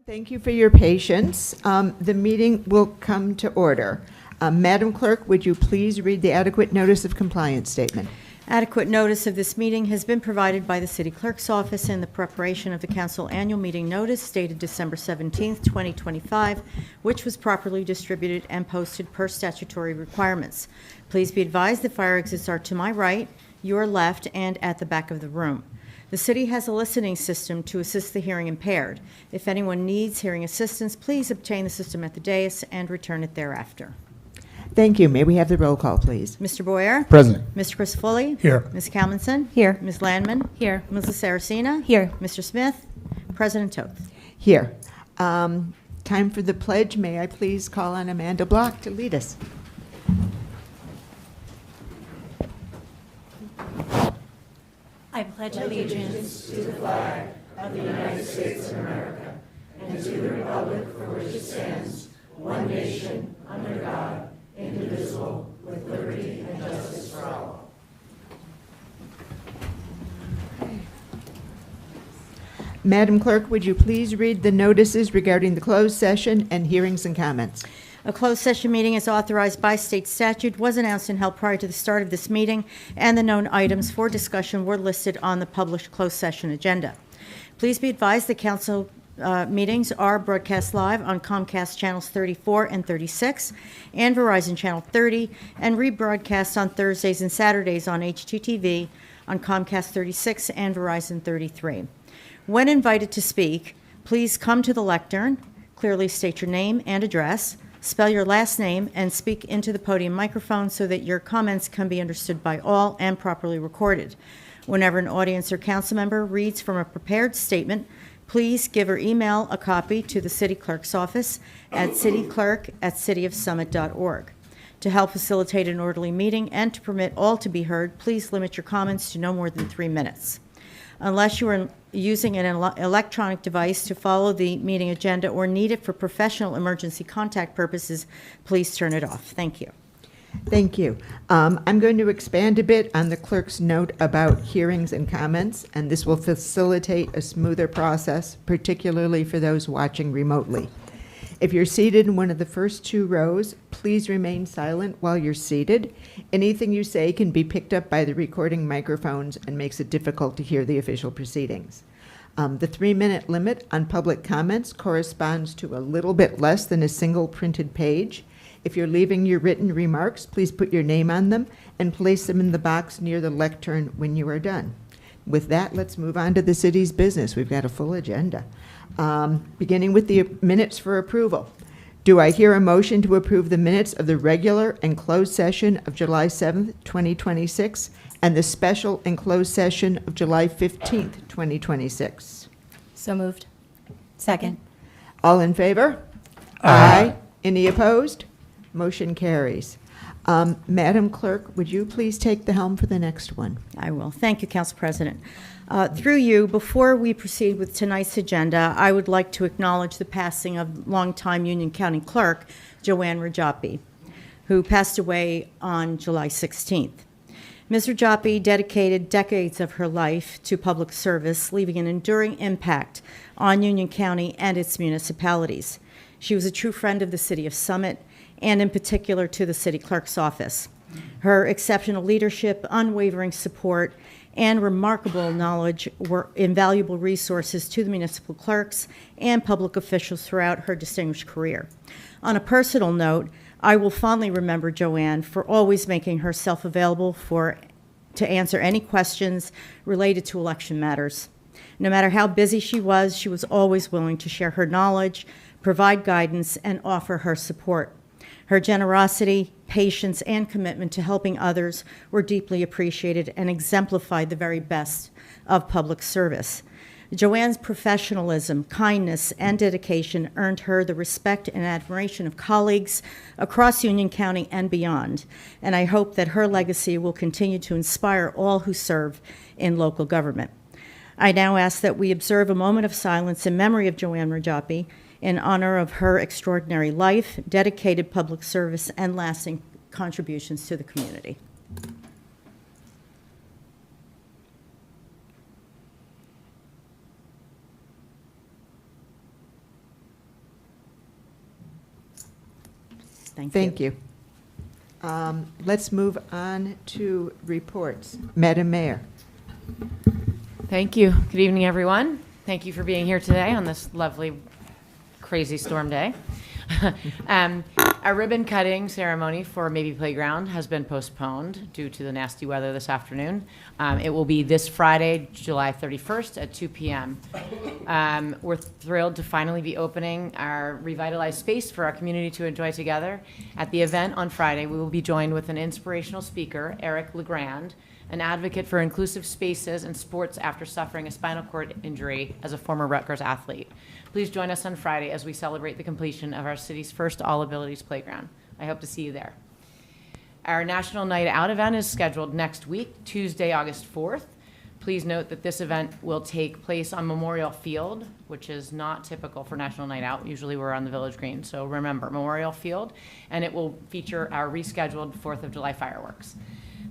Thank you for your patience. The meeting will come to order. Madam Clerk, would you please read the adequate notice of compliance statement? Adequate notice of this meeting has been provided by the City Clerk's office in the preparation of the Council Annual Meeting Notice dated December 17, 2025, which was properly distributed and posted per statutory requirements. Please be advised that fire exits are to my right, your left, and at the back of the room. The City has a listening system to assist the hearing impaired. If anyone needs hearing assistance, please obtain the system at the dais and return it thereafter. Thank you. May we have the roll call, please? Mr. Boyer? Present. Mr. Chris Foley? Here. Ms. Kalmanson? Here. Ms. Landman? Here. Ms. Saracena? Here. Mr. Smith? President Toth. Here. Time for the pledge. May I please call on Amanda Block to lead us? I pledge allegiance to the flag of the United States of America and to the republic for which it stands, one nation, under God, indivisible, with liberty and justice for all. Madam Clerk, would you please read the notices regarding the closed session and hearings and comments? A closed session meeting is authorized by state statute, was announced and held prior to the start of this meeting, and the known items for discussion were listed on the published closed session agenda. Please be advised that council meetings are broadcast live on Comcast channels 34 and 36 and Verizon channel 30 and rebroadcast on Thursdays and Saturdays on HGTV on Comcast 36 and Verizon 33. When invited to speak, please come to the lectern, clearly state your name and address, spell your last name, and speak into the podium microphone so that your comments can be understood by all and properly recorded. Whenever an audience or council member reads from a prepared statement, please give or email a copy to the City Clerk's office at cityclerk@cityofsummit.org. To help facilitate an orderly meeting and to permit all to be heard, please limit your comments to no more than 3 minutes. Unless you are using an electronic device to follow the meeting agenda or need it for professional emergency contact purposes, please turn it off. Thank you. Thank you. I'm going to expand a bit on the clerk's note about hearings and comments, and this will facilitate a smoother process, particularly for those watching remotely. If you're seated in one of the first 2 rows, please remain silent while you're seated. Anything you say can be picked up by the recording microphones and makes it difficult to hear the official proceedings. The 3-minute limit on public comments corresponds to a little bit less than a single printed page. If you're leaving your written remarks, please put your name on them and place them in the box near the lectern when you are done. With that, let's move on to the city's business. We've got a full agenda. Beginning with the minutes for approval. Do I hear a motion to approve the minutes of the regular and closed session of July 7th, 2026, and the special and closed session of July 15th, 2026? So moved. Second. All in favor? Aye. Any opposed? Motion carries. Madam Clerk, would you please take the helm for the next one? I will. Thank you, Council President. Through you, before we proceed with tonight's agenda, I would like to acknowledge the passing of longtime Union County Clerk, Joanne Rajoppi, who passed away on July 16th. Ms. Rajoppi dedicated decades of her life to public service, leaving an enduring impact on Union County and its municipalities. She was a true friend of the City of Summit, and in particular to the City Clerk's office. Her exceptional leadership, unwavering support, and remarkable knowledge were invaluable resources to the municipal clerks and public officials throughout her distinguished career. On a personal note, I will fondly remember Joanne for always making herself available to answer any questions related to election matters. No matter how busy she was always willing to share her knowledge, provide guidance, and offer her support. Her generosity, patience, and commitment to helping others were deeply appreciated and exemplified the very best of public service. Joanne's professionalism, kindness, and dedication earned her the respect and admiration of colleagues across Union County and beyond, and I hope that her legacy will continue to inspire all who serve in local government. I now ask that we observe a moment of silence in memory of Joanne Rajoppi in honor of her extraordinary life, dedicated public service, and lasting contributions to the community. Thank you. Thank you. Let's move on to reports. Madam Mayor. Thank you. Good evening, everyone. Thank you for being here today on this lovely, crazy storm day. Our ribbon cutting ceremony for Maybe Playground has been postponed due to the nasty weather this afternoon. It will be this Friday, July 31st at 2 p.m. We're thrilled to finally be opening our revitalized space for our community to enjoy together. At the event on Friday, we will be joined with an inspirational speaker, Eric Legrand, an advocate for inclusive spaces and sports after suffering a spinal cord injury as a former Rutgers athlete. Please join us on Friday as we celebrate the completion of our city's first all-abilities playground. I hope to see you there. Our National Night Out event is scheduled next week, Tuesday, August 4th. Please note that this event will take place on Memorial Field, which is not typical for National Night Out. Usually we're on the Village Green, so remember, Memorial Field, and it will feature our rescheduled 4th of July fireworks.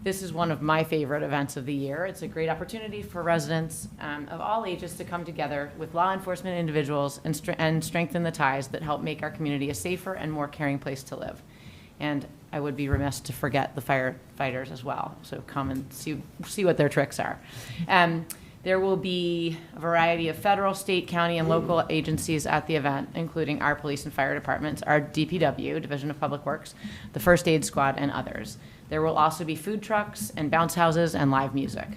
This is one of my favorite events of the year. It's a great opportunity for residents of all ages to come together with law enforcement individuals and strengthen the ties that help make our community a safer and more caring place to live. And I would be remiss to forget the firefighters as well. So come and see what their tricks are. There will be a variety of federal, state, county, and local agencies at the event, including our police and fire departments, our DPW, Division of Public Works, the First Aid Squad, and others. There will also be food trucks and bounce houses and live music.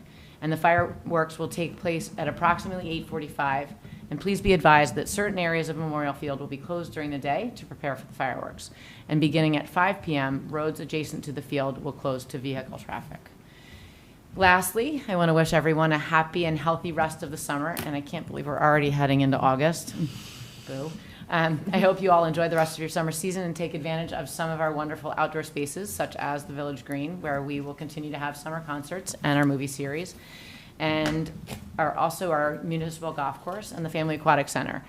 And the fireworks will take place at approximately 8:45. And please be advised that certain areas of Memorial Field will be closed during the day to prepare for the fireworks. And beginning at 5 p.m., roads adjacent to the field will close to vehicle traffic. Lastly, I want to wish everyone a happy and healthy rest of the summer, and I can't believe we're already heading into August. Boo. I hope you all enjoy the rest of your summer season and take advantage of some of our wonderful outdoor spaces, such as the Village Green, where we will continue to have summer concerts and our movie series, and also our municipal golf course and the Family Aquatic Center.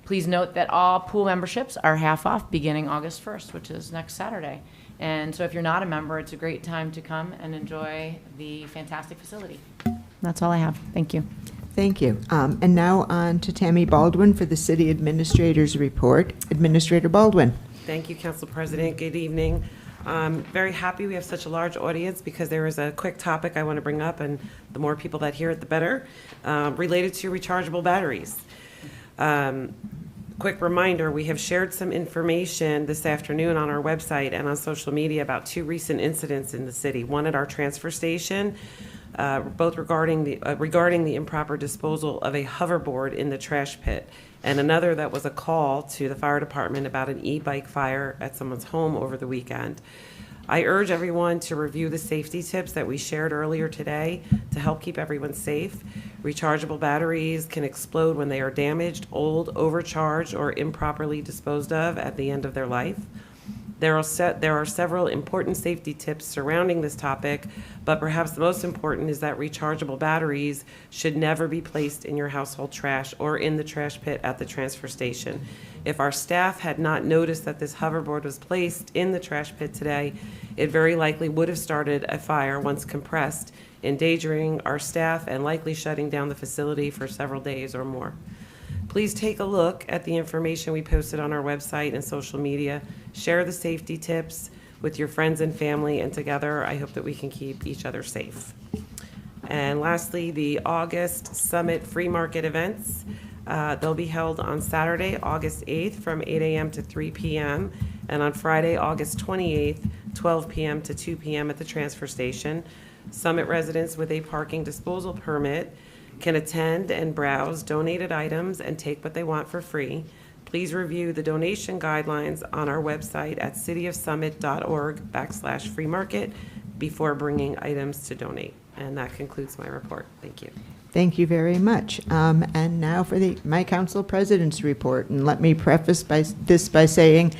Please note that all pool memberships are half off beginning August 1st, which is next Saturday. And so if you're not a member, it's a great time to come and enjoy the fantastic facility. That's all I have. Thank you. Thank you. And now on to Tammy Baldwin for the City Administrator's Report. Administrator Baldwin. Thank you, Council President. Good evening. I'm very happy we have such a large audience because there is a quick topic I want to bring up, and the more people that hear it, the better, related to rechargeable batteries. Quick reminder, we have shared some information this afternoon on our website and on social media about two recent incidents in the city. One at our transfer station, both regarding the improper disposal of a hoverboard in the trash pit, and another that was a call to the fire department about an e-bike fire at someone's home over the weekend. I urge everyone to review the safety tips that we shared earlier today to help keep everyone safe. Rechargeable batteries can explode when they are damaged, old, overcharged, or improperly disposed of at the end of their life. There are several important safety tips surrounding this topic, but perhaps the most important is that rechargeable batteries should never be placed in your household trash or in the trash pit at the transfer station. If our staff had not noticed that this hoverboard was placed in the trash pit today, it very likely would have started a fire once compressed, endangering our staff and likely shutting down the facility for several days or more. Please take a look at the information we posted on our website and social media. Share the safety tips with your friends and family, and together I hope that we can keep each other safe. And lastly, the August Summit Free Market events. They'll be held on Saturday, August 8th from 8 a.m. to 3 p.m. and on Friday, August 28th, 12 p.m. to 2 p.m. at the transfer station. Summit residents with a parking disposal permit can attend and browse donated items and take what they want for free. Please review the donation guidelines on our website at cityofsummit.org/free market before bringing items to donate. And that concludes my report. Thank you. Thank you very much. And now for my council president's report. And let me preface this by saying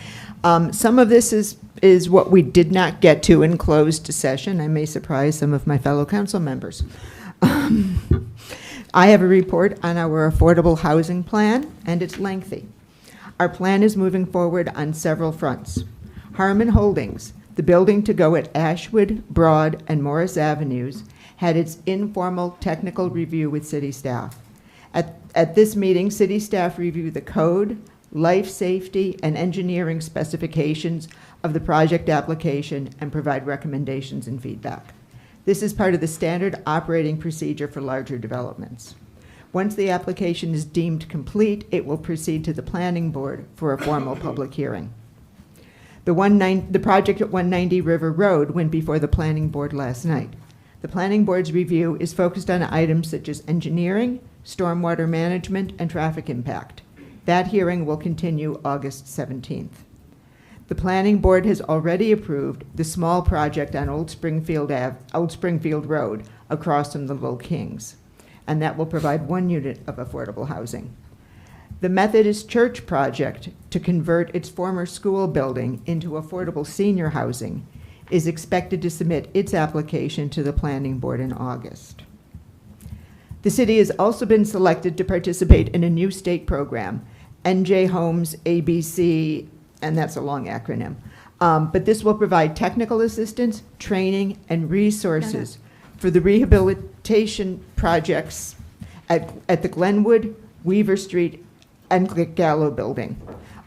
some of this is what we did not get to in closed session. I may surprise some of my fellow council members. I have a report on our affordable housing plan, and it's lengthy. Our plan is moving forward on several fronts. Harmon Holdings, the building to go at Ashwood, Broad, and Morris Avenues, had its informal technical review with city staff. At this meeting, city staff reviewed the code, life safety, and engineering specifications of the project application and provide recommendations and feedback. This is part of the standard operating procedure for larger developments. Once the application is deemed complete, it will proceed to the planning board for a formal public hearing. The project at 190 River Road went before the planning board last night. The planning board's review is focused on items such as engineering, stormwater management, and traffic impact. That hearing will continue August 17th. The planning board has already approved the small project on Old Springfield Road across from the Little Kings, and that will provide 1 unit of affordable housing. The Methodist Church project to convert its former school building into affordable senior housing is expected to submit its application to the planning board in August. The city has also been selected to participate in a new state program, NJ Homes ABC, and that's a long acronym. But this will provide technical assistance, training, and resources for the rehabilitation projects at the Glenwood, Weaver Street, and Gallo building.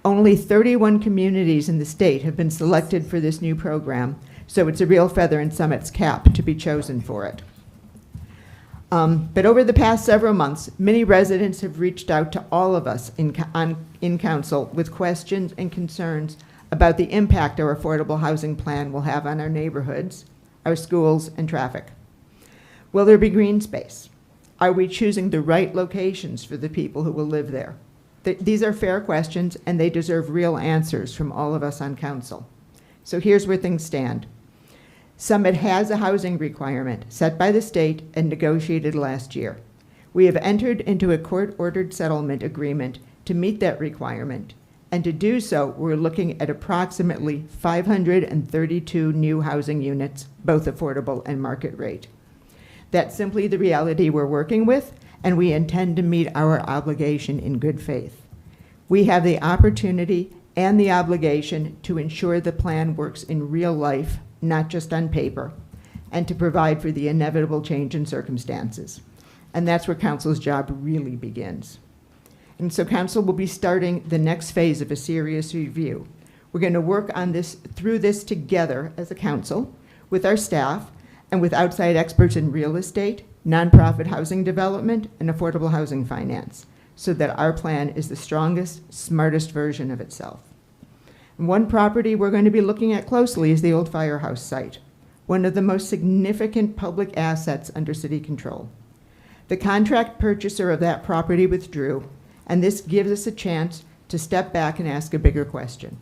Only 31 communities in the state have been selected for this new program, so it's a real feather in Summit's cap to be chosen for it. But over the past several months, many residents have reached out to all of us in council with questions and concerns about the impact our affordable housing plan will have on our neighborhoods, our schools, and traffic. Will there be green space? Are we choosing the right locations for the people who will live there? These are fair questions, and they deserve real answers from all of us on council. So here's where things stand. Summit has a housing requirement set by the state and negotiated last year. We have entered into a court-ordered settlement agreement to meet that requirement, and to do so, we're looking at approximately 532 new housing units, both affordable and market rate. That's simply the reality we're working with, and we intend to meet our obligation in good faith. We have the opportunity and the obligation to ensure the plan works in real life, not just on paper, and to provide for the inevitable change in circumstances. And that's where council's job really begins. And so council will be starting the next phase of a serious review. We're going to work on through this together as a council, with our staff, and with outside experts in real estate, nonprofit housing development, and affordable housing finance, so that our plan is the strongest, smartest version of itself. And one property we're going to be looking at closely is the old firehouse site, one of the most significant public assets under city control. The contract purchaser of that property withdrew, and this gives us a chance to step back and ask a bigger question.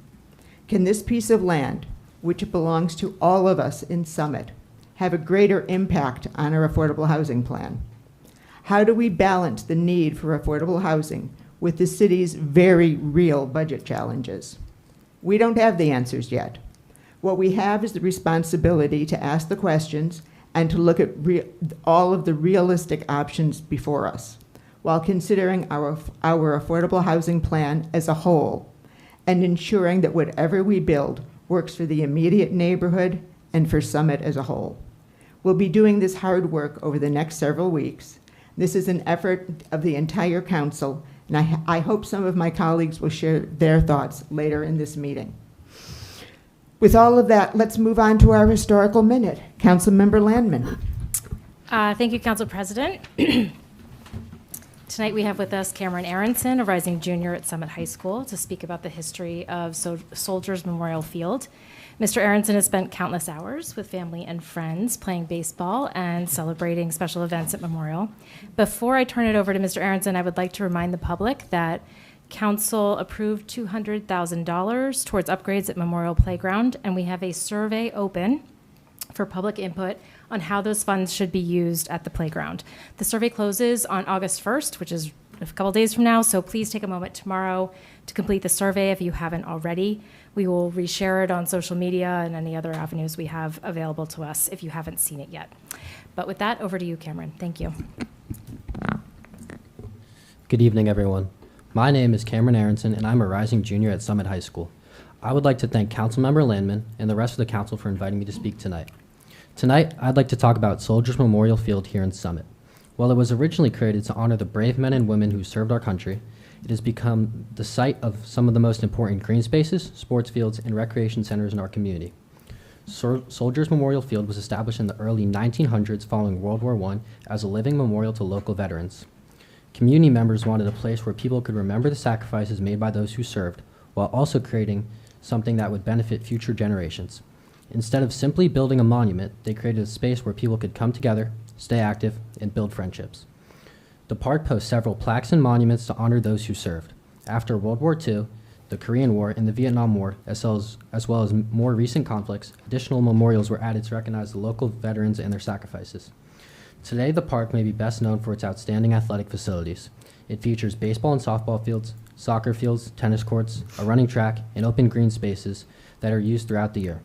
Can this piece of land, which belongs to all of us in Summit, have a greater impact on our affordable housing plan? How do we balance the need for affordable housing with the city's very real budget challenges? We don't have the answers yet. What we have is the responsibility to ask the questions and to look at all of the realistic options before us, while considering our affordable housing plan as a whole, and ensuring that whatever we build works for the immediate neighborhood and for Summit as a whole. We'll be doing this hard work over the next several weeks. This is an effort of the entire council, and I hope some of my colleagues will share their thoughts later in this meeting. With all of that, let's move on to our historical minute. Councilmember Landman. Thank you, Council President. Tonight we have with us Cameron Aronson, a rising junior at Summit High School, to speak about the history of Soldiers Memorial Field. Mr. Aronson has spent countless hours with family and friends playing baseball and celebrating special events at Memorial. Before I turn it over to Mr. Aronson, I would like to remind the public that Council approved $200,000 towards upgrades at Memorial Playground, and we have a survey open for public input on how those funds should be used at the playground. The survey closes on August 1st, which is a couple days from now, so please take a moment tomorrow to complete the survey if you haven't already. We will reshare it on social media and any other avenues we have available to us if you haven't seen it yet. But with that, over to you, Cameron. Thank you. Good evening, everyone. My name is Cameron Aronson, and I'm a rising junior at Summit High School. I would like to thank Councilmember Landman and the rest of the council for inviting me to speak tonight. Tonight, I'd like to talk about Soldiers Memorial Field here in Summit. While it was originally created to honor the brave men and women who served our country, It has become the site of some of the most important green spaces, sports fields, and recreation centers in our community. Soldiers Memorial Field was established in the early 1900s following World War I as a living memorial to local veterans. Community members wanted a place where people could remember the sacrifices made by those who served, while also creating something that would benefit future generations. Instead of simply building a monument, they created a space where people could come together, stay active, and build friendships. The park posts several plaques and monuments to honor those who served. After World War II, the Korean War, and the Vietnam War, as well as more recent conflicts, additional memorials were added to recognize the local veterans and their sacrifices. Today, the park may be best known for its outstanding athletic facilities. It features baseball and softball fields, soccer fields, tennis courts, a running track, and open green spaces that are used throughout the year.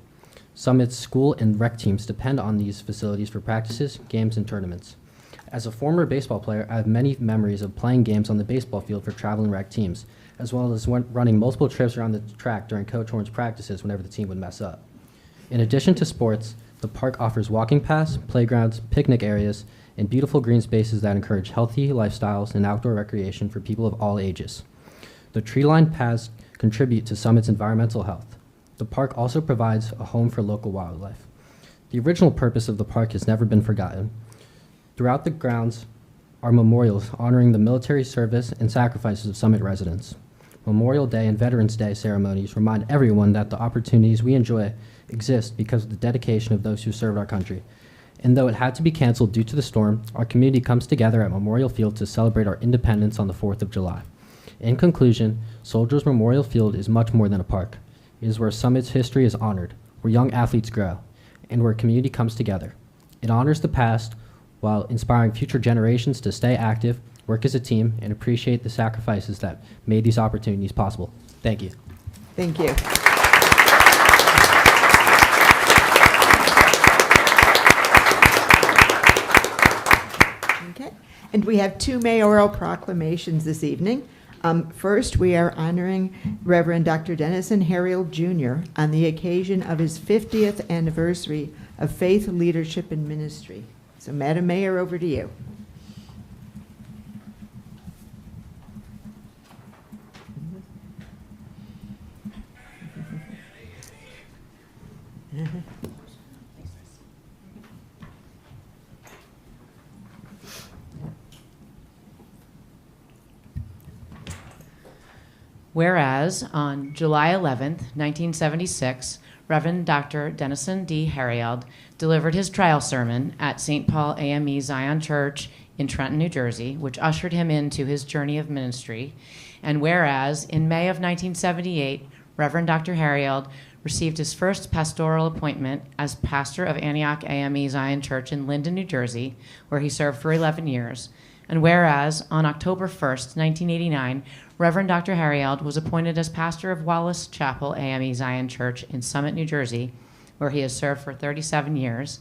Summit's school and rec teams depend on these facilities for practices, games, and tournaments. As a former baseball player, I have many memories of playing games on the baseball field for traveling rec teams, as well as running multiple trips around the track during Coach Horn's practices whenever the team would mess up. In addition to sports, the park offers walking paths, playgrounds, picnic areas, and beautiful green spaces that encourage healthy lifestyles and outdoor recreation for people of all ages. The tree-lined paths contribute to Summit's environmental health. The park also provides a home for local wildlife. The original purpose of the park has never been forgotten. Throughout the grounds are memorials honoring the military service and sacrifices of Summit residents. Memorial Day and Veterans Day ceremonies remind everyone that the opportunities we enjoy exist because of the dedication of those who served our country. And though it had to be canceled due to the storm, our community comes together at Memorial Field to celebrate our independence on the 4th of July. In conclusion, Soldiers Memorial Field is much more than a park. It is where Summit's history is honored, where young athletes grow, and where community comes together. It honors the past while inspiring future generations to stay active, work as a team, and appreciate the sacrifices that made these opportunities possible. Thank you. Thank you. Okay, and we have two mayoral proclamations this evening. First, we are honoring Reverend Dr. Denison Harrield Jr. on the occasion of his 50th anniversary of faith, leadership, and ministry. So, Madam Mayor, over to you. Whereas on July 11th, 1976, Reverend Dr. Denison D. Harrield delivered his trial sermon at St. Paul AME Zion Church in Trenton, New Jersey, which ushered him into his journey of ministry. And whereas in May of 1978, Reverend Dr. Harrield received his first pastoral appointment as pastor of Antioch AME Zion Church in Linden, New Jersey, where he served for 11 years. And whereas on October 1st, 1989, Reverend Dr. Harrield was appointed as pastor of Wallace Chapel AME Zion Church in Summit, New Jersey, where he has served for 37 years.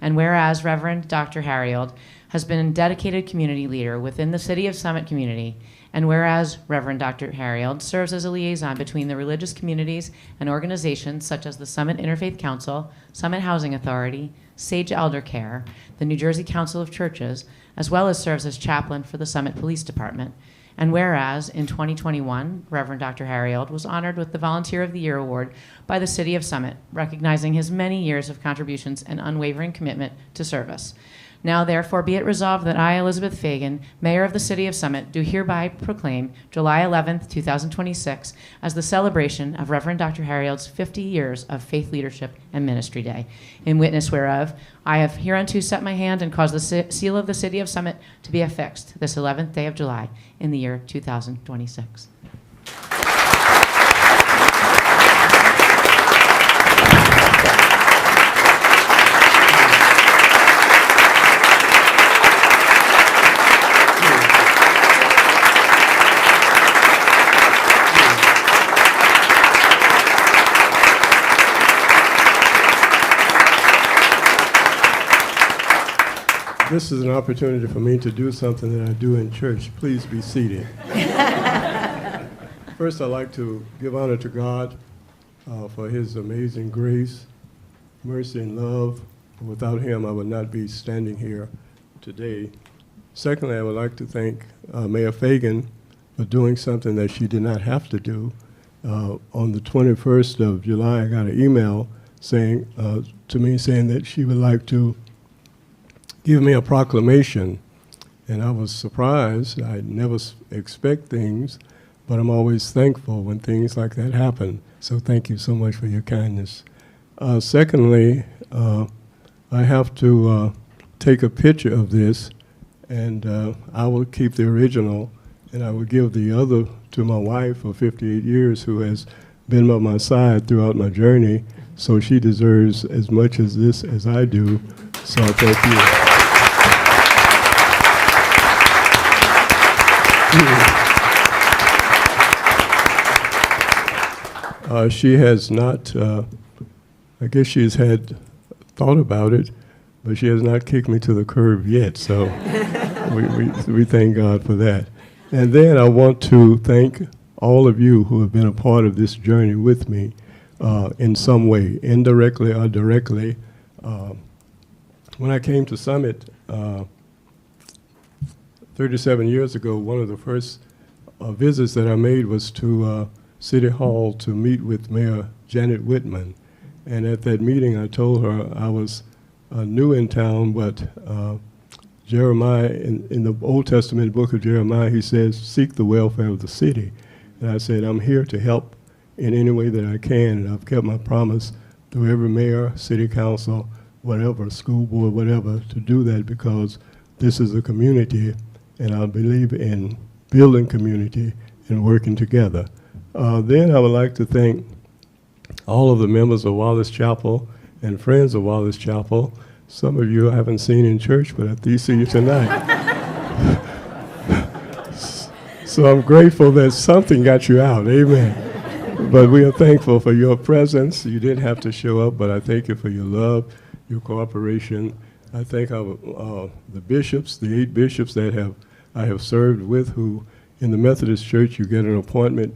And whereas Reverend Dr. Harrield has been a dedicated community leader within the City of Summit community, and whereas Reverend Dr. Harrield serves as a liaison between the religious communities and organizations such as the Summit Interfaith Council, Summit Housing Authority, Sage Elder Care, the New Jersey Council of Churches, as well as serves as chaplain for the Summit Police Department. And whereas in 2021, Reverend Dr. Harrield was honored with the Volunteer of the Year Award by the City of Summit, recognizing his many years of contributions and unwavering commitment to service. Now, therefore, be it resolved that I, Elizabeth Fagan, Mayor of the City of Summit, do hereby proclaim July 11th, 2026 as the celebration of Reverend Dr. Harrield's 50 years of faith leadership and ministry day. In witness whereof, I have hereunto set my hand and caused the seal of the City of Summit to be affixed this 11th day of July in the year 2026. This is an opportunity for me to do something that I do in church. Please be seated. First, I'd like to give honor to God for his amazing grace, mercy, and love. Without him, I would not be standing here today. Secondly, I would like to thank Mayor Fagan for doing something that she did not have to do. On the 21st of July, I got an email saying to me saying that she would like to give me a proclamation. And I was surprised. I never expect things, but I'm always thankful when things like that happen. So thank you so much for your kindness. Secondly, I have to take a picture of this, and I will keep the original, and I will give the other to my wife of 58 years who has been by my side throughout my journey, so she deserves as much as this as I do. So thank you. She has not, I guess she has had thought about it, but she has not kicked me to the curb yet, so we thank God for that. And then I want to thank all of you who have been a part of this journey with me in some way, indirectly or directly. When I came to Summit 37 years ago, one of the first visits that I made was to City Hall to meet with Mayor Janet Whitman. And at that meeting, I told her I was new in town, but Jeremiah, in the Old Testament book of Jeremiah, he says, seek the welfare of the city. And I said, I'm here to help in any way that I can, and I've kept my promise to every mayor, city council, whatever, school board, whatever, to do that because this is a community, and I believe in building community and working together. Then I would like to thank all of the members of Wallace Chapel and friends of Wallace Chapel. Some of you I haven't seen in church, but I do see you tonight. So I'm grateful that something got you out, amen. But we are thankful for your presence. You didn't have to show up, but I thank you for your love, your cooperation. I thank the bishops, the 8 bishops that I have served with, who in the Methodist Church you get an appointment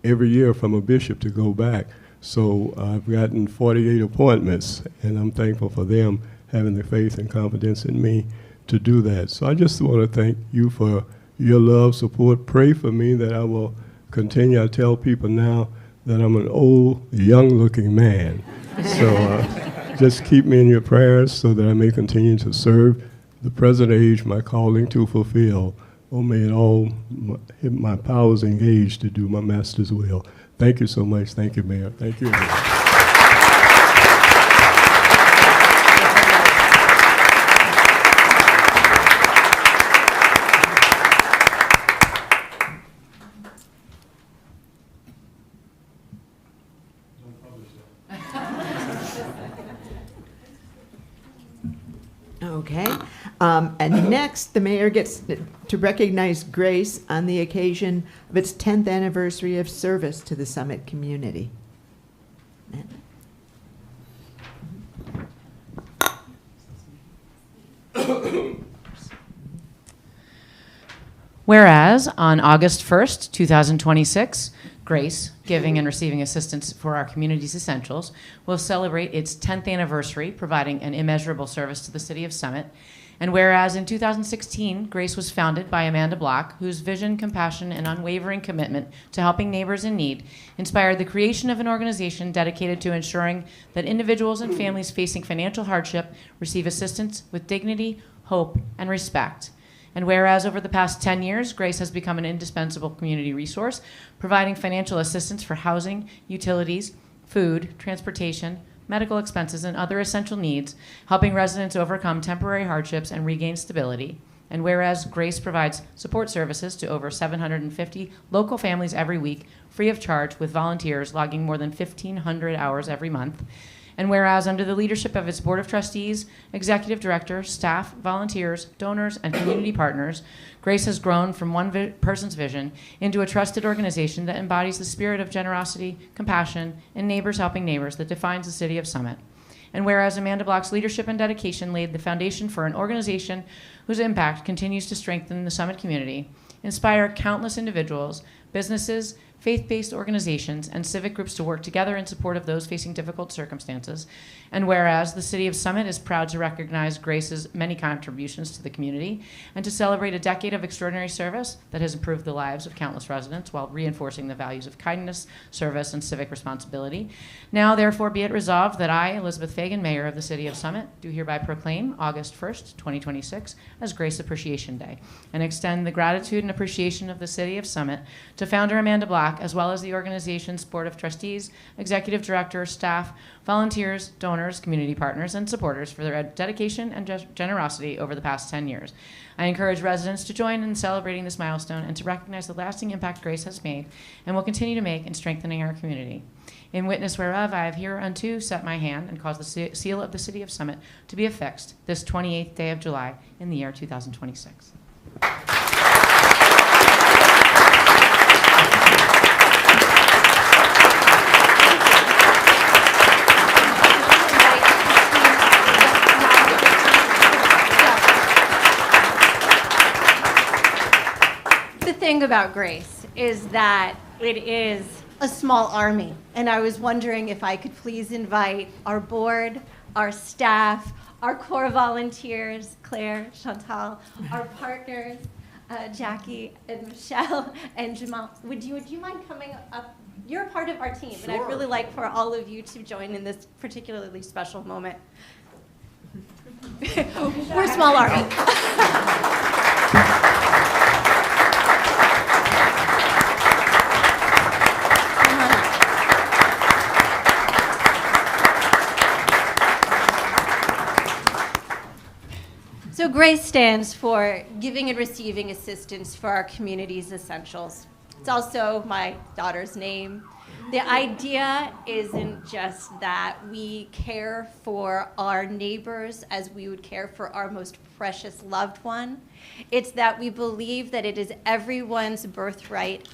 every year from a bishop to go back. So I've gotten 48 appointments, and I'm thankful for them having the faith and confidence in me to do that. So I just want to thank you for your love, support. Pray for me that I will continue. I tell people now that I'm an old, young-looking man. So just keep me in your prayers so that I may continue to serve the present age, my calling to fulfill. Oh, may it all, my powers engaged to do my master's will. Thank you so much. Thank you, Mayor. Thank you. Okay. And next, the mayor gets to recognize Grace on the occasion of its 10th anniversary of service to the Summit community. Whereas on August 1st, 2026, Grace, Giving and Receiving Assistance for Our Community's Essentials, will celebrate its 10th anniversary, providing an immeasurable service to the city of Summit. And whereas in 2016, Grace was founded by Amanda Block, whose vision, compassion, and unwavering commitment to helping neighbors in need inspired the creation of an organization dedicated to ensuring that individuals and families facing financial hardship receive assistance with dignity, hope, and respect. And whereas over the past 10 years, Grace has become an indispensable community resource, providing financial assistance for housing, utilities, food, transportation, medical expenses, and other essential needs, helping residents overcome temporary hardships and regain stability. And whereas Grace provides support services to over 750 local families every week, free of charge, with volunteers logging more than 1,500 hours every month. And whereas under the leadership of its Board of Trustees, Executive Director, staff, volunteers, donors, and community partners, Grace has grown from one person's vision into a trusted organization that embodies the spirit of generosity, compassion, and neighbors helping neighbors that defines the city of Summit. And whereas Amanda Block's leadership and dedication laid the foundation for an organization whose impact continues to strengthen the Summit community, inspire countless individuals, businesses, faith-based organizations, and civic groups to work together in support of those facing difficult circumstances. And whereas the City of Summit is proud to recognize Grace's many contributions to the community and to celebrate a decade of extraordinary service that has improved the lives of countless residents while reinforcing the values of kindness, service, and civic responsibility. Now, therefore, be it resolved that I, Elizabeth Fagan, Mayor of the City of Summit, do hereby proclaim August 1st, 2026 as Grace Appreciation Day and extend the gratitude and appreciation of the City of Summit to founder Amanda Black, as well as the organization's Board of Trustees, Executive Director, staff, volunteers, donors, community partners, and supporters for their dedication and generosity over the past 10 years. I encourage residents to join in celebrating this milestone and to recognize the lasting impact Grace has made and will continue to make in strengthening our community. In witness whereof, I have hereunto set my hand and caused the seal of the City of Summit to be affixed this 28th day of July in the year 2026. The thing about Grace is that it is a small army, and I was wondering if I could please invite our board, our staff, our core volunteers, Claire, Chantal, our partners, Jackie and Michelle and Jamal. Would you mind coming up? You're a part of our team, and I'd really like for all of you to join in this particularly special moment. We're a small army. So GRACE stands for Giving and Receiving Assistance for Our Community's Essentials. It's also my daughter's name. The idea isn't just that we care for our neighbors as we would care for our most precious loved one. It's that we believe that it is everyone's birthright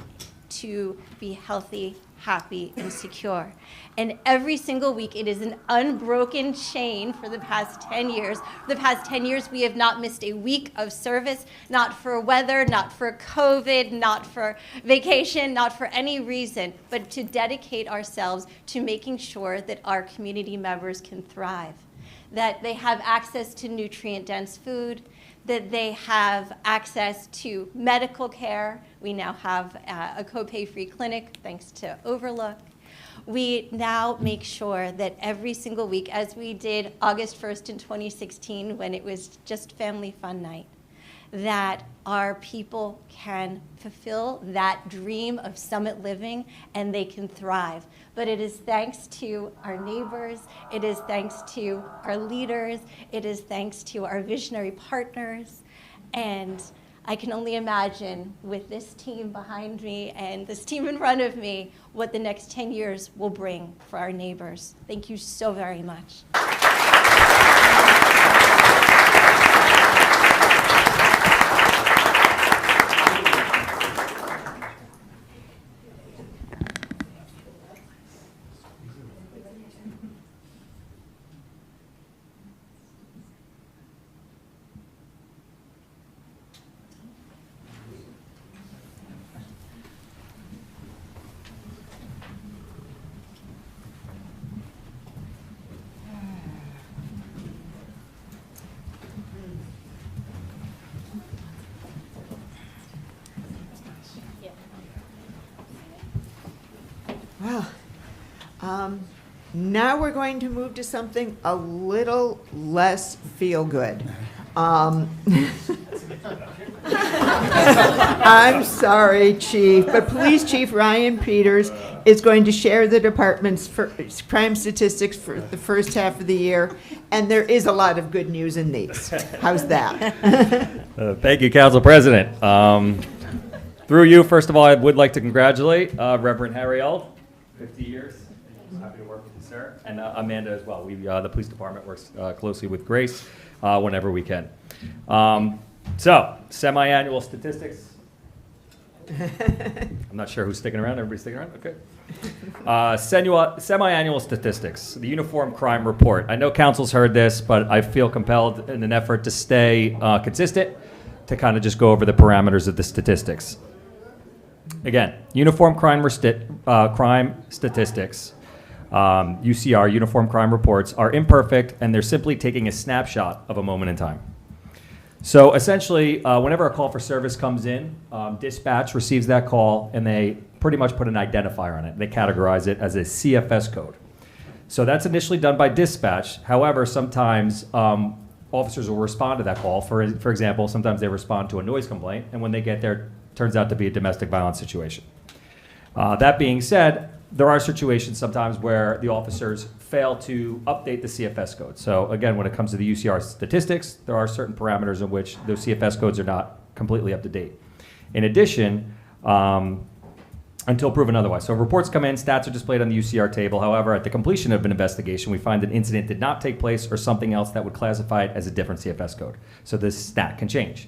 to be healthy, happy, and secure. And every single week, it is an unbroken chain for the past 10 years. For the past 10 years, we have not missed a week of service, not for weather, not for COVID, not for vacation, not for any reason, but to dedicate ourselves to making sure that our community members can thrive, that they have access to nutrient-dense food, that they have access to medical care. We now have a copay-free clinic thanks to Overlook. We now make sure that every single week, as we did August 1st in 2016 when it was just Family Fun Night, that our people can fulfill that dream of Summit living and they can thrive. But it is thanks to our neighbors, it is thanks to our leaders, it is thanks to our visionary partners, and I can only imagine with this team behind me and this team in front of me what the next 10 years will bring for our neighbors. Thank you so very much. Well, now we're going to move to something a little less feel-good. I'm sorry, Chief, but Police Chief Ryan Peters is going to share the department's crime statistics for the first half of the year, and there is a lot of good news in these. How's that? Thank you, Council President. Through you, first of all, I would like to congratulate Reverend Harrield, 50 years. Happy to work with you, sir. And Amanda as well. The police department works closely with Grace whenever we can. So, semi-annual statistics. I'm not sure who's sticking around. Everybody's sticking around? Okay. Semi-annual statistics. The Uniform Crime Report. I know Council's heard this, but I feel compelled in an effort to stay consistent to kind of just go over the parameters of the statistics. Again, uniform crime statistics, UCR, uniform crime reports, are imperfect, and they're simply taking a snapshot of a moment in time. So essentially, whenever a call for service comes in, dispatch receives that call, and they pretty much put an identifier on it. They categorize it as a CFS code. So that's initially done by dispatch. However, sometimes officers will respond to that call. For example, sometimes they respond to a noise complaint, and when they get there, it turns out to be a domestic violence situation. That being said, there are situations sometimes where the officers fail to update the CFS code. So again, when it comes to the UCR statistics, there are certain parameters in which those CFS codes are not completely up to date. In addition, until proven otherwise. So reports come in, stats are displayed on the UCR table. However, at the completion of an investigation, we find an incident did not take place or something else that would classify it as a different CFS code. So this stat can change.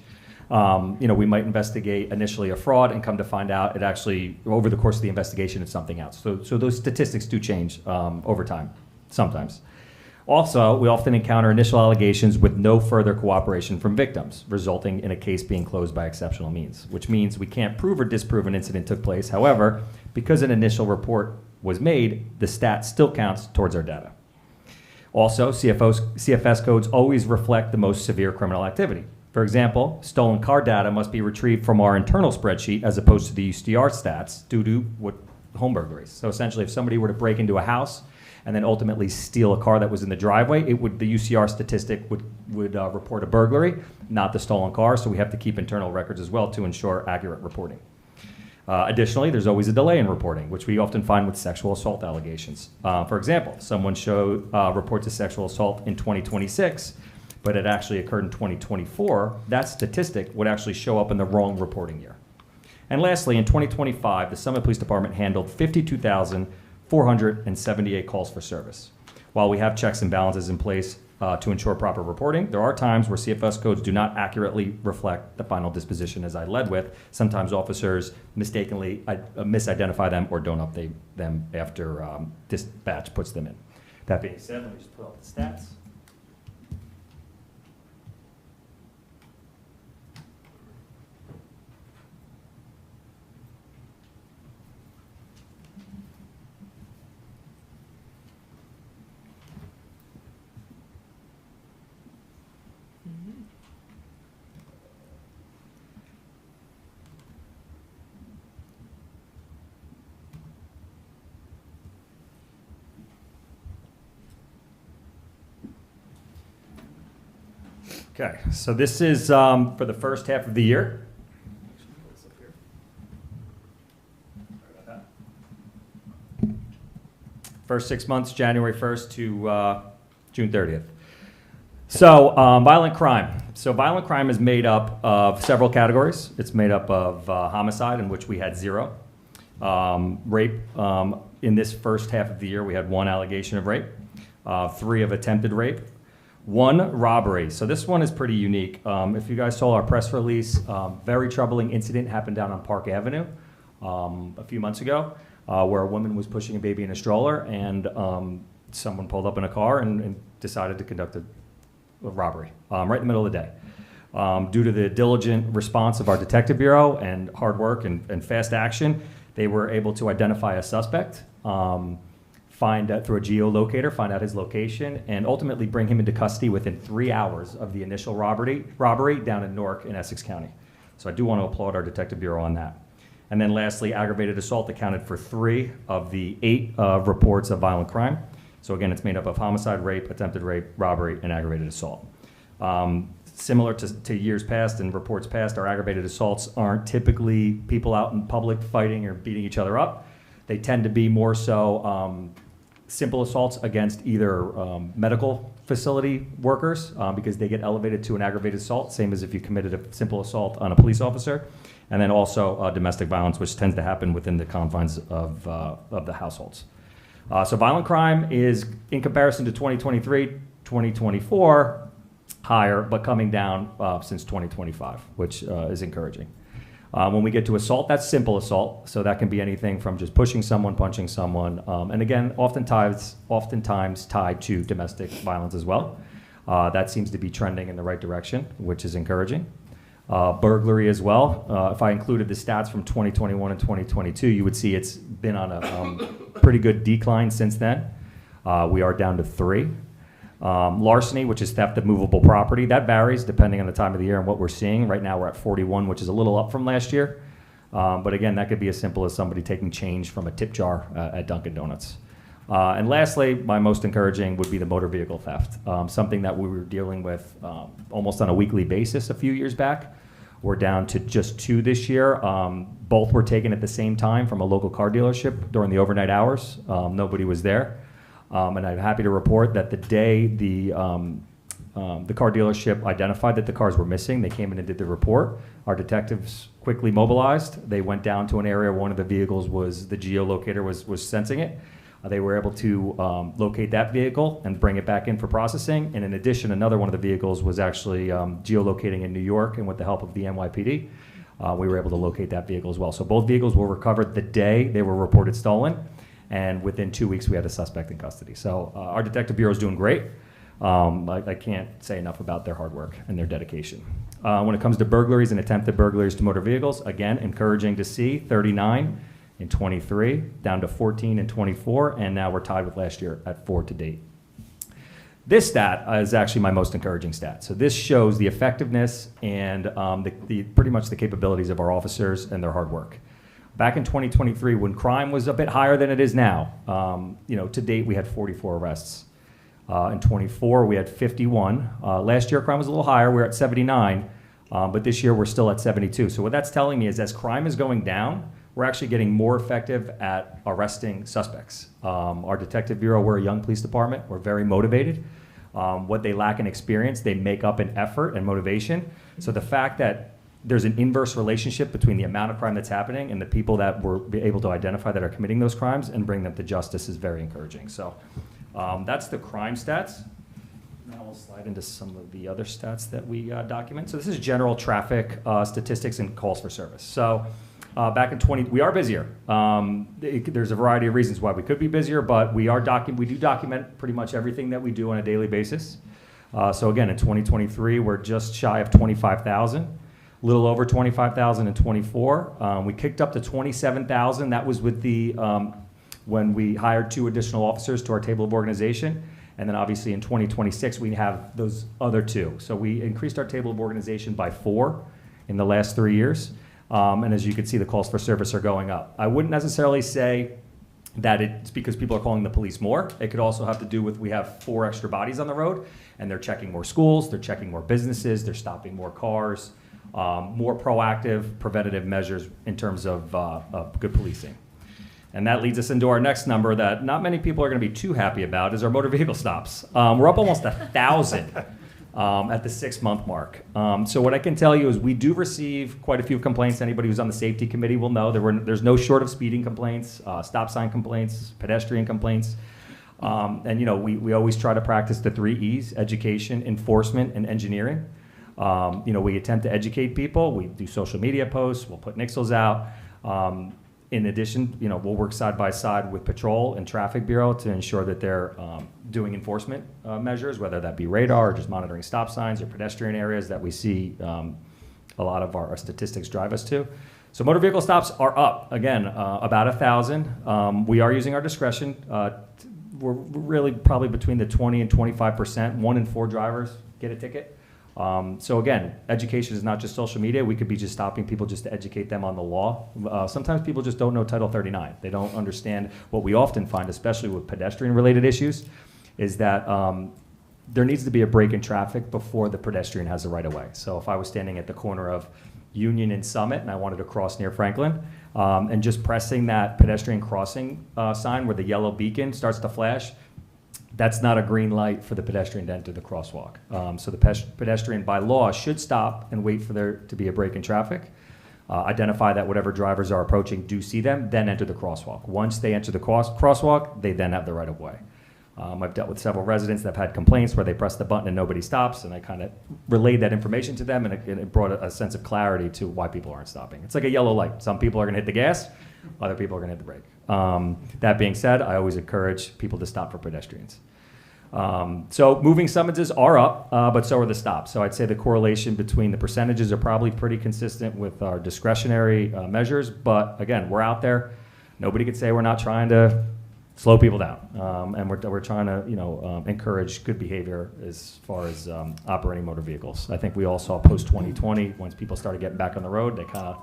We might investigate initially a fraud and come to find out it actually, over the course of the investigation, it's something else. So those statistics do change over time, sometimes. Also, we often encounter initial allegations with no further cooperation from victims, resulting in a case being closed by exceptional means, which means we can't prove or disprove an incident took place. However, because an initial report was made, the stat still counts towards our data. Also, CFS codes always reflect the most severe criminal activity. For example, stolen car data must be retrieved from our internal spreadsheet as opposed to the UCR stats due to home burglaries. So essentially, if somebody were to break into a house and then ultimately steal a car that was in the driveway, the UCR statistic would report a burglary, not the stolen car. So we have to keep internal records as well to ensure accurate reporting. Additionally, there's always a delay in reporting, which we often find with sexual assault allegations. For example, someone reports a sexual assault in 2026, but it actually occurred in 2024. That statistic would actually show up in the wrong reporting year. And lastly, in 2025, the Summit Police Department handled 52,478 calls for service. While we have checks and balances in place to ensure proper reporting, there are times where CFS codes do not accurately reflect the final disposition, as I led with. Sometimes officers mistakenly misidentify them or don't update them after dispatch puts them in. That being said, let me just pull up the stats. Okay, so this is for the first half of the year. First 6 months, January 1st to June 30th. So violent crime. So violent crime is made up of several categories. It's made up of homicide, in which we had 0. Rape, in this first half of the year, we had 1 allegation of rape, 3 of attempted rape, 1 robbery. So this one is pretty unique. If you guys saw our press release, very troubling incident happened down on Park Avenue a few months ago, where a woman was pushing a baby in a stroller, and someone pulled up in a car and decided to conduct a robbery right in the middle of the day. Due to the diligent response of our detective bureau and hard work and fast action, they were able to identify a suspect, find out through a geolocator, find out his location, and ultimately bring him into custody within 3 hours of the initial robbery down in Newark in Essex County. So I do want to applaud our detective bureau on that. And then lastly, aggravated assault accounted for 3 of the 8 reports of violent crime. So again, it's made up of homicide, rape, attempted rape, robbery, and aggravated assault. Similar to years past and reports past, our aggravated assaults aren't typically people out in public fighting or beating each other up. They tend to be more so simple assaults against either medical facility workers because they get elevated to an aggravated assault, same as if you committed a simple assault on a police officer, and then also domestic violence, which tends to happen within the confines of the households. So violent crime is, in comparison to 2023, 2024, higher, but coming down since 2025, which is encouraging. When we get to assault, that's simple assault, so that can be anything from just pushing someone, punching someone, and again, oftentimes tied to domestic violence as well. That seems to be trending in the right direction, which is encouraging. burglary as well. If I included the stats from 2021 and 2022, you would see it's been on a pretty good decline since then. We are down to 3. Larceny, which is theft of movable property, that varies depending on the time of the year and what we're seeing. Right now we're at 41, which is a little up from last year. But again, that could be as simple as somebody taking change from a tip jar at Dunkin' Donuts. And lastly, my most encouraging would be the motor vehicle theft, something that we were dealing with almost on a weekly basis a few years back. We're down to just 2 this year. Both were taken at the same time from a local car dealership during the overnight hours. Nobody was there. And I'm happy to report that the day the car dealership identified that the cars were missing, they came in and did the report. Our detectives quickly mobilized. They went down to an area where one of the vehicles was, the geolocator was sensing it. They were able to locate that vehicle and bring it back in for processing. And in addition, another one of the vehicles was actually geolocating in New York, and with the help of the NYPD, we were able to locate that vehicle as well. So both vehicles were recovered the day they were reported stolen, and within 2 weeks we had a suspect in custody. So our detective bureau is doing great. I can't say enough about their hard work and their dedication. When it comes to burglaries and attempted burglaries to motor vehicles, again, encouraging to see 39 in 23, down to 14 in 24, and now we're tied with last year at 4 to date. This stat is actually my most encouraging stat. So this shows the effectiveness and pretty much the capabilities of our officers and their hard work. Back in 2023, when crime was a bit higher than it is now, to date we had 44 arrests. In 24, we had 51. Last year, crime was a little higher. We were at 79, but this year we're still at 72. So what that's telling me is as crime is going down, we're actually getting more effective at arresting suspects. Our detective bureau, we're a young police department. We're very motivated. What they lack in experience, they make up in effort and motivation. So the fact that there's an inverse relationship between the amount of crime that's happening and the people that we're able to identify that are committing those crimes and bring them to justice is very encouraging. So that's the crime stats. Now we'll slide into some of the other stats that we document. So this is general traffic statistics and calls for service. So back in we are busier. There's a variety of reasons why we could be busier, but we do document pretty much everything that we do on a daily basis. So again, in 2023, we're just shy of 25,000, a little over 25,000 in 24. We kicked up to 27,000. That was with when we hired 2 additional officers to our table of organization. And then obviously in 2026, we have those other 2. So we increased our table of organization by 4 in the last 3 years. And as you can see, the calls for service are going up. I wouldn't necessarily say that it's because people are calling the police more. It could also have to do with we have 4 extra bodies on the road, and they're checking more schools, they're checking more businesses, they're stopping more cars, more proactive, preventative measures in terms of good policing. And that leads us into our next number that not many people are going to be too happy about is our motor vehicle stops. We're up almost 1,000 at the 6-month mark. So what I can tell you is we do receive quite a few complaints. Anybody who's on the safety committee will know there's no short of speeding complaints, stop sign complaints, pedestrian complaints. And we always try to practice the 3 E's: education, enforcement, and engineering. We attempt to educate people. We do social media posts. We'll put nixles out. In addition, we'll work side by side with Patrol and Traffic Bureau to ensure that they're doing enforcement measures, whether that be radar or just monitoring stop signs or pedestrian areas that we see a lot of our statistics drive us to. So motor vehicle stops are up, again, about 1,000. We are using our discretion. We're really probably between the 20 and 25%. 1 in 4 drivers get a ticket. So again, education is not just social media. We could be just stopping people just to educate them on the law. Sometimes people just don't know Title 39. They don't understand what we often find, especially with pedestrian-related issues, is that there needs to be a break in traffic before the pedestrian has the right of way. So if I was standing at the corner of Union and Summit and I wanted to cross near Franklin, and just pressing that pedestrian crossing sign where the yellow beacon starts to flash, that's not a green light for the pedestrian to enter the crosswalk. So the pedestrian by law should stop and wait for there to be a break in traffic, identify that whatever drivers are approaching do see them, then enter the crosswalk. Once they enter the crosswalk, they then have the right of way. I've dealt with several residents that have had complaints where they press the button and nobody stops, and I kind of relayed that information to them, and it brought a sense of clarity to why people aren't stopping. It's like a yellow light. Some people are going to hit the gas, other people are going to hit the brake. That being said, I always encourage people to stop for pedestrians. So moving summonses are up, but so are the stops. So I'd say the correlation between the percentages are probably pretty consistent with our discretionary measures. But again, we're out there. Nobody could say we're not trying to slow people down, and we're trying to encourage good behavior as far as operating motor vehicles. I think we all saw post 2020 once people started getting back on the road, they kind of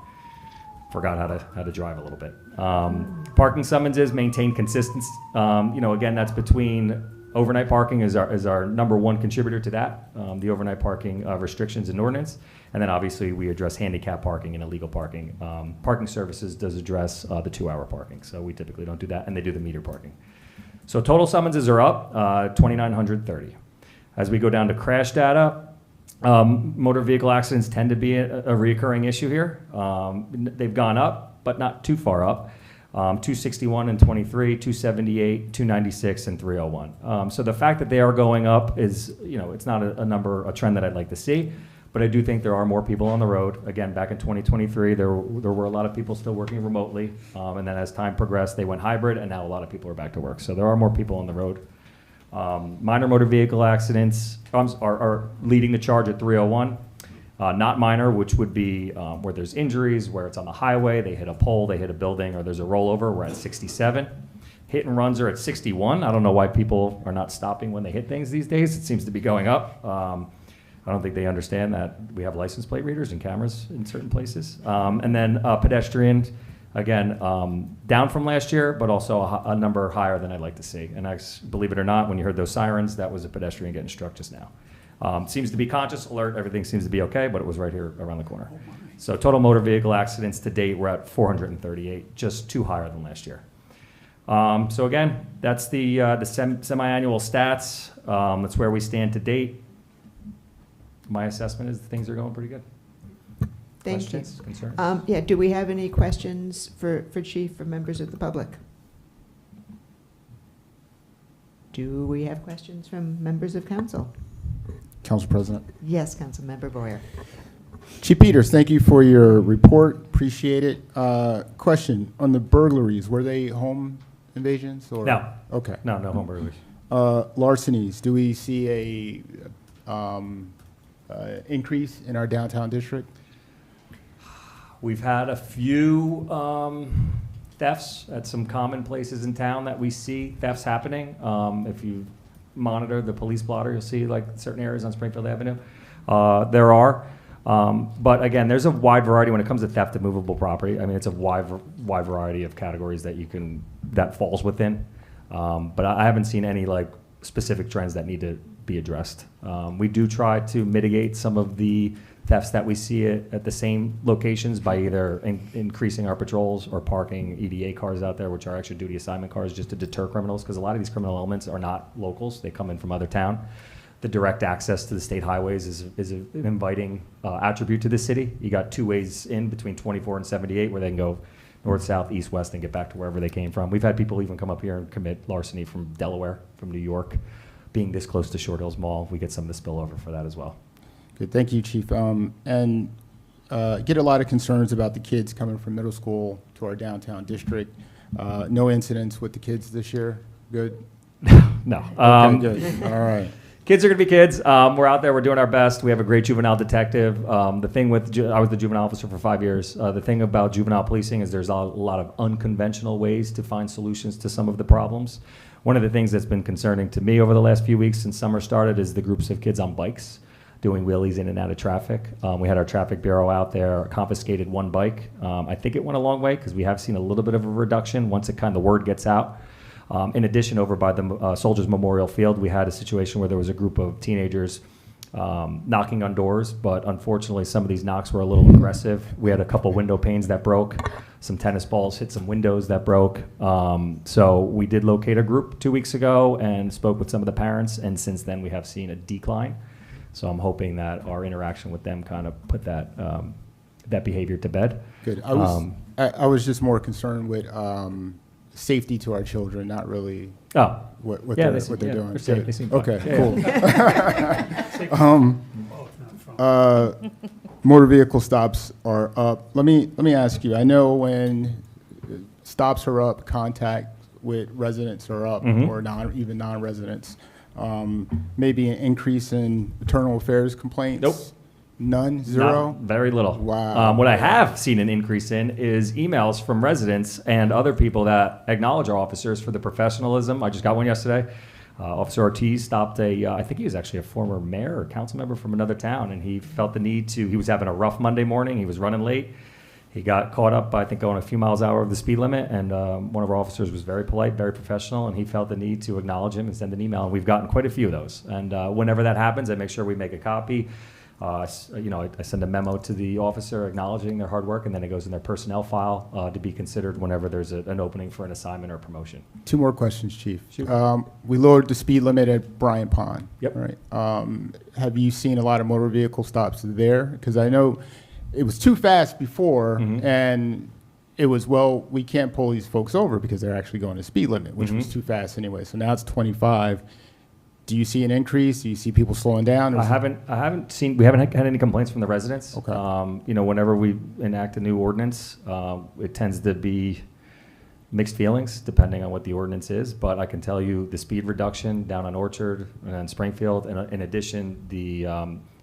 forgot how to drive a little bit. Parking summonses maintain consistency. Again, that's between overnight parking is our number one contributor to that, the overnight parking restrictions and ordinance. And then obviously we address handicap parking and illegal parking. Parking services does address the 2-hour parking, so we typically don't do that, and they do the meter parking. So total summonses are up, 2,930. As we go down to crash data, motor vehicle accidents tend to be a reoccurring issue here. They've gone up, but not too far up. 261 and 23, 278, 296, and 301. So the fact that they are going up is, it's not a trend that I'd like to see, but I do think there are more people on the road. Again, back in 2023, there were a lot of people still working remotely, and then as time progressed, they went hybrid, and now a lot of people are back to work. So there are more people on the road. Minor motor vehicle accidents are leading the charge at 301. Not minor, which would be where there's injuries, where it's on the highway, they hit a pole, they hit a building, or there's a rollover, we're at 67. Hit and runs are at 61. I don't know why people are not stopping when they hit things these days. It seems to be going up. I don't think they understand that we have license plate readers and cameras in certain places. And then pedestrian, again, down from last year, but also a number higher than I'd like to see. And believe it or not, when you heard those sirens, that was a pedestrian getting struck just now. Seems to be conscious, alert, everything seems to be okay, but it was right here around the corner. So total motor vehicle accidents to date, we're at 438, just 2 higher than last year. So again, that's the semi-annual stats. That's where we stand to date. My assessment is things are going pretty good. Thank Questions, you. concerns? Do we have any questions for Chief from members of the public? Do we have questions from members of council? Council President. Yes, Councilmember Boyer. Chief Peters, thank you for your report. Appreciate it. Question on the burglaries. Were they home invasions? Or? No. Okay. No home burglaries. Larcenies. Do we see a increase in our downtown district? We've had a few thefts at some common places in town that we see thefts happening. If you monitor the police blotter, you'll see like certain areas on Springfield Avenue. There are. But again, there's a wide variety when it comes to theft of movable property. I mean, it's a wide variety of categories that falls within. But I haven't seen any like specific trends that need to be addressed. We do try to mitigate some of the thefts that we see at the same locations by either increasing our patrols or parking EDA cars out there, which are extra duty assignment cars, just to deter criminals, because a lot of these criminal elements are not locals. They come in from other town. The direct access to the state highways is an inviting attribute to the city. You got 2 ways in between 24 and 78 where they can go north, south, east, west, and get back to wherever they came from. We've had people even come up here and commit larceny from Delaware, from New York. Being this close to Short Hills Mall, we get some of the spillover for that as well. Good. Thank you, Chief. And get a lot of concerns about the kids coming from middle school to our downtown district. No incidents with the kids this year? Good? No. Okay, good. All right. Kids are going to be kids. We're out there. We're doing our best. We have a great juvenile detective. The thing with I was the juvenile officer for 5 years. The thing about juvenile policing is there's a lot of unconventional ways to find solutions to some of the problems. One of the things that's been concerning to me over the last few weeks since summer started is the groups of kids on bikes doing wheelies in and out of traffic. We had our traffic bureau out there, confiscated 1 bike. I think it went a long way because we have seen a little bit of a reduction once the word gets out. In addition, over by the Soldiers Memorial Field, we had a situation where there was a group of teenagers knocking on doors, but unfortunately some of these knocks were a little aggressive. We had a couple window panes that broke, some tennis balls hit some windows that broke. So we did locate a group 2 weeks ago and spoke with some of the parents, and since then we have seen a decline. So I'm hoping that our interaction with them kind of put that behavior to bed. Good. I was just more concerned with safety to our children, not really what they're doing. They're safe. They seem fine. Okay, cool. Motor vehicle stops are up. Let me ask you. I know when stops are up, contact with residents are up, or even non-residents. Maybe an increase in internal affairs complaints? Nope. None? Zero? Not very little. Wow. What I have seen an increase in is emails from residents and other people that acknowledge our officers for the professionalism. I just got one yesterday. Officer Ortiz stopped I think he was actually a former mayor or council member from another town, and he felt the need he was having a rough Monday morning. He was running late. He got caught up, I think, going a few miles an hour over the speed limit, and one of our officers was very polite, very professional, and he felt the need to acknowledge him and send an email, and we've gotten quite a few of those. And whenever that happens, I make sure we make a copy. I send a memo to the officer acknowledging their hard work, and then it goes in their personnel file to be considered whenever there's an opening for an assignment or promotion. 2 more questions, Chief. Shoot. We lowered the speed limit at Bryant Pond. Yep. Right. Have you seen a lot of motor vehicle stops there? Because I know it was too fast before, and it was, well, we can't pull these folks over because they're actually going the speed limit, which was too fast anyway. So now it's 25. Do you see an increase? Do you see people slowing down? We haven't had any complaints from the residents. Okay. Whenever we enact a new ordinance, it tends to be mixed feelings depending on what the ordinance is. But I can tell you the speed reduction down on Orchard and on Springfield, and in addition, the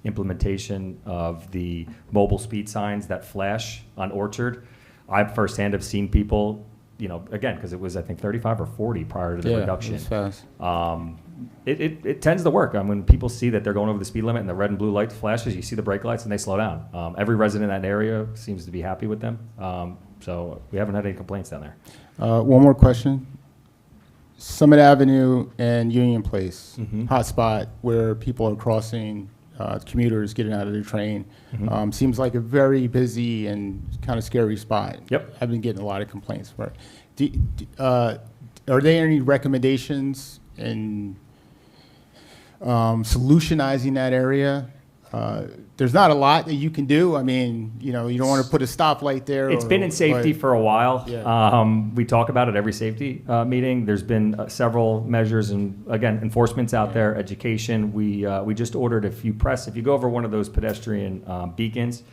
implementation of the mobile speed signs that flash on Orchard. I firsthand have seen people, again, because it was, I think, 35 or 40 prior to the reduction. It was fast. It tends to work. When people see that they're going over the speed limit and the red and blue light flashes, you see the brake lights and they slow down. Every resident in that area seems to be happy with them. So we haven't had any complaints down there. One more question. Summit Avenue and Union Place, hot spot where people are crossing, commuters getting out of their train. Seems like a very busy and kind of scary spot. Yep. I've been getting a lot of complaints for it. Are there any recommendations in solutionizing that area? There's not a lot that you can do. You don't want to put a stoplight there. It's been in safety for a while. Yeah. We talk about it every safety meeting. There's been several measures, and again, enforcement's out there, education. We just ordered, if you go over one of those pedestrian beacons,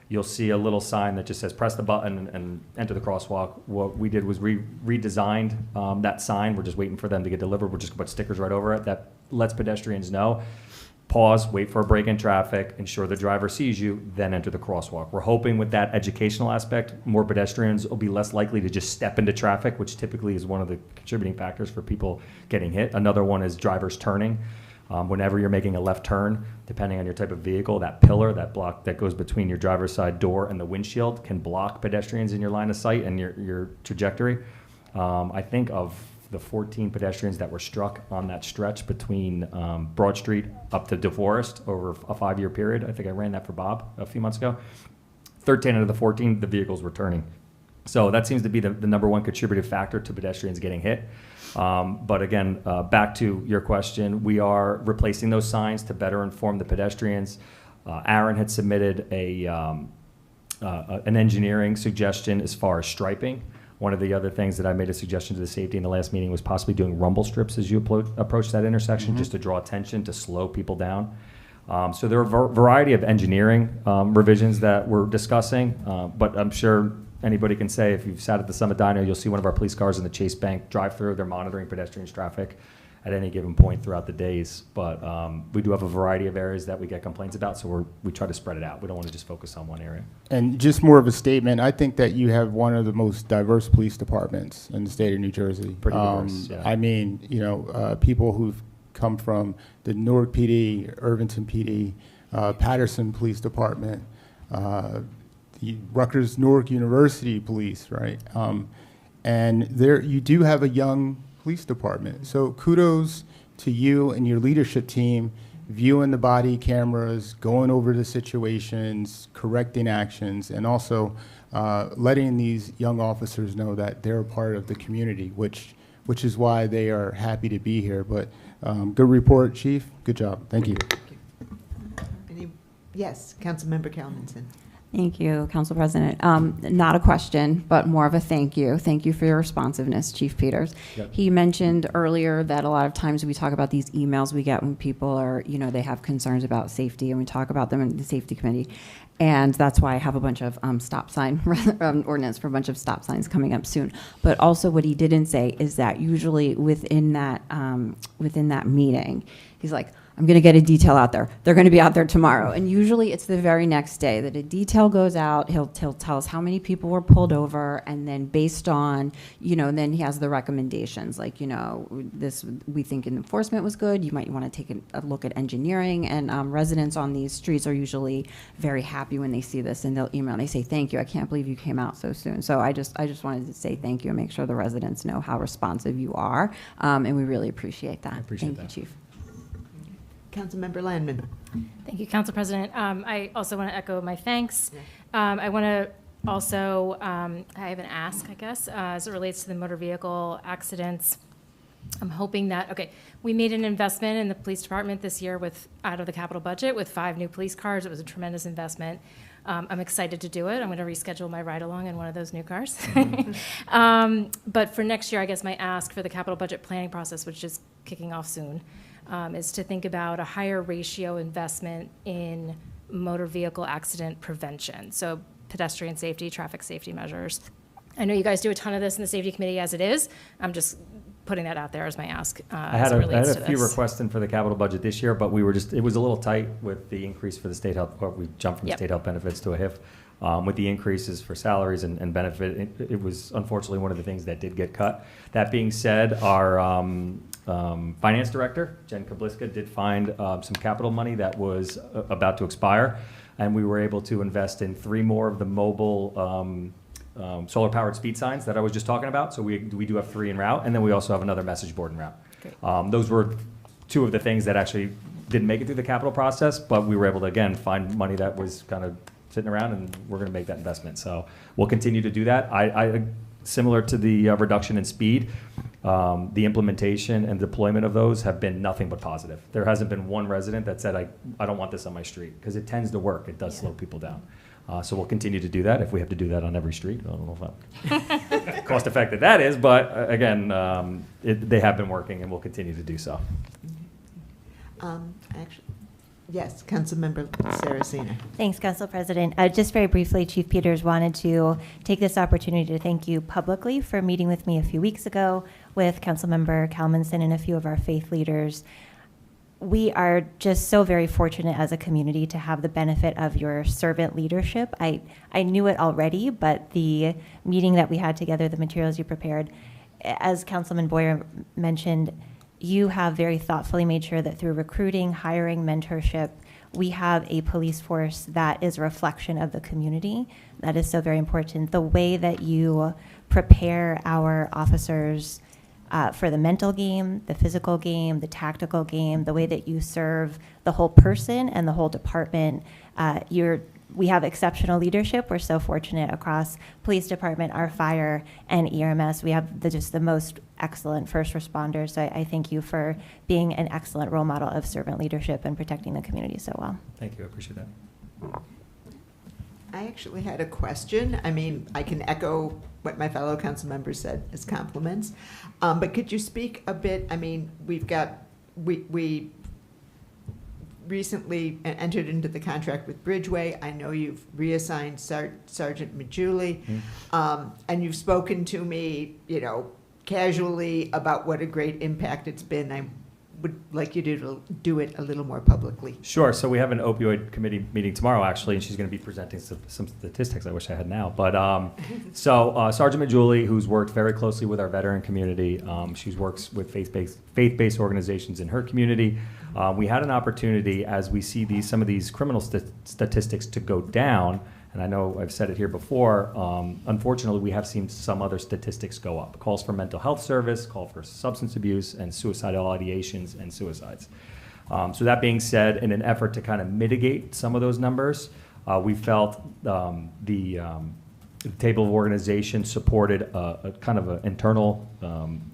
you'll see a little sign that just says press the button and enter the crosswalk. What we did was redesigned that sign. We're just waiting for them to get delivered. We're just going to put stickers right over it that lets pedestrians know. Pause, wait for a break in traffic, ensure the driver sees you, then enter the crosswalk. We're hoping with that educational aspect, more pedestrians will be less likely to just step into traffic, which typically is one of the contributing factors for people getting hit. Another one is drivers turning. Whenever you're making a left turn, depending on your type of vehicle, that pillar, that block that goes between your driver's side door and the windshield can block pedestrians in your line of sight and your trajectory. I think of the 14 pedestrians that were struck on that stretch between Broad Street up to DeForest over a 5-year period. I think I ran that for Bob a few months ago. 13 out of the 14, the vehicles were turning. So that seems to be the number one contributive factor to pedestrians getting hit. But again, back to your question, we are replacing those signs to better inform the pedestrians. Aaron had submitted an engineering suggestion as far as striping. One of the other things that I made a suggestion to the safety in the last meeting was possibly doing rumble strips as you approach that intersection, just to draw attention, to slow people down. So there are a variety of engineering revisions that we're discussing, but I'm sure anybody can say if you've sat at the Summit Diner, you'll see one of our police cars in the Chase Bank drive-through. They're monitoring pedestrians' traffic at any given point throughout the days. But we do have a variety of areas that we get complaints about, so we try to spread it out. We don't want to just focus on one area. And just more of a statement, I think that you have one of the most diverse police departments in the state of New Jersey. Pretty diverse, yeah. People who've come from the Newark PD, Irvington PD, Patterson Police Department, the Rutgers Newark University Police, right? And there you do have a young police department. So kudos to you and your leadership team, viewing the body cameras, going over the situations, correcting actions, and also letting these young officers know that they're a part of the community, which is why they are happy to be here. But good report, Chief. Good job. Thank you. Yes, Councilmember Comments. Thank you, Council President. Not a question, but more of a thank you. Thank you for your responsiveness, Chief Peters. Yep. He mentioned earlier that a lot of times we talk about these emails we get when people are, they have concerns about safety, and we talk about them in the Safety Committee. And that's why I have a bunch of stop sign ordinance for a bunch of stop signs coming up soon. But also what he didn't say is that usually within that meeting, he's like, I'm going to get a detail out there. They're going to be out there tomorrow. And usually it's the very next day that a detail goes out. He'll tell us how many people were pulled over. And then based on, then he has the recommendations. Like, this, we think enforcement was good. You might want to take a look at engineering. And residents on these streets are usually very happy when they see this. And they'll email and they say, thank you. I can't believe you came out so soon. So I just wanted to say thank you and make sure the residents know how responsive you are. And we really appreciate that. Appreciate Thank that. you, Chief. Councilmember Landman. Thank you, Council President. I also want to echo my thanks. I want to also, I have an ask, I guess, as it relates to the motor vehicle accidents. I'm hoping that, we made an investment in the police department this year out of the capital budget with 5 new police cars. It was a tremendous investment. I'm excited to do it. I'm going to reschedule my ride along in one of those new cars. But for next year, I guess my ask for the capital budget planning process, which is kicking off soon, is to think about a higher ratio investment in motor vehicle accident prevention. So pedestrian safety, traffic safety measures. I know you guys do a ton of this in the Safety Committee as it is. I'm just putting that out there as my ask I as had it relates to a few this. requests in for the capital budget this year, but it was a little tight with the increase for the state health, or we jumped from Yep. state health benefits to a HIF. With the increases for salaries and benefit, it was unfortunately one of the things that did get cut. That being said, our finance director, Jen Kabliska, did find some capital money that was about to expire, and we were able to invest in 3 more of the mobile solar-powered speed signs that I was just talking about. So we do have 3 en route, and then we also have another message board en route. Great. Those were 2 of the things that actually didn't make it through the capital process, but we were able to, again, find money that was kind of sitting around, and we're going to make that investment. So we'll continue to do that. I similar to the reduction in speed, the implementation and deployment of those have been nothing but positive. There hasn't been one resident that said, I don't want this on my street, because it tends to work. It does slow people down. So we'll continue to do that if we have to do that on every street. I don't know if how cost effective that is, but again, they have been working, and we'll continue to do so. Actually, yes, Councilmember Saraceno. Thanks, Council President. Just very briefly, Chief Peters wanted to take this opportunity to thank you publicly for meeting with me a few weeks ago with Councilmember Comments and a few of our faith leaders. We are just so very fortunate as a community to have the benefit of your servant leadership. I knew it already, but the meeting that we had together, the materials you prepared, as Councilman Boyer mentioned, you have very thoughtfully made sure that through recruiting, hiring, mentorship, we have a police force that is a reflection of the community. That is so very important. The way that you prepare our officers for the mental game, the physical game, the tactical game, the way that you serve the whole person and the whole department, we have exceptional leadership. We're so fortunate across police department, our fire, and EMS. We have just the most excellent first responders. So I thank you for being an excellent role model of servant leadership and protecting the community so well. Thank you. I appreciate that. I actually had a question. I mean, I can echo what my fellow council members said as compliments. But could you speak a bit? I mean, we recently entered into the contract with Bridgeway. I know you've reassigned Sergeant Majuli, and you've spoken to me, casually about what a great impact it's been. I would like you to do it a little more publicly. Sure. So we have an opioid committee meeting tomorrow, actually, and she's going to be presenting some statistics. I wish I had now. But Sergeant Majuli, who's worked very closely with our veteran community, she works with faith-based organizations in her community. We had an opportunity, as we see some of these criminal statistics to go down, and I know I've said it here before, unfortunately, we have seen some other statistics go up. Calls for mental health service, call for substance abuse, and suicidal ideations and suicides. So that being said, in an effort to kind of mitigate some of those numbers, we felt the table of organization supported a kind of an internal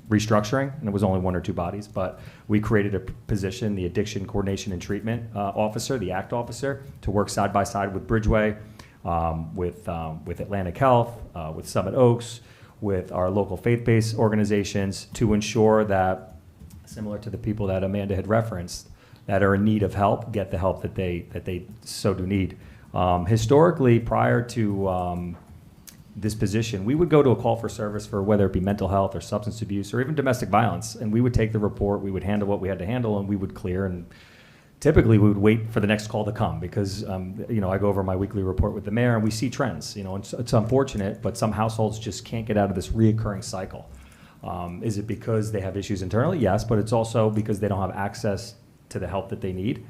restructuring, and it was only 1 or 2 bodies, but we created a position, the Addiction Coordination and Treatment Officer, the ACT officer, to work side by side with Bridgeway. with Atlantic Health, with Summit Oaks, with our local faith-based organizations to ensure that, similar to the people that Amanda had referenced, that are in need of help, get the help that they so do need. Historically, prior to this position, we would go to a call for service for whether it be mental health or substance abuse or even domestic violence, and we would take the report, we would handle what we had to handle, and we would clear. And typically, we would wait for the next call to come because, I go over my weekly report with the mayor, and we see trends. It's unfortunate, but some households just can't get out of this reoccurring cycle. Is it because they have issues internally? Yes, but it's also because they don't have access to the help that they need.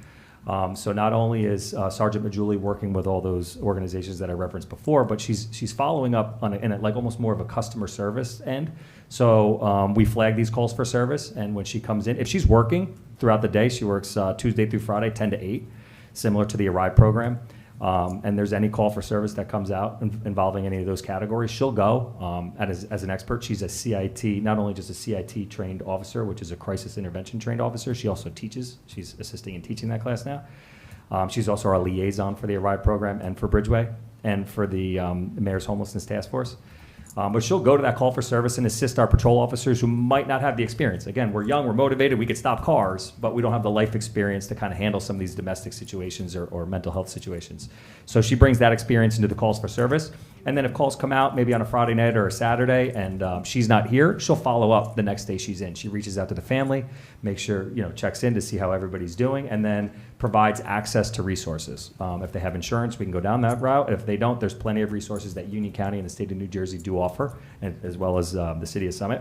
So not only is Sergeant Majuli working with all those organizations that I referenced before, but she's following up on like almost more of a customer service end. So we flag these calls for service, and when she comes in, if she's working throughout the day, she works Tuesday through Friday, 10 to 8, similar to the Arrive program. And there's any call for service that comes out involving any of those categories, she'll go as an expert. She's a CIT, not only just a CIT trained officer, which is a crisis intervention trained officer, she also teaches. She's assisting in teaching that class now. She's also our liaison for the Arrive program and for Bridgeway and for the Mayor's Homelessness Task Force. But she'll go to that call for service and assist our patrol officers who might not have the experience. Again, we're young, we're motivated, we could stop cars, but we don't have the life experience to kind of handle some of these domestic situations or mental health situations. So she brings that experience into the calls for service. And then if calls come out, maybe on a Friday night or a Saturday, and she's not here, she'll follow up the next day she's in. She reaches out to the family, makes sure, checks in to see how everybody's doing, and then provides access to resources. If they have insurance, we can go down that route. If they don't, there's plenty of resources that Union County and the state of New Jersey do offer, and as well as the city of Summit.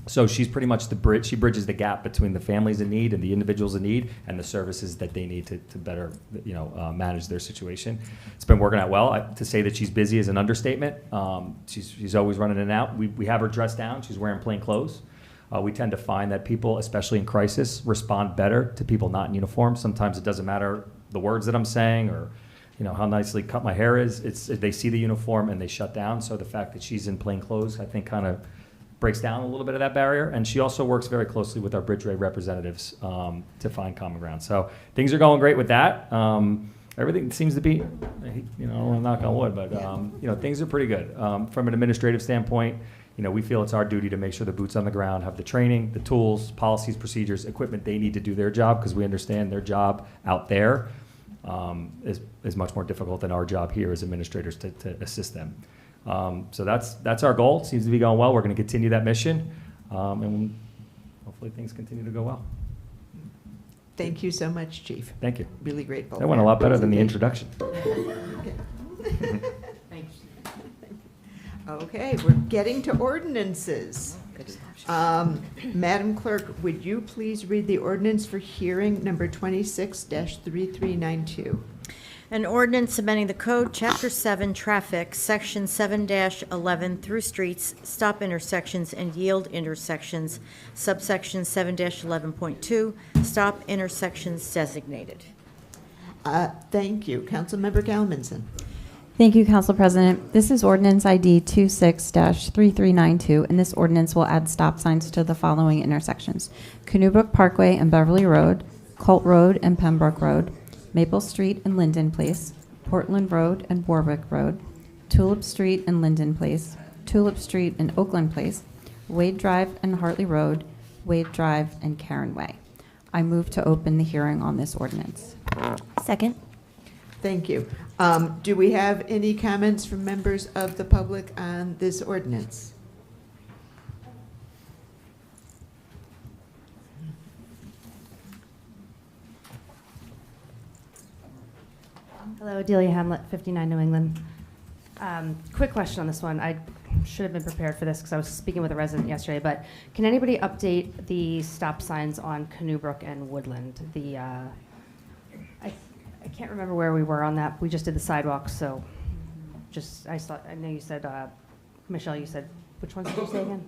So she's pretty much the bridge. She bridges the gap between the families in need and the individuals in need and the services that they need to better, manage their situation. It's been working out well. To say that she's busy is an understatement. She's always running in and out. We have her dressed down. She's wearing plain clothes. We tend to find that people, especially in crisis, respond better to people not in uniform. Sometimes it doesn't matter the words that I'm saying or how nicely cut my hair is. They see the uniform and they shut down. So the fact that she's in plain clothes, I think, kind of breaks down a little bit of that barrier. And she also works very closely with our Bridgeway representatives to find common ground. So things are going great with that. Everything seems to be, I don't want to knock on wood, but things are pretty good. From an administrative standpoint, we feel it's our duty to make sure the boots on the ground have the training, the tools, policies, procedures, equipment they need to do their job, because we understand their job out there is much more difficult than our job here as administrators to assist them. So that's our goal. It seems to be going well. We're going to continue that mission, and hopefully things continue to go well. Thank you so much, Chief. Thank you. Really grateful. That went a lot better than the introduction. Thanks. Okay, we're getting to ordinances. Madam Clerk, would you please read the ordinance for hearing number 26-3392? An ordinance amending the code, Chapter 7, Traffic, Section 7-11, through streets, stop intersections, and yield intersections, subsection 7-11.2, stop intersections designated. Thank you. Councilmember Galmanson. Thank you, Council President. This is ordinance ID 26-3392, and this ordinance will add stop signs to the following intersections: Canoe Parkway and Beverly Road, Colt Road and Pembroke Road, Maple Street and Linden Place, Portland Road and Warwick Road, Tulip Street and Linden Place, Tulip Street and Oakland Place, Wade Drive and Hartley Road, Wade Drive and Karen Way. I move to open the hearing on this ordinance. Second. Thank you. Do we have any comments from members of the public on this ordinance? Hello, Delia Hamlet, 59 New England. Quick question on this one. I should have been prepared for this because I was speaking with a resident yesterday, but can anybody update the stop signs on Canoebrook and Woodland? I can't remember where we were on that. We just did the sidewalks, so I know you said, Michelle, you said, which ones did you say again?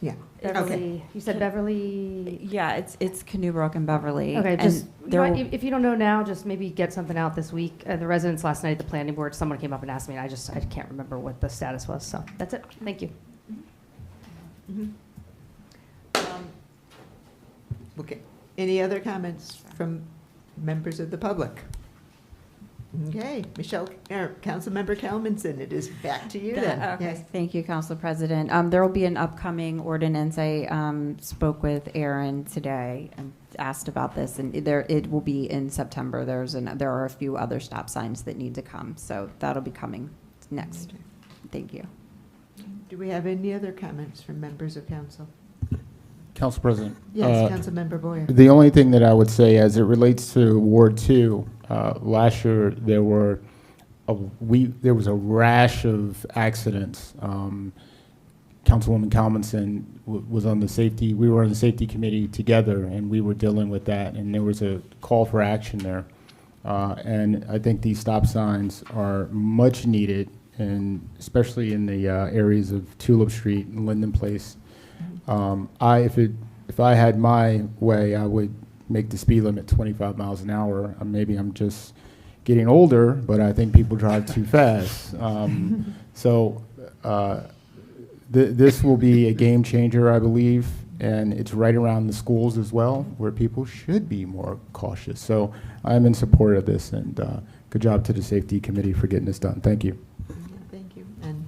Yeah. Beverly, Okay. You said Beverly? Yeah, it's Canoebrook and Beverly. Okay, and just, if you don't know now, just maybe get something out this week. The residents last night at the planning board, someone came up and asked me, and I can't remember what the status was, so that's it. Thank you. Okay. Any other comments from members of the public? Okay, Councilmember Kelmanson, it is back to you then. Okay, Yes. thank you, Council President. There will be an upcoming ordinance. I spoke with Aaron today and asked about this, and it will be in September. There are a few other stop signs that need to come, so that'll be coming next. Thank you. Do we have any other comments from members of council? Council President. Yes, Councilmember Boyer. The only thing that I would say as it relates to Ward 2, last year there was a rash of accidents. Councilwoman Comments was on the safety, we were on the safety committee together, and we were dealing with that, and there was a call for action there. And I think these stop signs are much needed, and especially in the areas of Tulip Street and Linden Place. If I had my way, I would make the speed limit 25 miles an hour. Maybe I'm just getting older, but I think people drive too fast. This will be a game changer, I believe, and it's right around the schools as well, where people should be more cautious. So I'm in support of this, and good job to the Safety Committee for getting this done. Thank you. Thank you. And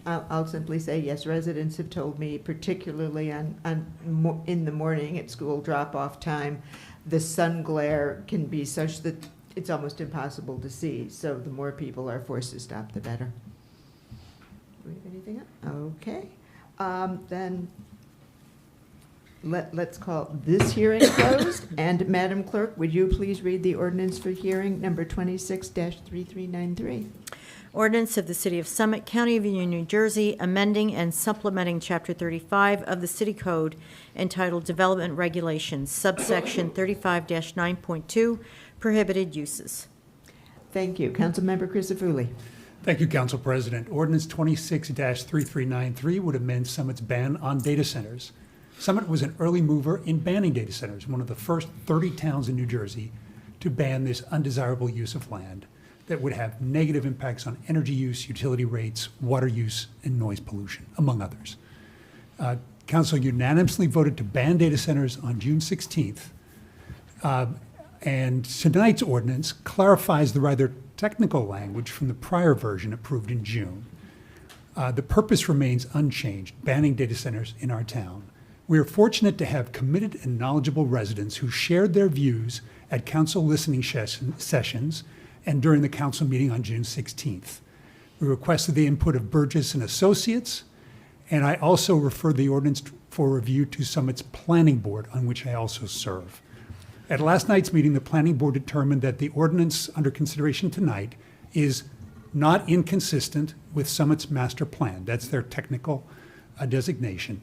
I'll simply say, yes, residents have told me, particularly in the morning at school drop-off time, the sun glare can be such that it's almost impossible to see. So the more people are forced to stop, the better. Do we have anything else? Okay. Then let's call this hearing closed. And Madam Clerk, would you please read the ordinance for hearing number 26-3393? Ordinance of the City of Summit, County of Union, New Jersey, amending and supplementing Chapter 35 of the City Code entitled Development Regulations, subsection 35-9.2, Prohibited Uses. Thank you. Councilmember Crisafulli. Thank you, Council President. Ordinance 26-3393 would amend Summit's ban on data centers. Summit was an early mover in banning data centers, one of the first 30 towns in New Jersey to ban this undesirable use of land that would have negative impacts on energy use, utility rates, water use, and noise pollution, among others. Council unanimously voted to ban data centers on June 16th. And tonight's ordinance clarifies the rather technical language from the prior version approved in June. The purpose remains unchanged, banning data centers in our town. We are fortunate to have committed and knowledgeable residents who shared their views at council listening sessions and during the council meeting on June 16th. We requested the input of Burgess and Associates, and I also referred the ordinance for review to Summit's Planning Board, on which I also serve. At last night's meeting, the Planning Board determined that the ordinance under consideration tonight is not inconsistent with Summit's master plan. That's their technical designation.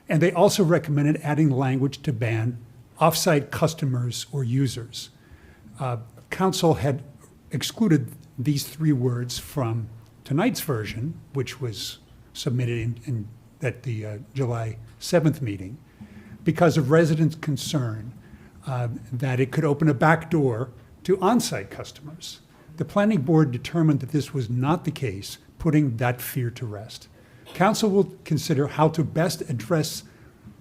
And they also recommended adding language to ban off-site customers or users. Council had excluded these three words from tonight's version, which was submitted at the July 7th meeting, because of residents' concern that it could open a back door to on-site customers. The Planning Board determined that this was not the case, putting that fear to rest. Council will consider how to best address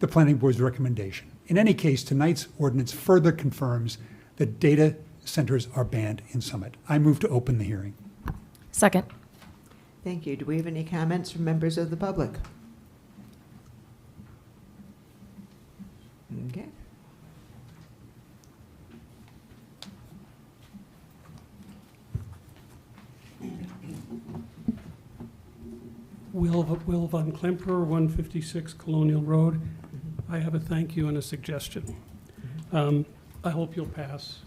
the Planning Board's recommendation. In any case, tonight's ordinance further confirms that data centers are banned in Summit. I move to open the hearing. Second. Thank you. Do we have any comments from members of the public? Okay. Will Von Klemperer, 156 Colonial Road. I have a thank you and a suggestion. I hope you'll pass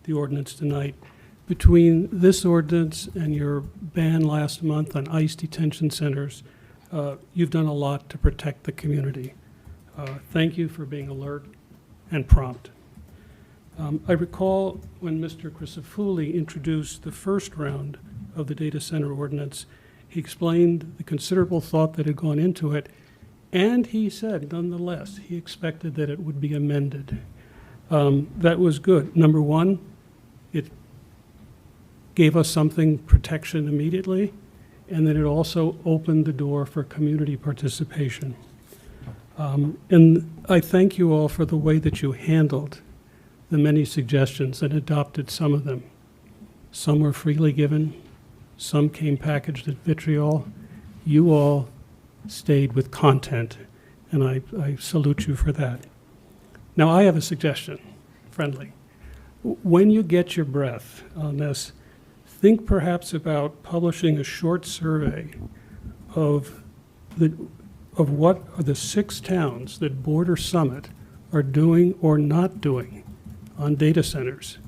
the ordinance tonight. Between this ordinance and your ban last month on ICE detention centers, you've done a lot to protect the community. Thank you for being alert and prompt. I recall when Mr. Crisafulli introduced the first round of the data center ordinance, he explained the considerable thought that had gone into it, and he said, nonetheless, he expected that it would be amended. That was good. Number one, it gave us something protection immediately, and then it also opened the door for community participation. And I thank you all for the way that you handled the many suggestions and adopted some of them. Some were freely given. Some came packaged in vitriol. You all stayed with content, and I salute you for that. Now, I have a suggestion, friendly. When you get your breath on this, think perhaps about publishing a short survey of what are the 6 towns that border Summit are doing or not doing on data centers.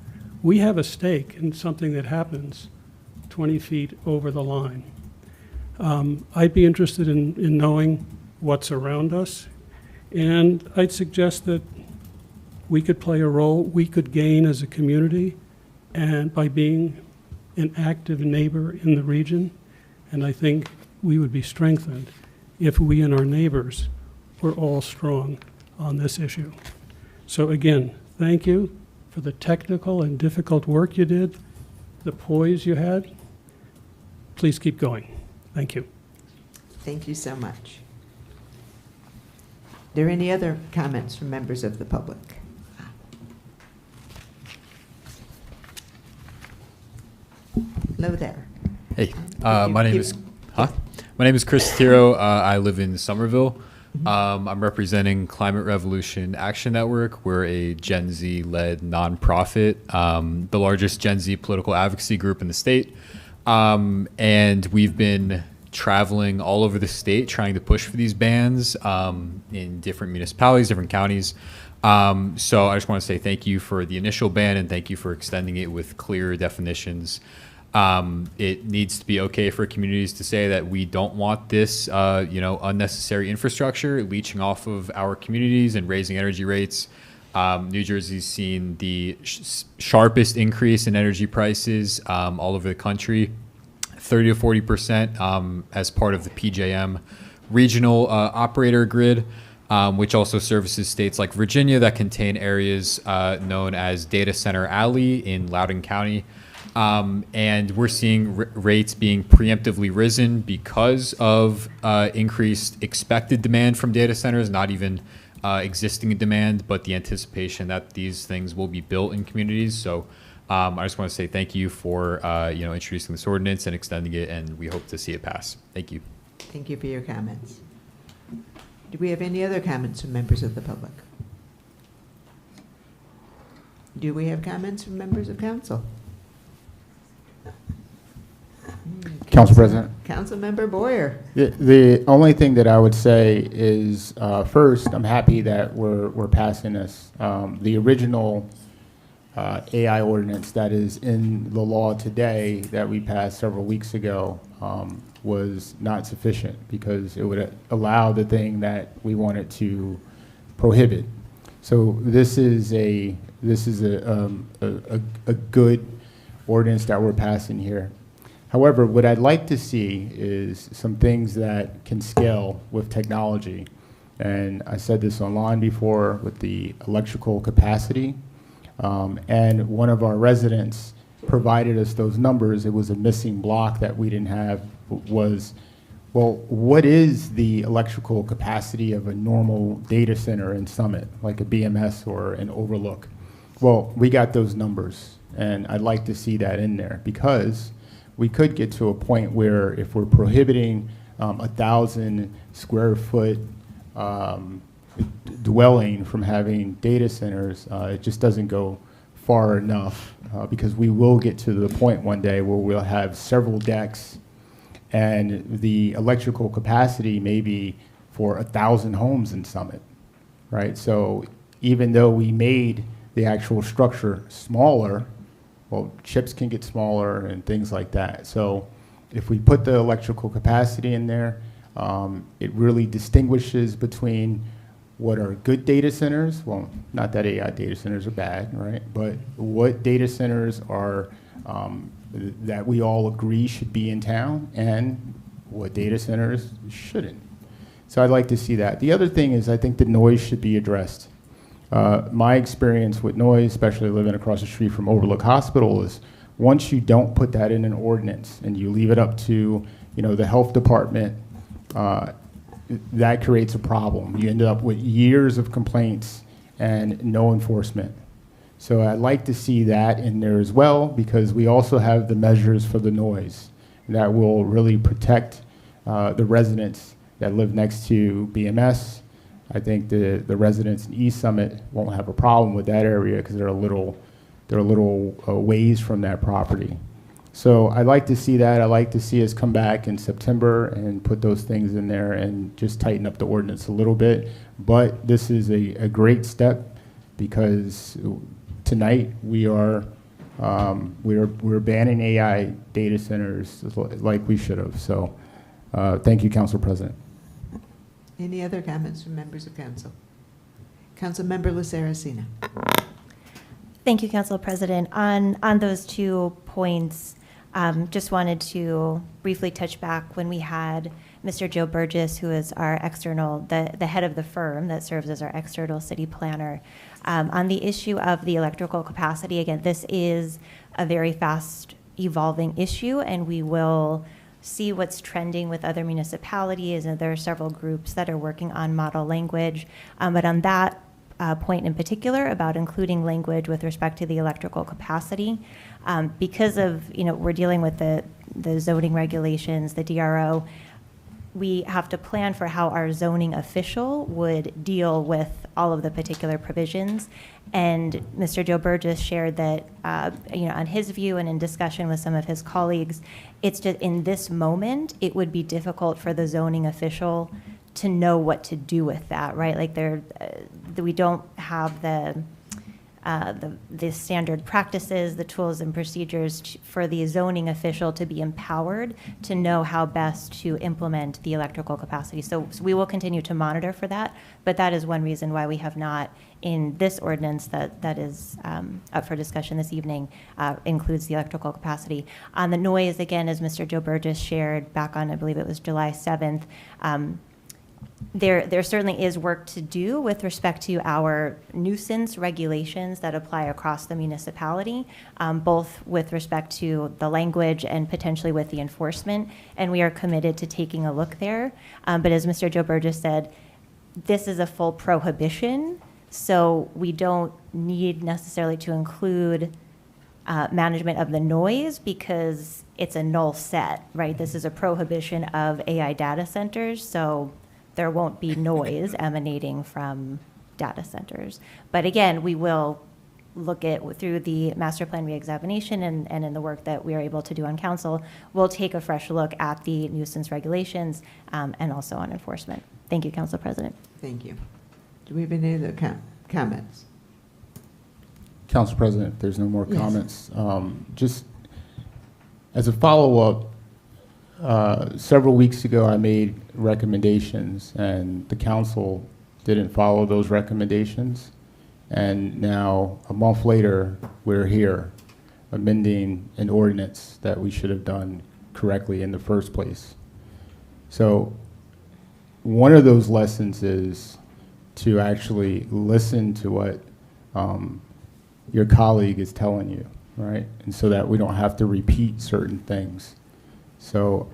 We have a stake in something that happens 20 feet over the line. I'd be interested in knowing what's around us, and I'd suggest that we could play a role, we could gain as a community, and by being an active neighbor in the region, and I think we would be strengthened if we and our neighbors were all strong on this issue. So again, thank you for the technical and difficult work you did, the poise you had. Please keep going. Thank you. Thank you so much. Are there any other comments from members of the public? Hello there. Hey, my name is Chris Tiro. I live in Somerville. I'm representing Climate Revolution Action Network. We're a Gen Z-led nonprofit, the largest Gen Z political advocacy group in the state. And we've been traveling all over the state trying to push for these bans in different municipalities, different counties. So I just want to say thank you for the initial ban and thank you for extending it with clear definitions. It needs to be okay for communities to say that we don't want this, unnecessary infrastructure leaching off of our communities and raising energy rates. New Jersey's seen the sharpest increase in energy prices all over the country, 30 to 40% as part of the PJM regional operator grid, which also services states like Virginia that contain areas known as Data Center Alley in Loudoun County. And we're seeing rates being preemptively risen because of increased expected demand from data centers, not even existing demand, but the anticipation that these things will be built in communities. So I just want to say thank you for introducing this ordinance and extending it, and we hope to see it pass. Thank you. Thank you for your comments. Do we have any other comments from members of the public? Do we have comments from members of council? Council President. Councilmember Boyer. The only thing that I would say is, first, I'm happy that we're passing this. The original AI ordinance that is in the law today that we passed several weeks ago was not sufficient because it would allow the thing that we wanted to prohibit. So this is a good ordinance that we're passing here. However, what I'd like to see is some things that can scale with technology. And I said this online before with the electrical capacity. And one of our residents provided us those numbers. It was a missing block that we didn't have. Was, well, what is the electrical capacity of a normal data center in Summit, like a BMS or an Overlook? Well, we got those numbers. And I'd like to see that in there because we could get to a point where if we're prohibiting 1,000 square foot dwelling from having data centers, it just doesn't go far enough because we will get to the point one day where we'll have several decks and the electrical capacity may be for 1,000 homes in Summit, right? So even though we made the actual structure smaller, well, chips can get smaller and things like that. So if we put the electrical capacity in there, it really distinguishes between what are good data centers. Well, not that AI data centers are bad, right? But what data centers are that we all agree should be in town and what data centers shouldn't. So I'd like to see that. The other thing is I think the noise should be addressed. My experience with noise, especially living across the street from Overlook Hospital, is once you don't put that in an ordinance and you leave it up to the health department, that creates a problem. You end up with years of complaints and no enforcement. So I'd like to see that in there as well, because we also have the measures for the noise that will really protect the residents that live next to BMS. I think the residents in East Summit won't have a problem with that area because they're a little ways from that property. So I'd like to see that. I'd like to see us come back in September and put those things in there and just tighten up the ordinance a little bit. But this is a great step, because tonight we're banning AI data centers like we should have. So thank you, Council President. Any other comments from members of council? Councilmember LaSaracina. Thank you, Council President. On those 2 points, just wanted to briefly touch back when we had Mr. Joe Burgess, who is our external, the head of the firm that serves as our external city planner. On the issue of the electrical capacity, again, this is a very fast evolving issue, and we will see what's trending with other municipalities, and there are several groups that are working on model language. But on that point in particular about including language with respect to the electrical capacity, because of, we're dealing with the zoning regulations, the DRO, we have to plan for how our zoning official would deal with all of the particular provisions. And Mr. Joe Burgess shared that, on his view and in discussion with some of his colleagues, it's just in this moment, it would be difficult for the zoning official to know what to do with that, right? Like we don't have the standard practices, the tools and procedures for the zoning official to be empowered to know how best to implement the electrical capacity. So we will continue to monitor for that, but that is one reason why we have not, in this ordinance that is up for discussion this evening, includes the electrical capacity. On the noise, again, as Mr. Joe Burgess shared back on, I believe it was July 7th, there certainly is work to do with respect to our nuisance regulations that apply across the municipality, both with respect to the language and potentially with the enforcement, and we are committed to taking a look there. But as Mr. Joe Burgess said, this is a full prohibition, so we don't need necessarily to include management of the noise because it's a null set, right? This is a prohibition of AI data centers, so there won't be noise emanating from data centers. But again, we will look at, through the master plan reexamination and in the work that we are able to do on council, we'll take a fresh look at the nuisance regulations and also on enforcement. Thank you, Council President. Thank you. Do we have any other comments? Council President, if there's no more Yes. comments, just as a follow-up, several weeks ago, I made recommendations, and the council didn't follow those recommendations. And now, a month later, we're here amending an ordinance that we should have done correctly in the first place. So one of those lessons is to actually listen to what your colleague is telling you, right? And so that we don't have to repeat certain things. So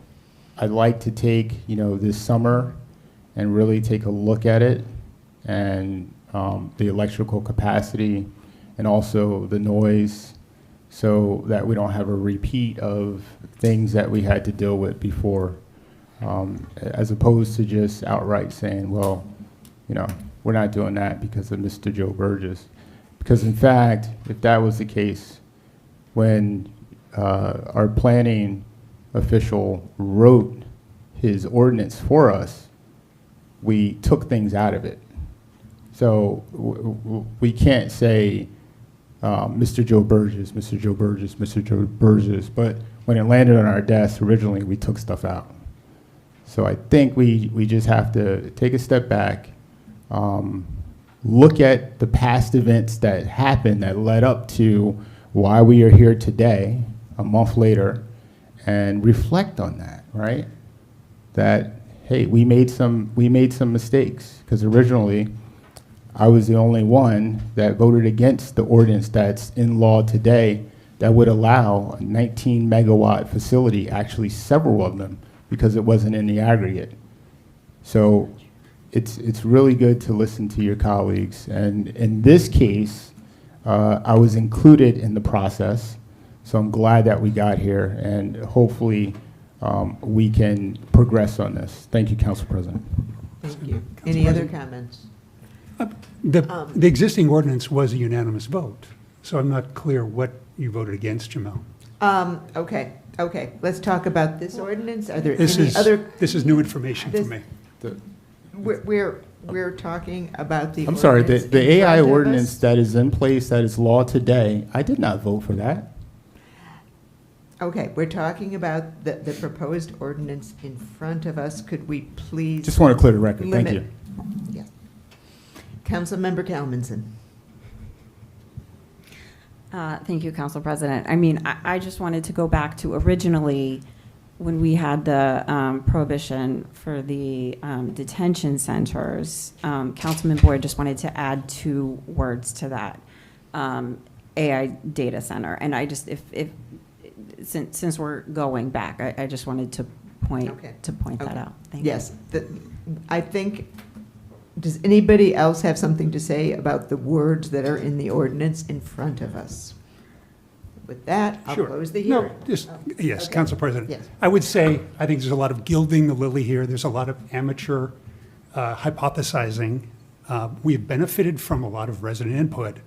I'd like to take, this summer and really take a look at it, and the electrical capacity and also the noise, so that we don't have a repeat of things that we had to deal with before, as opposed to just outright saying, well, we're not doing that because of Mr. Joe Burgess. Because in fact, if that was the case, when our planning official wrote his ordinance for us, we took things out of it. So we can't say Mr. Joe Burgess, Mr. Joe Burgess, Mr. Joe Burgess, but when it landed on our desk originally, we took stuff out. So I think we just have to take a step back, look at the past events that happened that led up to why we are here today, a month later, and reflect on that, right? That, hey, we made some mistakes, because originally I was the only one that voted against the ordinance that's in law today that would allow a 19 megawatt facility, actually several of them, because it wasn't in the aggregate. So it's really good to listen to your colleagues. And in this case, I was included in the process, so I'm glad that we got here, and hopefully we can progress on this. Thank you, Council President. Thank you. Any other comments? The existing ordinance was a unanimous vote, so I'm not clear what you voted against, Jamel. Okay. Let's talk about this ordinance. Are there This any is, other? this is new information for me. We're talking about the. I'm sorry, ordinance the in AI front of us? ordinance that is in place, that is law today, I did not vote for that. Okay, we're talking about the proposed ordinance in front of us. Could we please? Just want to clear the record. Thank limit- you. Yes. Councilmember Calmanson. Thank you, Council President. I mean, I just wanted to go back to originally when we had the prohibition for the detention centers. Councilman Boyd just wanted to add 2 words to that, AI data center. And I just, since we're going back, I just wanted to point that out. Thank you. Yes, I think, does anybody else have something to say about the words that are in the ordinance in front of us? With that, I'll Sure. close the hearing. No, just, yes, Okay. Council President. Yes. I would say, I think there's a lot of gilding the lily here. There's a lot of amateur hypothesizing. We've benefited from a lot of resident input,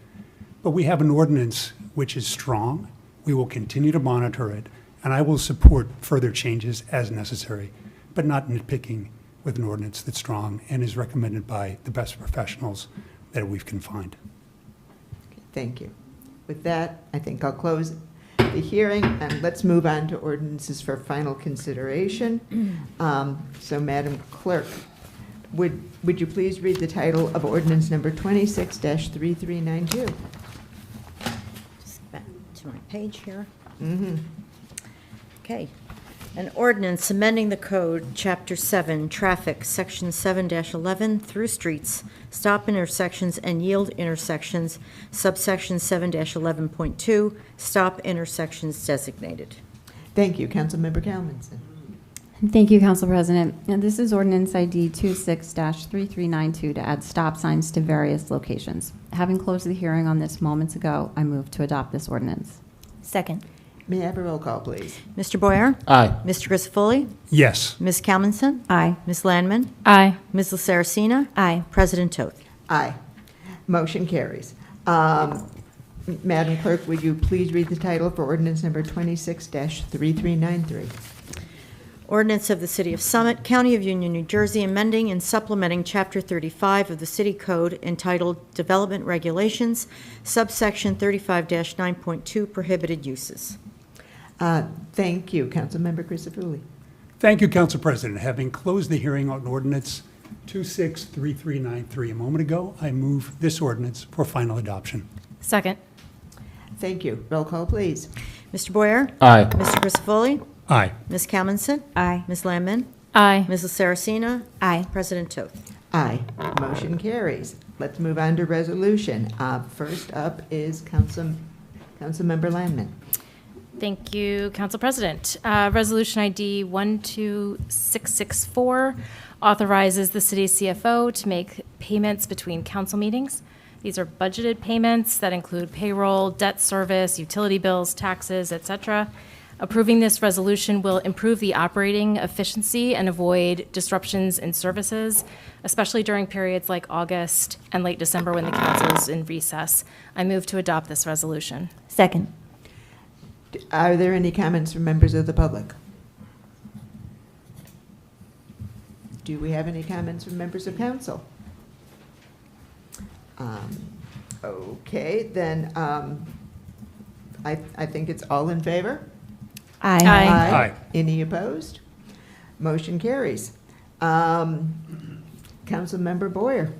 but we have an ordinance which is strong. We will continue to monitor it, and I will support further changes as necessary, but not nitpicking with an ordinance that's strong and is recommended by the best professionals that we can find. Thank you. With that, I think I'll close the hearing, and let's move on to ordinances for final consideration. So, Madam Clerk, would you please read the title of ordinance number 26-3392? Just back to my page here. Mm-hmm. Okay. An ordinance amending the code, Chapter 7, Traffic, Section 7-11, through streets, stop intersections and yield intersections, subsection 7-11.2, stop intersections designated. Thank you. Councilmember Calmanson. Thank you, Council President. And this is ordinance ID 26-3392 to add stop signs to various locations. Having closed the hearing on this moments ago, I move to adopt this ordinance. Second. May I have a roll call, please? Mr. Boyer? Aye. Mr. Grisafulli? Yes. Ms. Calmanson? Aye. Ms. Landman? Aye. Ms. Saracina? Aye. President Toth. Aye. Motion carries. Madam Clerk, would you please read the title for ordinance number 26-3393? Ordinance of the City of Summit, County of Union, New Jersey, amending and supplementing Chapter 35 of the City Code entitled Development Regulations, subsection 35-9.2, Prohibited Uses. Thank you. Councilmember Grisafulli. Thank you, Council President. Having closed the hearing on ordinance 26-3393 a moment ago, I move this ordinance for final adoption. Second. Thank you. Roll call, please. Mr. Boyer? Aye. Mr. Grisafulli? Aye. Ms. Calmanson? Aye. Ms. Landman? Aye. Ms. Saracina? Aye. President Toth. Aye. Motion carries. Let's move on to resolution. First up is Councilmember Landman. Thank you, Council President. Resolution ID 12664 authorizes the city CFO to make payments between council meetings. These are budgeted payments that include payroll, debt service, utility bills, taxes, etc. Approving this resolution will improve the operating efficiency and avoid disruptions in services, especially during periods like August and late December when the council is in recess. I move to adopt this resolution. Second. Are there any comments from members of the public? Do we have any comments from members of council? Okay, then I think it's all in favor? Aye. Aye. Aye. Any opposed? Motion carries. Councilmember Boyer.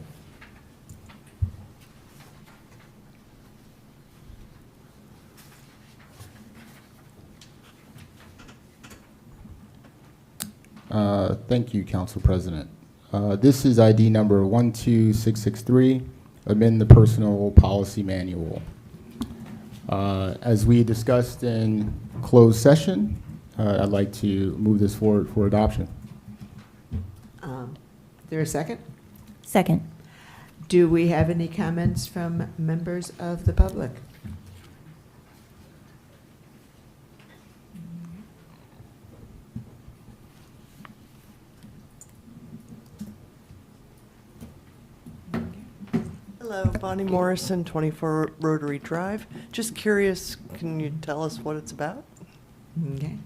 Thank you, Council President. This is ID number 12663, amend the Personnel Policy Manual. As we discussed in closed session, I'd like to move this forward for adoption. Is there a second? Second. Do we have any comments from members of the public? Hello, Bonnie Morrison, 24 Rotary Drive. Just curious, can you tell us what it's about? Okay.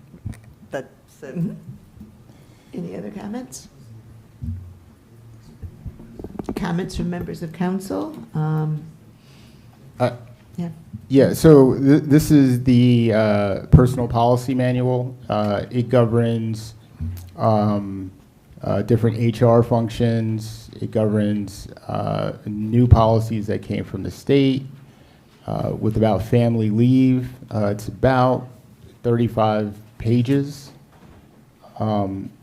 That's it. Mhm. Any other comments? Comments from members of council? Yeah. Yeah, so this is the personal policy manual. It governs different HR functions. It governs new policies that came from the state with about family leave. It's about 35 pages.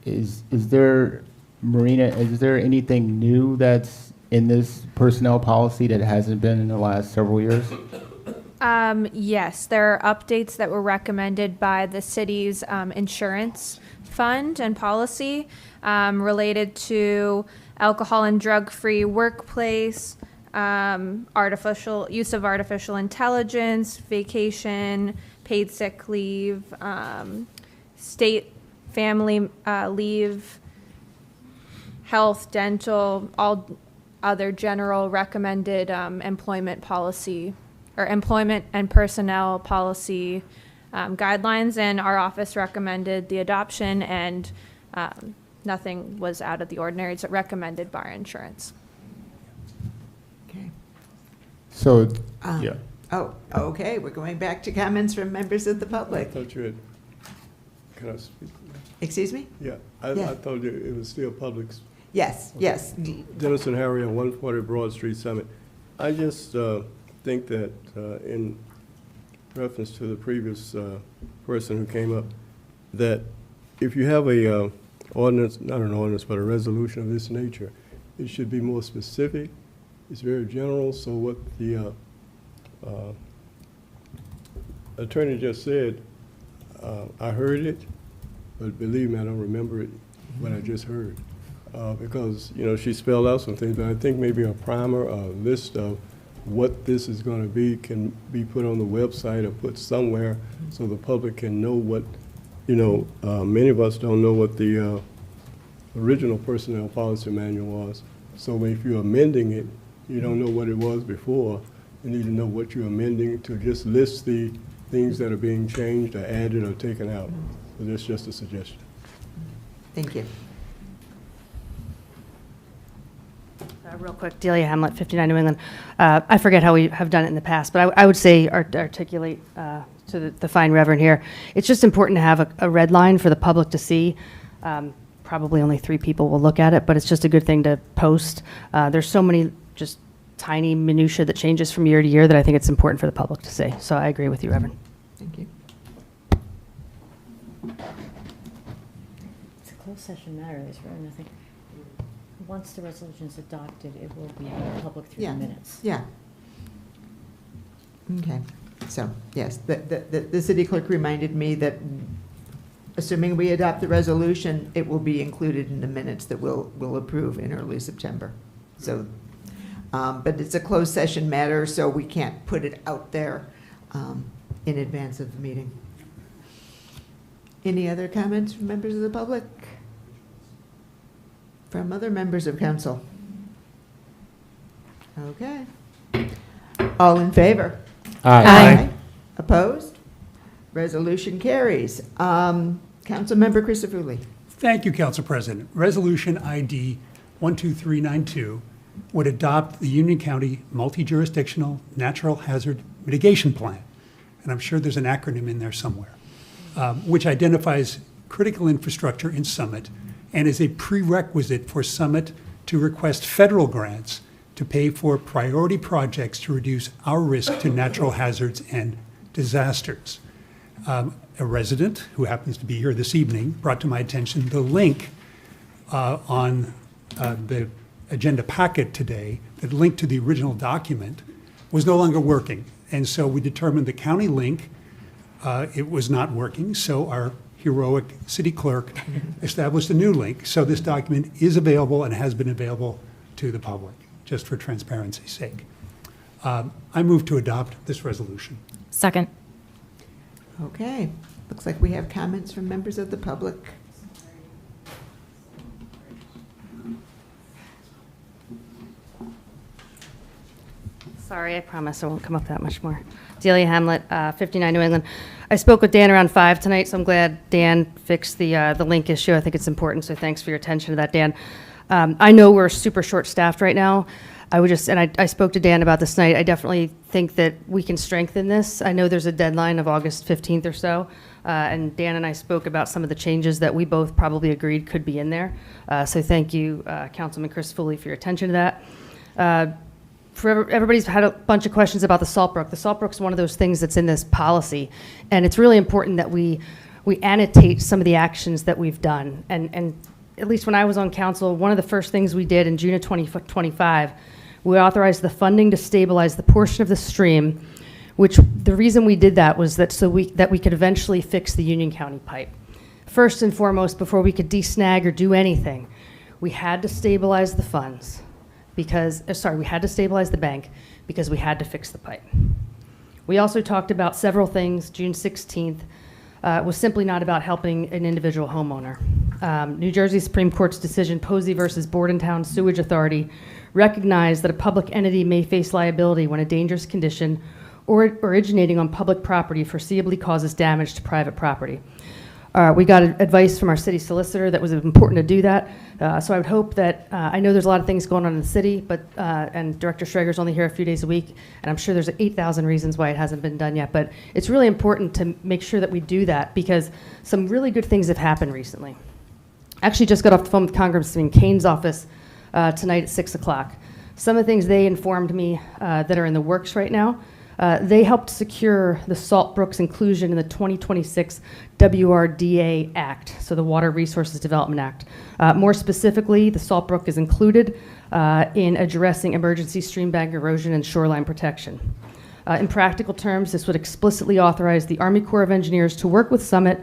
Is there, Marina, is there anything new that's in this personnel policy that hasn't been in the last several years? Yes, there are updates that were recommended by the city's insurance fund and policy related to alcohol and drug-free workplace, artificial use of artificial intelligence, vacation, paid sick leave, state family leave, health, dental, all other general recommended employment policy or employment and personnel policy guidelines, and our office recommended the adoption, and nothing was out of the ordinary. It's recommended by our insurance. Okay. So, yeah. Oh, okay, we're going back to comments from members of the I public. thought you had, can I speak? Excuse me? Yeah, Yeah. I thought it was still public. Yes, yes. Denison, Harrield, 140 Broad Street Summit. I just think that in reference to the previous person who came up, that if you have a ordinance, not an ordinance, but a resolution of this nature, it should be more specific. It's very general, so what the attorney just said, I heard it, but believe me, I don't remember it, what I just heard. Because, you know, she spelled out some things, but I think maybe a primer, a list of what this is going to be can be put on the website or put somewhere so the public can know what, you know, many of us don't know what the original personnel policy manual was. So if you're amending it, you don't know what it was before. You need to know what you're amending to just list the things that are being changed or added or taken out. So that's just a suggestion. Thank you. Real quick, Delia Hamlet, 59 New England. I forget how we have done it in the past, but I would say articulate to the fine Reverend here. It's just important to have a red line for the public to see. Probably only 3 people will look at it, but it's just a good thing to post. There's so many just tiny minutia that changes from year to year that I think it's important for the public to see. So I agree with you, Reverend. Thank you. It's a closed session matter, there's really nothing. Once the resolution is adopted, it will be public through the minutes. Yeah. Okay, so, yes, the city clerk reminded me that assuming we adopt the resolution, it will be included in the minutes that we'll approve in early September. So, but it's a closed session matter, so we can't put it out there in advance of the meeting. Any other comments from members of the public? From other members of council? Okay. All in favor? Aye. Opposed? Resolution carries. Councilmember Christopherly. Thank you, Council President. Resolution ID 12392 would adopt the Union County Multi-Jurisdictional Natural Hazard Mitigation Plan, and I'm sure there's an acronym in there somewhere, which identifies critical infrastructure in Summit and is a prerequisite for Summit to request federal grants to pay for priority projects to reduce our risk to natural hazards and disasters. A resident who happens to be here this evening brought to my attention the link on the agenda packet today that linked to the original document was no longer working. And so we determined the county link, it was not working, so our heroic city clerk established a new link. So this document is available and has been available to the public. just for transparency's sake. I move to adopt this resolution. Second. Okay, looks like we have comments from members of the public. Sorry, I promise I won't come up that much more. Delia Hamlet, 59 New England. I spoke with Dan around 5 tonight, so I'm glad Dan fixed the link issue. I think it's important, so thanks for your attention to that, Dan. I know we're super short-staffed right now. I spoke to Dan about this tonight. I definitely think that we can strengthen this. I know there's a deadline of August 15th or so, and Dan and I spoke about some of the changes that we both probably agreed could be in there. So thank you, Councilman Chris Foley, for your attention to that. Everybody's had a bunch of questions about the Salt Brook. The Salt Brook's one of those things that's in this policy, and it's really important that we annotate some of the actions that we've done. And at least when I was on council, one of the first things we did in June of 2025, we authorized the funding to stabilize the portion of the stream, which the reason we did that was that we could eventually fix the Union County pipe. First and foremost, before we could desnag or do anything, we had to stabilize the funds. We had to stabilize the bank because we had to fix the pipe. We also talked about several things. June 16th was simply not about helping an individual homeowner. New Jersey Supreme Court's decision, Posey versus Bordentown Sewage Authority, recognized that a public entity may face liability when a dangerous condition or originating on public property foreseeably causes damage to private property. We got advice from our city solicitor that was important to do that. So I would hope that, I know there's a lot of things going on in the city, and Director Schrager's only here a few days a week, and I'm sure there's 8,000 reasons why it hasn't been done yet, but it's really important to make sure that we do that because some really good things have happened recently. I actually just got off the phone with Congressman Kane's office tonight at 6 o'clock. Some of the things they informed me that are in the works right now, they helped secure the Salt Brook's inclusion in the 2026 WRDA Act, so the Water Resources Development Act. More specifically, the Salt Brook is included in addressing emergency stream bank erosion and shoreline protection. In practical terms, this would explicitly authorize the Army Corps of Engineers to work with Summit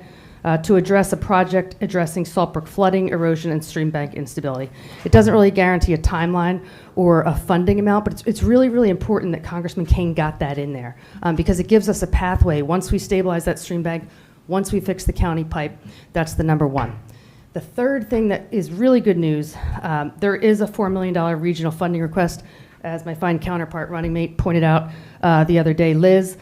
to address a project addressing Salt Brook flooding, erosion, and stream bank instability. It doesn't really guarantee a timeline or a funding amount, but it's really, really important that Congressman Kane got that in there because it gives us a pathway. Once we stabilize that stream bank, once we fix the county pipe, that's the number one. The third thing that is really good news, there is a $4 million regional funding request, as my fine counterpart, running mate, pointed out the other day, Liz.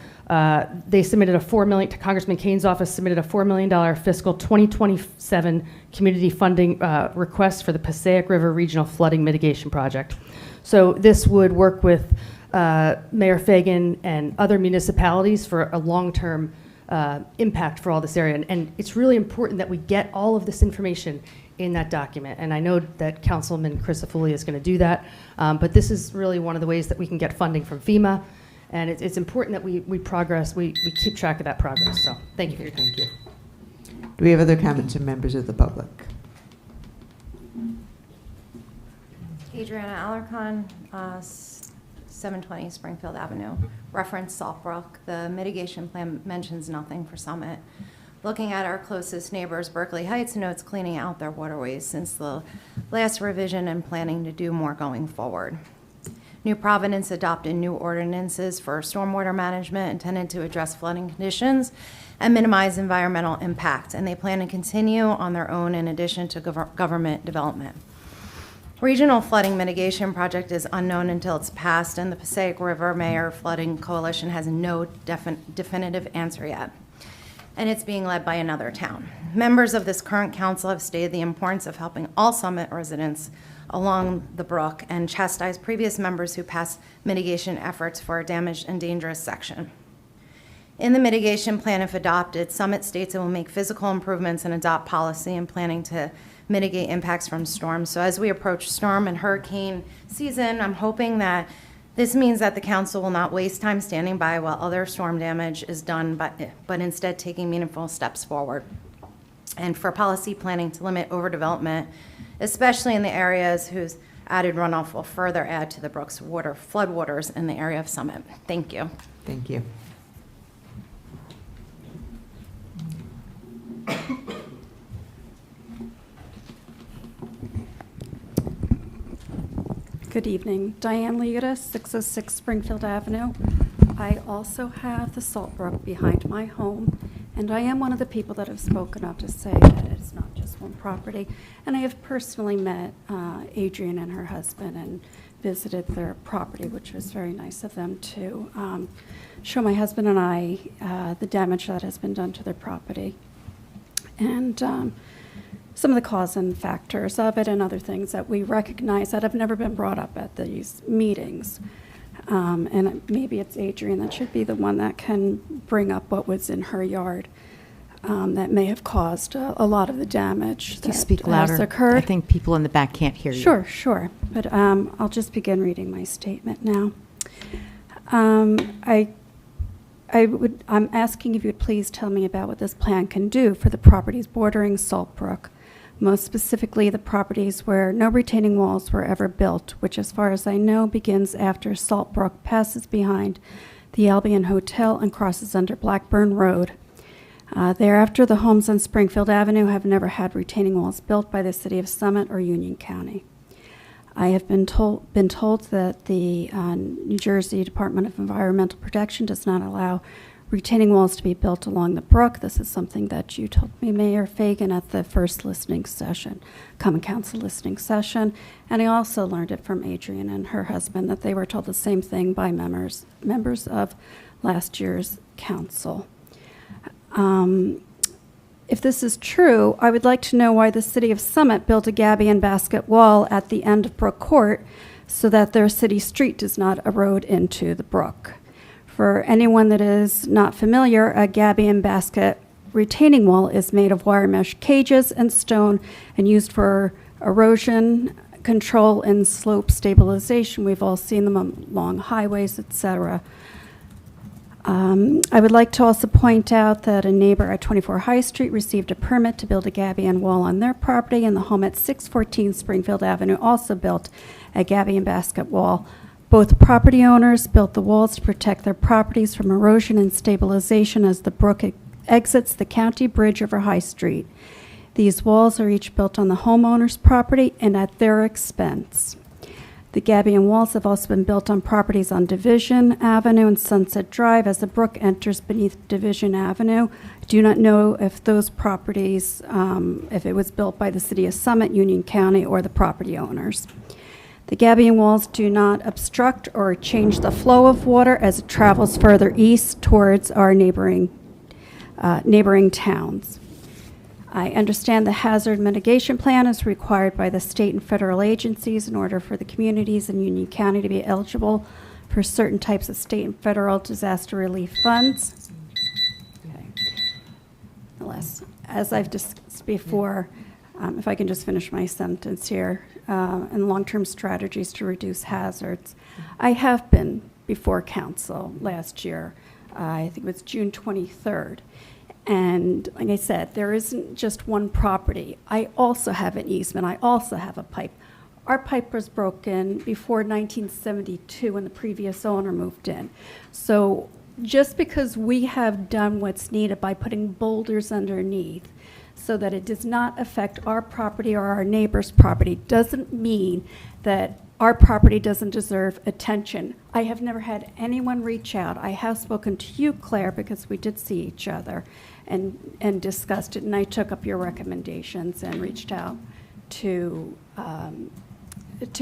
They submitted a $4 million, to Congressman Kane's office, submitted a $4 million fiscal 2027 community funding request for the Passaic River Regional Flooding Mitigation Project. So this would work with Mayor Fagan and other municipalities for a long-term impact for all this area. And it's really important that we get all of this information in that document. And I know that Councilman Chris Foley is going to do that, but this is really one of the ways that we can get funding from FEMA. And it's important that we progress, we keep track of that progress. So thank you for your time. Thank you. Do we have other comments from members of the public? Adriana Alarcon, 720 Springfield Avenue. Reference Salt Brook. The mitigation plan mentions nothing for Summit. Looking at our closest neighbors, Berkeley Heights notes cleaning out their waterways since the last revision and planning to do more going forward. New Providence adopted new ordinances for stormwater management intended to address flooding conditions and minimize environmental impact, and they plan to continue on their own in addition to government development. Regional flooding mitigation project is unknown until it's passed, and the Passaic River Mayor Flooding Coalition has no definitive answer yet, and it's being led by another town. Members of this current council have stated the importance of helping all Summit residents along the brook and chastised previous members who passed mitigation efforts for a damaged and dangerous section. In the mitigation plan, if adopted, Summit states it will make physical improvements and adopt policy and planning to mitigate impacts from storms. So as we approach storm and hurricane season, I'm hoping that this means that the council will not waste time standing by while other storm damage is done, but instead taking meaningful steps forward. And for policy planning to limit overdevelopment, especially in the areas whose added runoff will further add to the brook's floodwaters in the area of Summit. Thank you. Thank you. Good evening. Diane Leota, 606 Springfield Avenue. I also have the Salt Brook behind my home, and I am one of the people that have spoken up to say that it's not just one property. And I have personally met Adrian and her husband and visited their property, which was very nice of them to show my husband and I the damage that has been done to their property. And some of the cause and factors of it and other things that we recognize that have never been brought up at these meetings. And maybe it's Adrian that should be the one that can bring up what was in her yard that may have caused a lot of the damage Can you that speak has louder? occurred. I think people in the back can't hear you. Sure, sure. But I'll just begin reading my statement now. I'm asking if you'd please tell me about what this plan can do for the properties bordering Salt Brook, most specifically the properties where no retaining walls were ever built, which as far as I know begins after Salt Brook passes behind the Albion Hotel and crosses under Blackburn Road. Thereafter, the homes on Springfield Avenue have never had retaining walls built by the City of Summit or Union County. I have been told that the New Jersey Department of Environmental Protection does not allow retaining walls to be built along the brook. This is something that you told me, Mayor Fagan, at the first listening session, Common Council listening session. And I also learned it from Adrian and her husband that they were told the same thing by members of last year's council. If this is true, I would like to know why the City of Summit built a gabion and basket wall at the end of Brook Court so that their city street does not erode into the brook. For anyone that is not familiar, a gabion basket retaining wall is made of wire mesh cages and stone and used for erosion control and slope stabilization. We've all seen them along highways, etc. I would like to also point out that a neighbor at 24 High Street received a permit to build a gabion wall on their property, and the home at 614 Springfield Avenue also built a gabion basket wall. Both property owners built the walls to protect their properties from erosion and stabilization as the brook exits the county bridge over High Street. These walls are each built on the homeowner's property and at their expense. The gabion walls have also been built on properties on Division Avenue and Sunset Drive as the brook enters beneath Division Avenue. I do not know if those properties, if it was built by the City of Summit, Union County, or the property owners. The gabion walls do not obstruct or change the flow of water as it travels further east towards our neighboring towns. I understand the hazard mitigation plan is required by the state and federal agencies in order for the communities in Union County to be eligible for certain types of state and federal disaster relief funds. Okay. Nonetheless, as I've discussed before, if I can just finish my sentence here, and long-term strategies to reduce hazards. I have been before council last year, I think it was June 23rd. And like I said, there isn't just one property. I also have an easement. I also have a pipe. Our pipe was broken before 1972 when the previous owner moved in. So just because we have done what's needed by putting boulders underneath so that it does not affect our property or our neighbor's property doesn't mean that our property doesn't deserve attention. I have never had anyone reach out. I have spoken to you, Claire, because we did see each other and discussed it, and I took up your recommendations and reached out to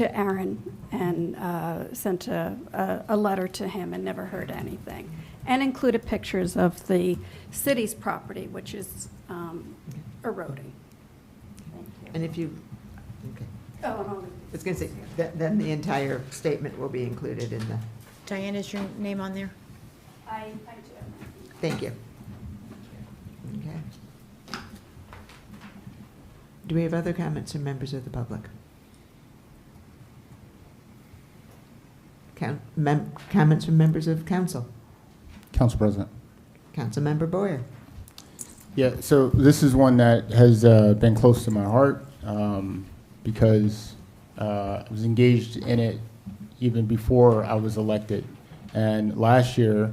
Aaron and sent a letter to him and never heard anything, and included pictures of the city's property, which is eroding. And if you, okay. Oh, no. I was going to say, then the entire statement will be included in the. Diane, is your name on there? I do. Thank you. Okay. Do we have other comments from members of the public? Comments from members of council? Council President. Councilmember Boyer. Yeah, so this is one that has been close to my heart because I was engaged in it even before I was elected. And last year,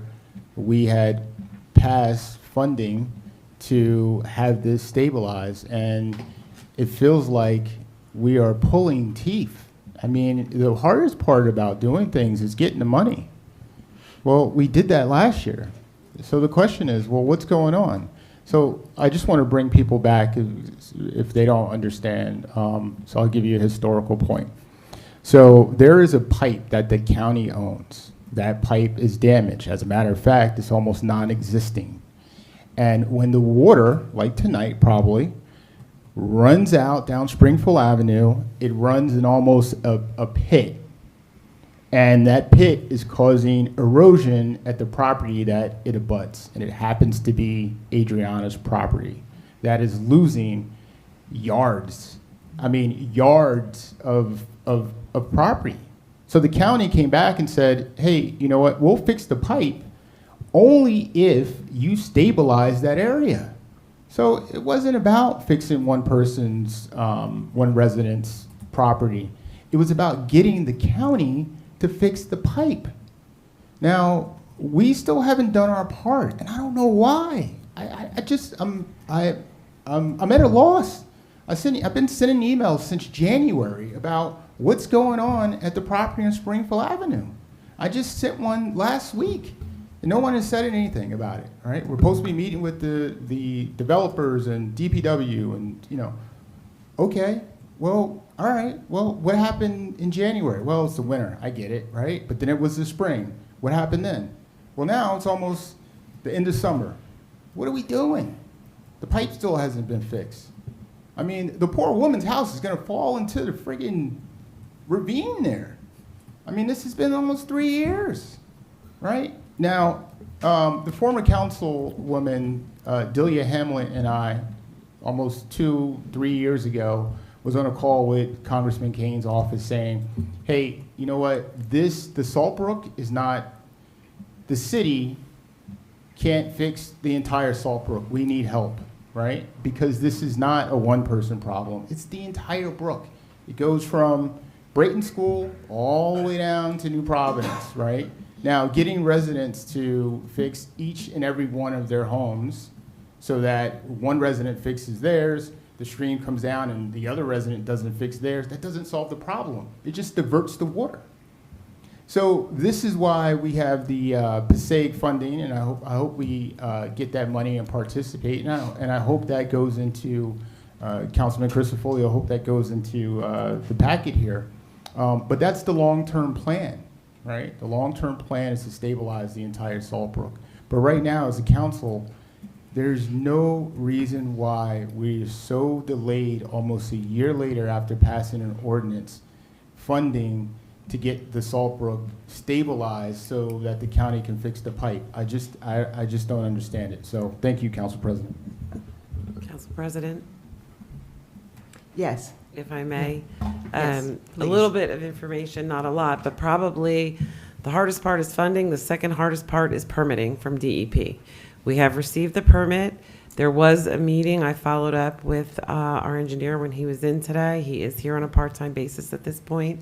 we had passed funding to have this stabilized, and it feels like we are pulling teeth I mean, the hardest part about doing things is getting the money. Well, we did that last year. So the question is, well, what's going on? So I just want to bring people back if they don't understand. So I'll give you a historical point. So there is a pipe that the county owns. That pipe is damaged. As a matter of fact, it's almost non-existing. And when the water, like tonight probably, runs out down Springfield Avenue, it runs in almost a pit. And that pit is causing erosion at the property that it abuts. And it happens to be Adriana's property. That is losing yards. I mean, yards of property. So the county came back and said, hey, you know what, we'll fix the pipe only if you stabilize that area. So it wasn't about fixing one resident's property. It was about getting the county to fix the pipe. Now, we still haven't done our part, and I don't know why. I'm at a loss. I've been sending emails since January about what's going on at the property on Springfield Avenue. I just sent one last week, and no one has said anything about it. All right, we're supposed to be meeting with the developers and DPW, and okay, well, all right, well, what happened in January? Well, it's the winter, I get it, right? But then it was the spring. What happened then? Well, now it's almost the end of summer. What are we doing? The pipe still hasn't been fixed. I mean, the poor woman's house is going to fall into the friggin' ravine there. I mean, this has been almost 3 years, right? Now, the former councilwoman, Delia Hamlet, and I, almost 2-3 years ago, was on a call with Congressman Kane's office saying, hey, you know what, the Saltbrook is not, the city can't fix the entire Saltbrook. We need help, right? Because this is not a one-person problem. It's the entire brook. It goes from Brayton School all the way down to New Providence, right? Now, getting residents to fix each and every one of their homes so that one resident fixes theirs, the stream comes down and the other resident doesn't fix theirs, that doesn't solve the problem. It just diverts the water. So this is why we have the Passaic funding, and I hope we get that money and participate. And I hope that goes into, Councilman Cristofolio, I hope that goes into the packet here. But that's the long-term plan, right? The long-term plan is to stabilize the entire Saltbrook. But right now, as a council, there's no reason why we're so delayed almost a year later after passing an ordinance funding to get the Saltbrook stabilized so that the county can fix the pipe. I just don't understand it. So thank you, Council President. Council President? Yes. If I may. Yes, a little bit of information, not a lot, but probably the hardest part is funding. The second hardest part is permitting from DEP. We have received the permit. There was a meeting. I followed up with our engineer when he was in today. He is here on a part-time basis at this point.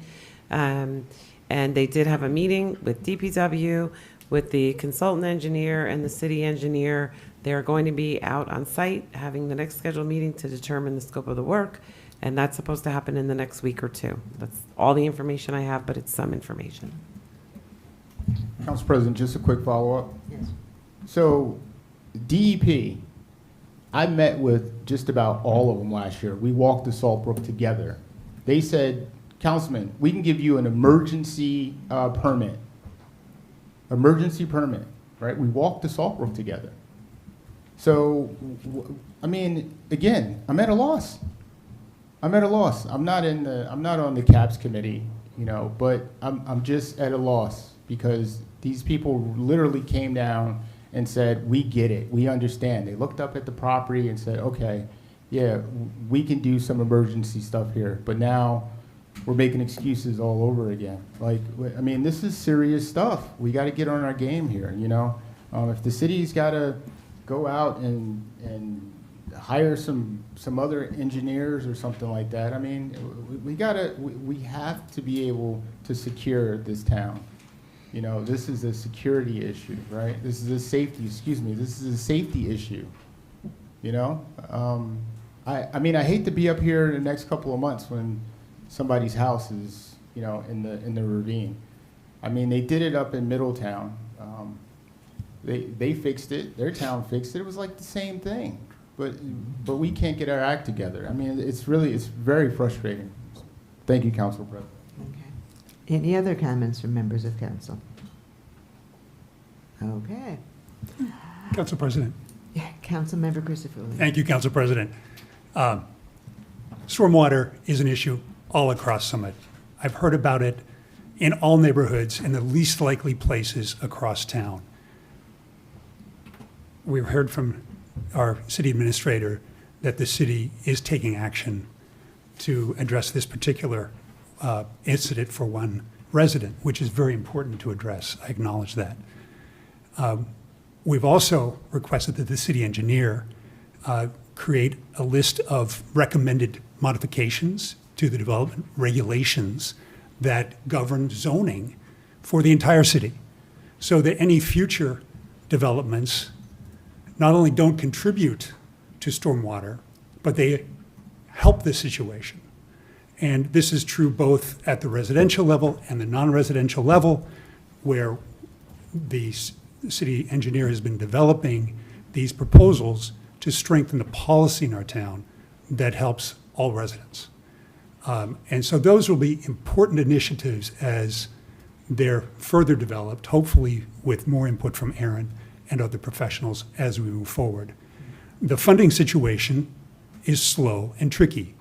And they did have a meeting with DPW, with the consultant engineer and the city engineer. They're going to be out on site having the next scheduled meeting to determine the scope of the work. And that's supposed to happen in the next week or two. That's all the information I have, but it's some information. Council President, just a quick follow-up. Yes. So DEP, I met with just about all of them last year. We walked the Saltbrook together. They said, Councilman, we can give you an emergency permit. Emergency permit, right? We walked the Saltbrook together. So, I mean, again, I'm at a loss. I'm at a loss. I'm not on the CAPS committee, but I'm just at a loss because these people literally came down and said, we get it, we understand. They looked up at the property and said, okay, yeah, we can do some emergency stuff here, but now we're making excuses all over again. Like, I mean, this is serious stuff. We got to get on our game here, If the city's got to go out and hire some other engineers or something like that, I mean, we have to be able to secure this town. This is a security issue, right? This is a safety, this is a safety issue, I mean, I hate to be up here in the next couple of months when somebody's house is you know, in the ravine. I mean, they did it up in Middletown. They fixed it. Their town fixed it. It was like the same thing. But we can't get our act together. I mean, it's very frustrating. Thank you, Council President. Okay. Any other comments from members of council? Okay. Council President. Yeah, Councilmember Crisafulli. Thank you, Council President. Stormwater is an issue all across Summit. I've heard about it in all neighborhoods in the least likely places across town. We've heard from our city administrator that the city is taking action to address this particular incident for one resident, which is very important to address. I acknowledge that. We've also requested that the city engineer create a list of recommended modifications to the development regulations that govern zoning for the entire city, so that any future developments not only don't contribute to stormwater, but they help the situation. And this is true both at the residential level and the non-residential level, where the city engineer has been developing these proposals to strengthen the policy in our town that helps all residents. And so those will be important initiatives as they're further developed, hopefully with more input from Aaron and other professionals as we move forward. The funding situation is slow and tricky.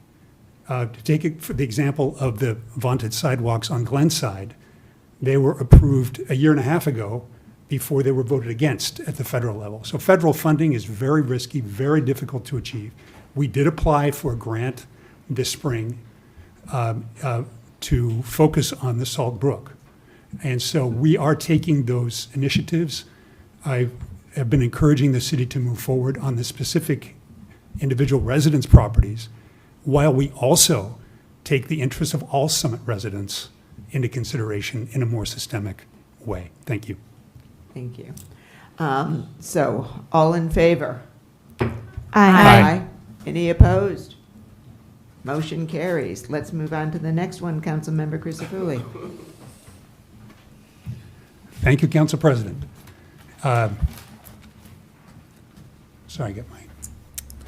To take it for the example of the vaunted sidewalks on Glenside, they were approved a year and a half ago before they were voted against at the federal level. So federal funding is very risky, very difficult to achieve. We did apply for a grant this spring to focus on the Salt Brook. And so we are taking those initiatives. I have been encouraging the city to move forward on the specific individual residents' properties, while we also take the interests of all Summit residents into consideration in a more systemic way. Thank you. Thank you. So, all in favor? Aye. Any opposed? Motion carries. Let's move on to the next one, Councilmember Crisafulli. Thank you, Council President. Sorry, I got my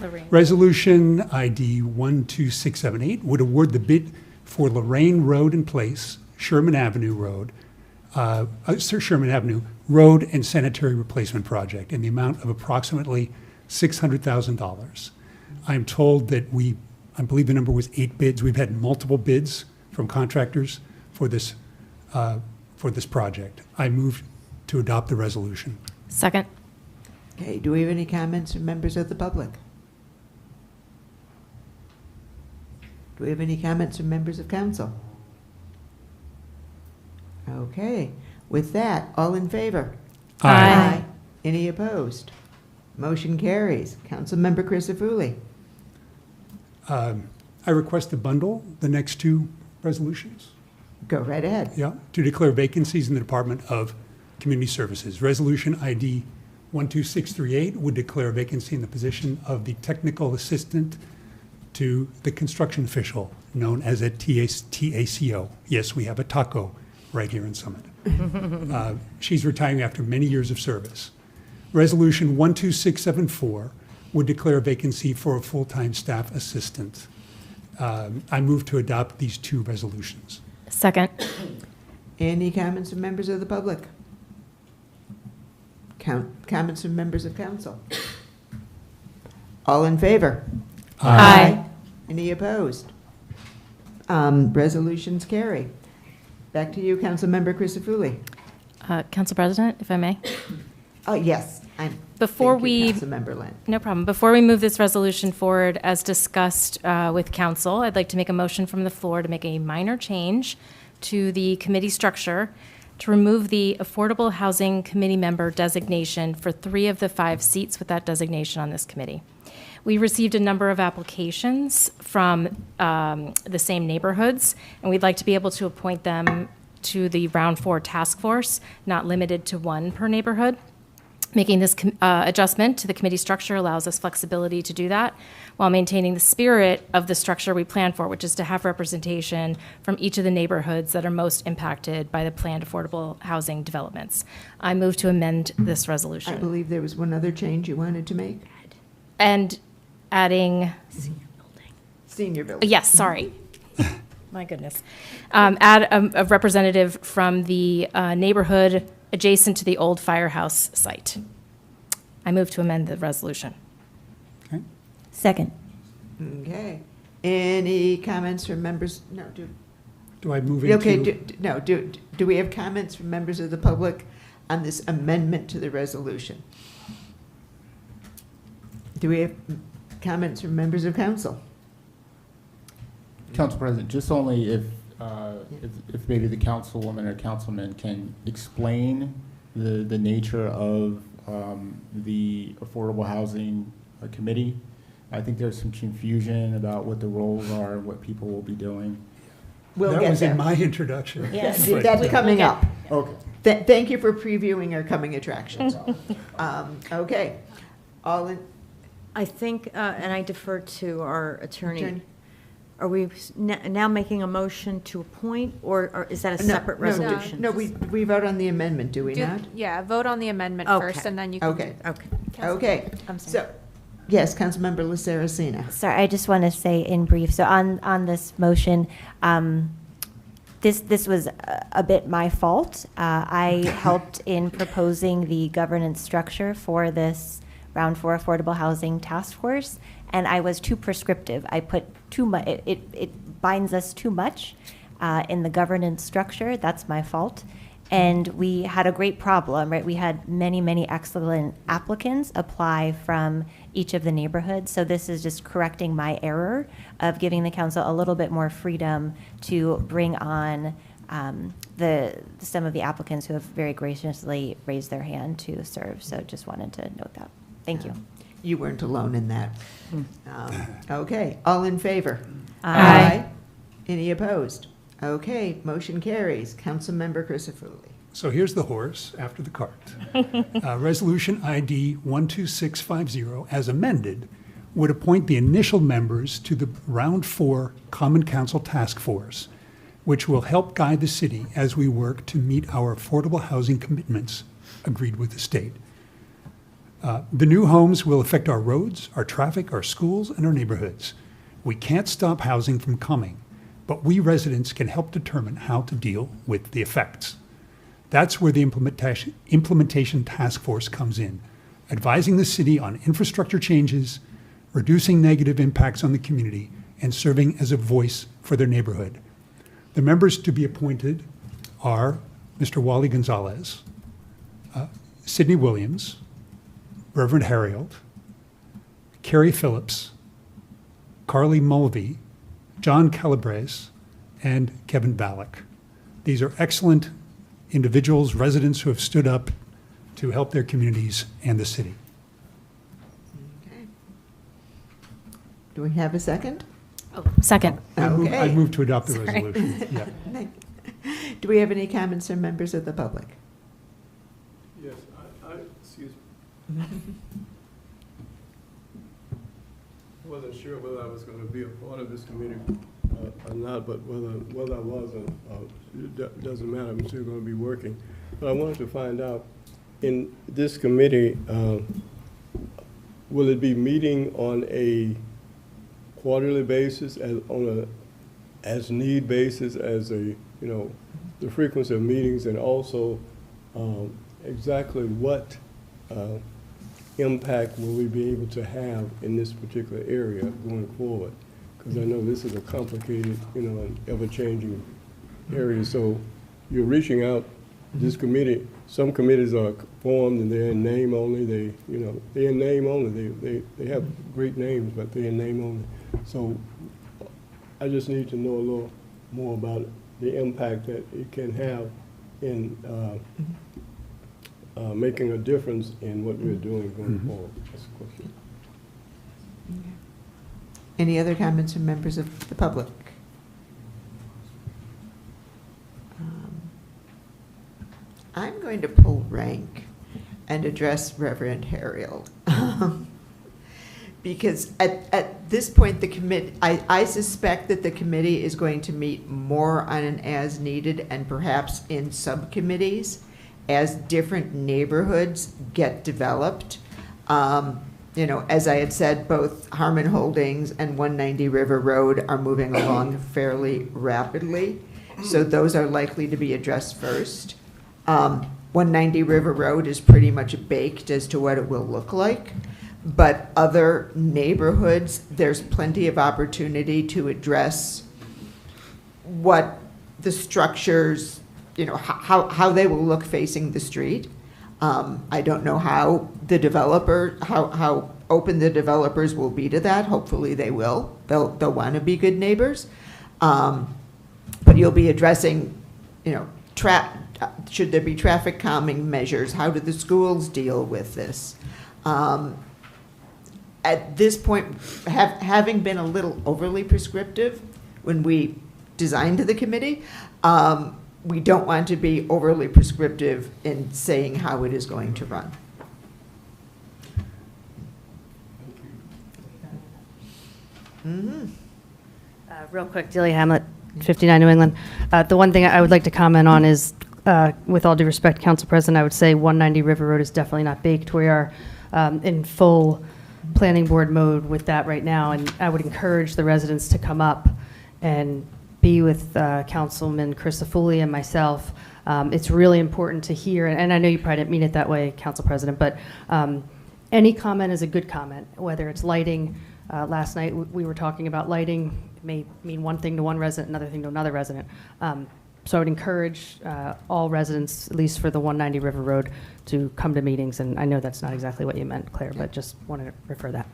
Lorraine. Resolution ID 12678 would award the bid for Lorraine Road and Place, Sherman Avenue Road and Sanitary Replacement Project in the amount of approximately $600,000. I'm told that I believe the number was 8 bids. We've had multiple bids from contractors for this project. I move to adopt the resolution. Second. Okay, do we have any comments from members of the public? Do we have any comments from members of council? Okay, with that, all in favor? Aye. Any opposed? Motion carries. Councilmember Crisafulli. I request to bundle the next 2 resolutions. Go right ahead. Yeah, to declare vacancies in the Department of Community Services. Resolution ID 12638 would declare a vacancy in the position of the technical assistant to the construction official, known as a TACO. Yes, we have a taco right here in Summit. She's retiring after many years of service. Resolution 12674 would declare a vacancy for a full-time staff assistant. I move to adopt these 2 resolutions. Second. Any comments from members of the public? Comments from members of council? All in favor? Aye. Any opposed? Resolutions carry. Back to you, Councilmember Crisafulli. Council President, if I may. Oh, yes. Before Thank you, we, Councilmember Lynn. no problem. Before we move this resolution forward, as discussed with council, I'd like to make a motion from the floor to make a minor change to the committee structure to remove the Affordable Housing Committee member designation for 3 of the 5 seats with that designation on this committee. We received a number of applications from the same neighborhoods, and we'd like to be able to appoint them to the Round 4 task force, not limited to 1 per neighborhood. Making this adjustment to the committee structure allows us flexibility to do that while maintaining the spirit of the structure we plan for, which is to have representation from each of the neighborhoods that are most impacted by the planned affordable housing developments. I move to amend this resolution. I believe there was one other change you wanted to make. And adding, Senior building. yes, sorry. My goodness. Add a representative from the neighborhood adjacent to the old firehouse site. I move to amend the resolution. Okay. Second. Okay. Any comments from members? No, Do I move into? okay, do we have comments from members of the public on this amendment to the resolution? Do we have comments from members of council? Council President, just only if maybe the councilwoman or councilman can explain the nature of the Affordable Housing Committee. I think there's some confusion about what the roles are and what people will be doing. We'll That get was there. in my introduction. Yes, But- that's coming up. Okay. Thank you for previewing our coming attractions. Okay. All in, I think, and I defer to our attorney. Attorney. Are we now making a motion to appoint, or is that a separate resolution? No, we vote on the amendment, do we not? Yeah, vote on the amendment Okay. first, and then you can. Okay. Okay. Okay. I'm sorry. So, yes, Councilmember Laceracina. Sorry, I just want to say in brief, so on this motion, this was a bit my fault. I helped in proposing the governance structure for this Round 4 Affordable Housing Task Force, and I was too prescriptive. I put too much, it binds us too much in the governance structure. That's my fault. And we had a great problem, right? We had many, many excellent applicants apply from each of the neighborhoods. So this is just correcting my error of giving the council a little bit more freedom to bring on some of the applicants who have very graciously raised their hand to serve. So just wanted to note that. Thank you. You weren't alone in that. Okay, all in favor? Aye. Any opposed? Okay, motion carries. Councilmember Crisafulli. So here's the horse after the cart. Resolution ID 12650, as amended, would appoint the initial members to the Round 4 Common Council Task Force, which will help guide the city as we work to meet our affordable housing commitments agreed with the state. The new homes will affect our roads, our traffic, our schools, and our neighborhoods. We can't stop housing from coming, but we residents can help determine how to deal with the effects. That's where the implementation task force comes in, advising the city on infrastructure changes, reducing negative impacts on the community, and serving as a voice for their neighborhood. The members to be appointed are Mr. Wally Gonzalez, Sidney Williams, Reverend Harrield, Carrie Phillips, Carly Mulvey, John Calabrese, and Kevin Ballack. These are excellent individuals, residents who have stood up to help their communities and the city. Okay. Do we have a second? Second. I Okay. move to adopt the Sorry. resolution. Yeah. Do we have any comments from members of the public? Yes, excuse me. I wasn't sure whether I was going to be a part of this committee or not, but whether I wasn't, it doesn't matter. I'm still going to be working. But I wanted to find out, in this committee, will it be meeting on a quarterly basis, as need basis, as a, the frequency of meetings, and also exactly what impact will we be able to have in this particular area going forward? Because I know this is a complicated, and ever-changing area. So you're reaching out, this committee, some committees are formed and they're in name only. They're in name only. They have great names, but they're in name only. So I just need to know a little more about the impact that it can have in making a difference in what we're doing going forward. That's the question. Any other comments from members of the public? I'm going to pull rank. and address Reverend Harrield. Because at this point, the committee, I suspect that the committee is going to meet more on an as-needed and perhaps in subcommittees as different neighborhoods get developed. You know, as I had said, both Harmon Holdings and 190 River Road are moving along fairly rapidly. So those are likely to be addressed first. 190 River Road is pretty much baked as to what it will look like. But other neighborhoods, there's plenty of opportunity to address what the structures, you know, how they will look facing the street. I don't know how the developer, how open the developers will be to that. Hopefully they will. They'll want to be good neighbors. But you'll be addressing, you know, should there be traffic calming measures? How do the schools deal with this? At this point, having been a little overly prescriptive when we designed the committee, we don't want to be overly prescriptive in saying how it is going to run. Real quick, Delia Hamlet, 59 New England. The one thing I would like to comment on is, with all due respect, Council President, I would say 190 River Road is definitely not baked. We are in full planning board mode with that right now, and I would encourage the residents to come up and be with Councilman Christofouli and myself. It's really important to hear, and I know you probably didn't mean it that way, Council President, but any comment is a good comment, whether it's lighting. Last night we were talking about lighting. It may mean one thing to one resident, another thing to another resident. So I would encourage all residents, at least for the 190 River Road, to come to meetings. And I know that's not exactly what you meant, Claire, but just wanted to refer that.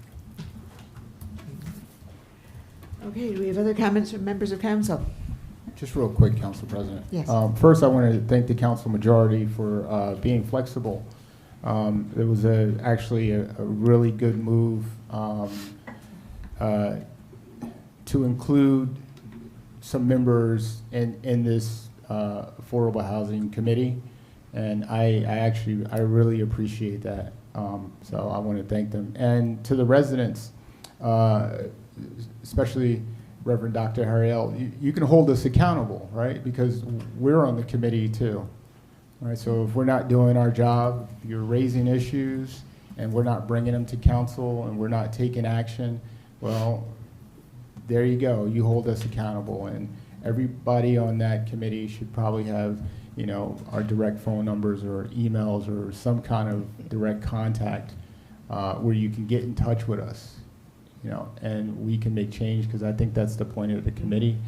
Okay, do we have other comments from members of council? Just real quick, Council President. Yes. First, I want to thank the council majority for being flexible. It was actually a really good move to include some members in this affordable housing committee, and I really appreciate that. So I want to thank them, and to the residents, especially Reverend Dr. Harrield, you can hold us accountable, right? Because we're on the committee too, right? So if we're not doing our job, you're raising issues, and we're not bringing them to council, and we're not taking action, well, there you go. You hold us accountable, and everybody on that committee should probably have, you know, our direct phone numbers or emails or some kind of direct contact where you can get in touch with us, you know, and we can make change, because I think that's the point of the committee.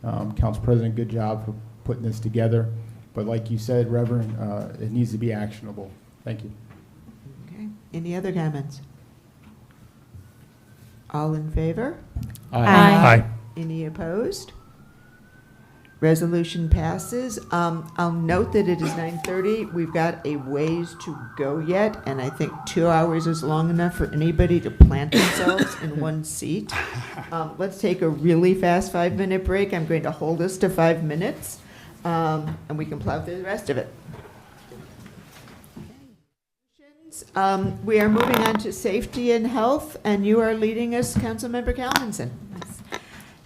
Council President, good job for putting this together. But like you said, Reverend, it needs to be actionable. Thank you. Okay. Any other comments? All in favor? Aye. Aye. Any opposed? Resolution passes. I'll note that it is 9:30. We've got a ways to go yet, and I think 2 hours is long enough for anybody to plant themselves in one seat. Let's take a really fast 5-minute break. I'm going to hold us to 5 minutes, and we can plow through the rest of it. We are moving on to safety and health, and you are leading us, Councilmember Comments.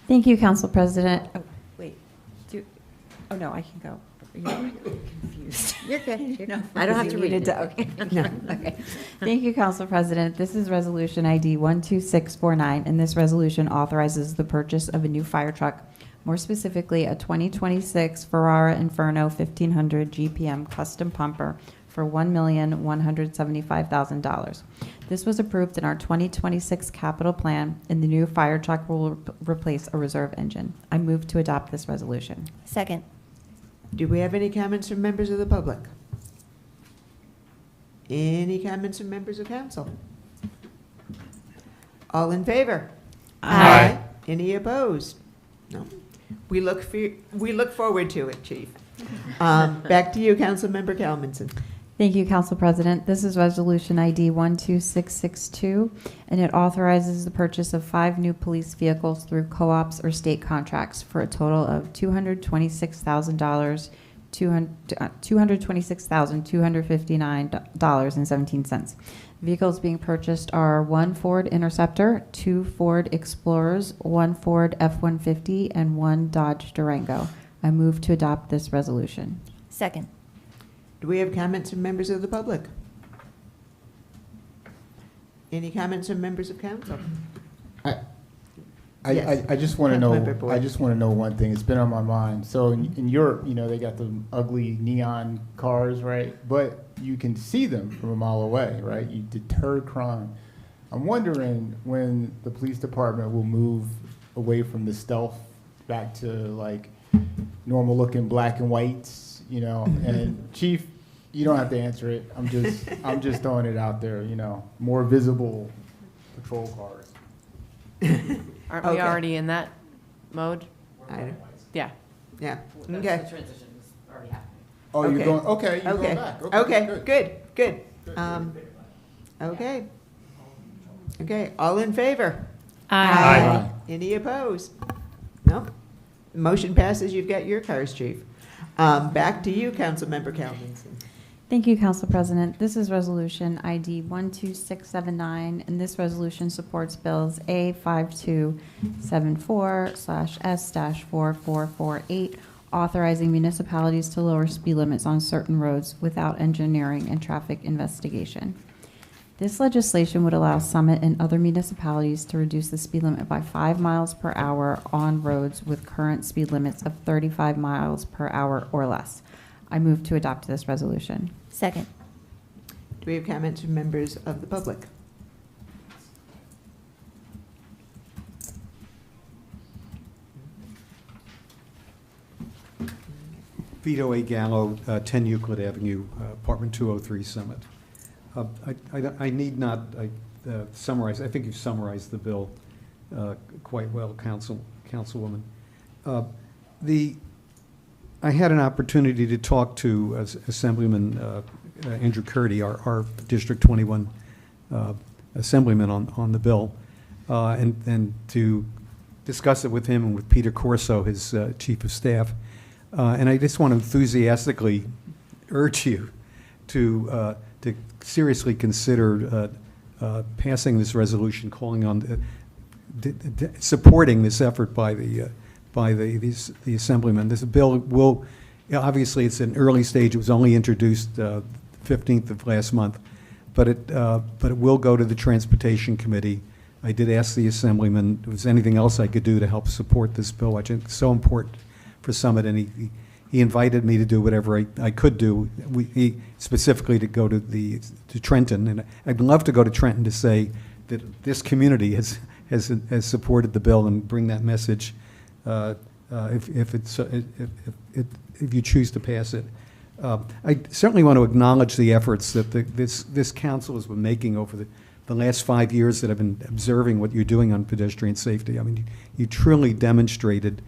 Thank you, Council President. Oh, wait. Oh, no, I can go. You're confused. You're good. I don't have to read it. Okay. No. Okay. Thank you, Council President. This is Resolution ID 12649, and this resolution authorizes the purchase of a new fire truck, more specifically a 2026 Ferrara Inferno 1500 GPM custom pumper for $1,175,000. This was approved in our 2026 capital plan, and the new fire truck will replace a reserve engine. I move to adopt this resolution. Second. Do we have any comments from members of the public? Any comments from members of council? All in favor? Aye. Any opposed? No. We look forward to it, Chief. Back to you, Councilmember Kalmanson. Thank you, Council President. This is Resolution ID 12662, and it authorizes the purchase of 5 new police vehicles through co-ops or state contracts for a total of $226,000 $226,259.17. Vehicles being purchased are 1 Ford Interceptor, 2 Ford Explorers, 1 Ford F-150, and 1 Dodge Durango. I move to adopt this resolution. Second. Do we have comments from members of the public? Any comments from members of council? I just want to know. Councilmember Boyd. I just want to know one thing. It's been on my mind. So in Europe, you know, they got the ugly neon cars, right? But you can see them from a mile away, right? You deter crime. I'm wondering when the police department will move away from the stealth back to like normal looking black and whites, you know. And Chief, you don't have to answer it. I'm just throwing it out there. You know, more visible patrol cars. Aren't we already in that mode? Yeah. Yeah. The Okay. transition is already happening. Oh, Okay. you're going. Okay, you're going back. Okay. Good. Okay. Okay. All in favor? Aye. Any opposed? No. Motion passes. You've got your cars, Chief. Back to you, Councilmember Comments. Thank you, Council President. This is Resolution ID 12679, and this resolution supports Bills A5274/S-4448, authorizing municipalities to lower speed limits on certain roads without engineering and traffic investigation. This legislation would allow Summit and other municipalities to reduce the speed limit by 5 miles per hour on roads with current speed limits of 35 miles per hour or less. I move to adopt this resolution. Second. Do we have comments from members of the public? Vito A. Gallo, 10 Euclid Avenue, apartment 203, Summit. I need not summarize. I think you've summarized the bill quite well, Councilwoman. I had an opportunity to talk to Assemblyman Andrew Curdy, our District 21 Assemblyman on the bill, and to discuss it with him and with Peter Corso, his Chief of Staff. And I just want to enthusiastically urge you to seriously consider passing this resolution, calling on supporting this effort by the Assemblyman. This bill will, obviously it's an early stage. It was only introduced 15th of last month, but it will go to the Transportation Committee. I did ask the Assemblyman if there was anything else I could do to help support this bill, which is so important for Summit, and he invited me to do whatever I could do. He specifically to go to Trenton, and I'd love to go to Trenton to say that this community has supported the bill and bring that message. If you choose to pass it, I certainly want to acknowledge the efforts that this council has been making over the last 5 years that I've been observing what you're doing on pedestrian safety. I mean, you truly demonstrated,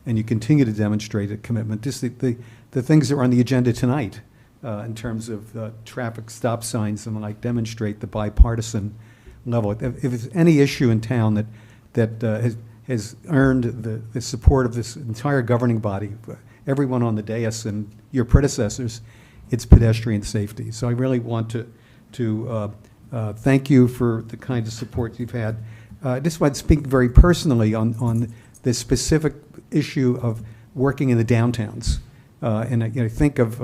and you continue to demonstrate a commitment. Just the things that are on the agenda tonight in terms of traffic stop signs and like demonstrate the bipartisan level. If there's any issue in town that has earned the support of this entire governing body, everyone on the dais and your predecessors, it's pedestrian safety. So I really want to thank you for the kind of support you've had. I just want to speak very personally on the specific issue of working in the downtowns. And I think of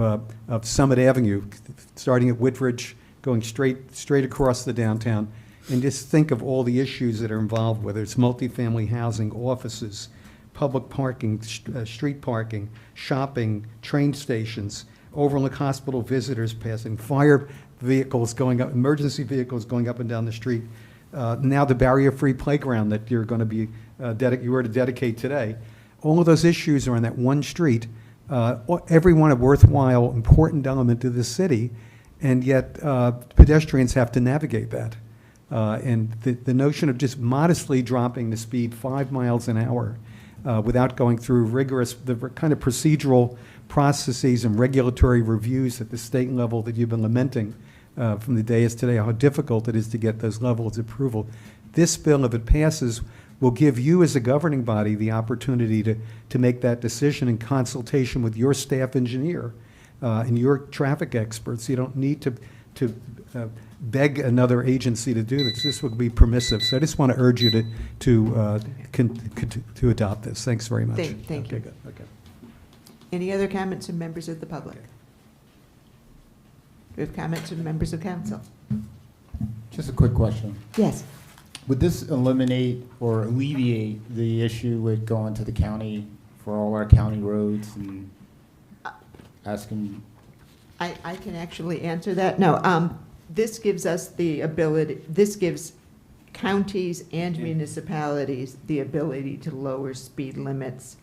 Summit Avenue, starting at Whitridge, going straight across the downtown, and just think of all the issues that are involved, whether it's multifamily housing, offices, public parking, street parking, shopping, train stations, Overlook Hospital visitors passing, fire vehicles going up, emergency vehicles going up and down the street. Now the barrier-free playground that you're going to be you were to dedicate today. All of those issues are on that one street. Every one a worthwhile, important element to the city, and yet pedestrians have to navigate that. And the notion of just modestly dropping the speed 5 miles an hour without going through the kind of procedural processes and regulatory reviews at the state level that you've been lamenting from the dais today, how difficult it is to get those levels of approval. This bill, if it passes, will give you as a governing body the opportunity to make that decision in consultation with your staff engineer and your traffic experts. You don't need to beg another agency to do this. This would be permissive. So I just want to urge you to adopt this. Thanks very much. Thank you. Good. Okay. Any other comments from members of the public? Do we have comments from members of council? Just a quick question. Yes. Would this eliminate or alleviate the issue with going to the county for all our county roads and asking? I can actually answer that. No, this gives us the ability, this gives counties and municipalities the ability to lower speed limits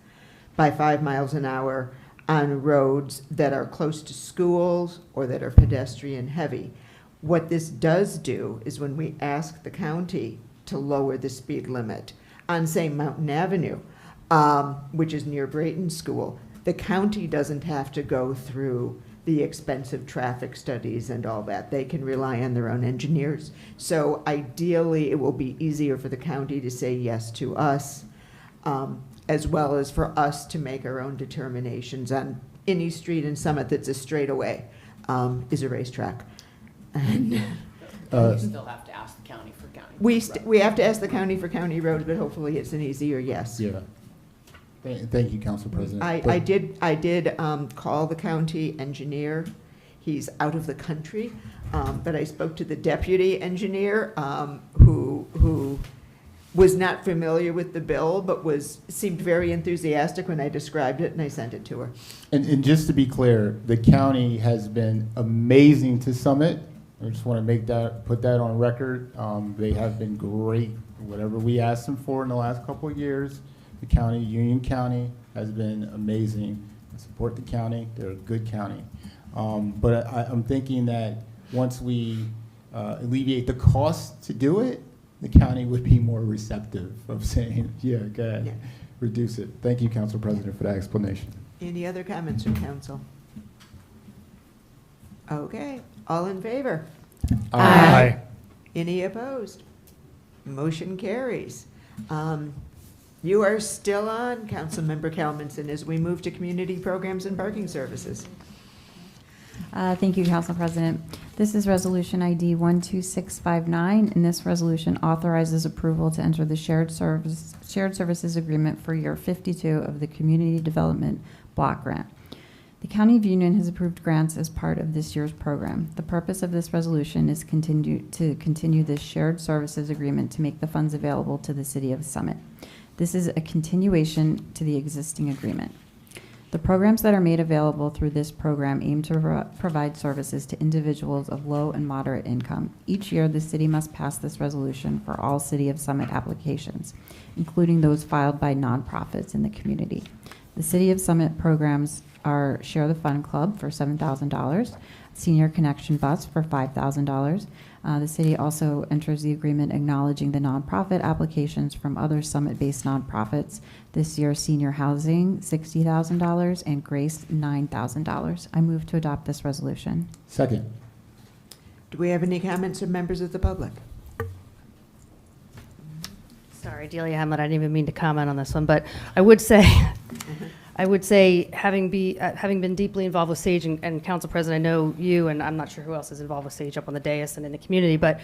by 5 miles an hour on roads that are close to schools or that are pedestrian heavy. What this does do is when we ask the county to lower the speed limit on, say, Mountain Avenue, which is near Brayton School, the county doesn't have to go through the expensive traffic studies and all that. They can rely on their own engineers. So ideally, it will be easier for the county to say yes to us, as well as for us to make our own determinations on any street in Summit that's a straightaway is a racetrack. And You still have to ask the county for county. we have to ask the county for county roads, but hopefully it's an easier yes. Yeah. Thank you, Council President. I did call the county engineer. He's out of the country, but I spoke to the deputy engineer who was not familiar with the bill, but seemed very enthusiastic when I described it, and I sent it to her. And just to be clear, the county has been amazing to Summit. I just want to put that on record. They have been great. Whatever we asked them for in the last couple of years, the county, Union County, has been amazing. I support the county. They're a good county. But I'm thinking that once we alleviate the cost to do it, the county would be more receptive of saying, yeah, go ahead, Yeah. reduce it. Thank you, Council President, for that explanation. Any other comments from council? Okay, all in favor? Aye. Any opposed? Motion carries. You are still on, Councilmember Comments, as we move to community programs and parking services. Thank you, Council President. This is Resolution ID 12659, and this resolution authorizes approval to enter the shared services agreement for year 52 of the Community Development Block Grant. The County of Union has approved grants as part of this year's program. The purpose of this resolution is to continue this shared services agreement to make the funds available to the City of Summit. This is a continuation to the existing agreement. The programs that are made available through this program aim to provide services to individuals of low and moderate income. Each year, the city must pass this resolution for all City of Summit applications, including those filed by nonprofits in the community. The City of Summit programs are Share the Fun Club for $7,000, Senior Connection Bus for $5,000. The city also enters the agreement acknowledging the nonprofit applications from other Summit-based nonprofits. This year, Senior Housing, $60,000, and Grace, $9,000. I move to adopt this resolution. Second. Do we have any comments from members of the public? Sorry, Delia Hamlet, I didn't even mean to comment on this one, but I would say, having been deeply involved with SAGE and Council President, I know you, and I'm not sure who else is involved with SAGE up on the dais and in the community, but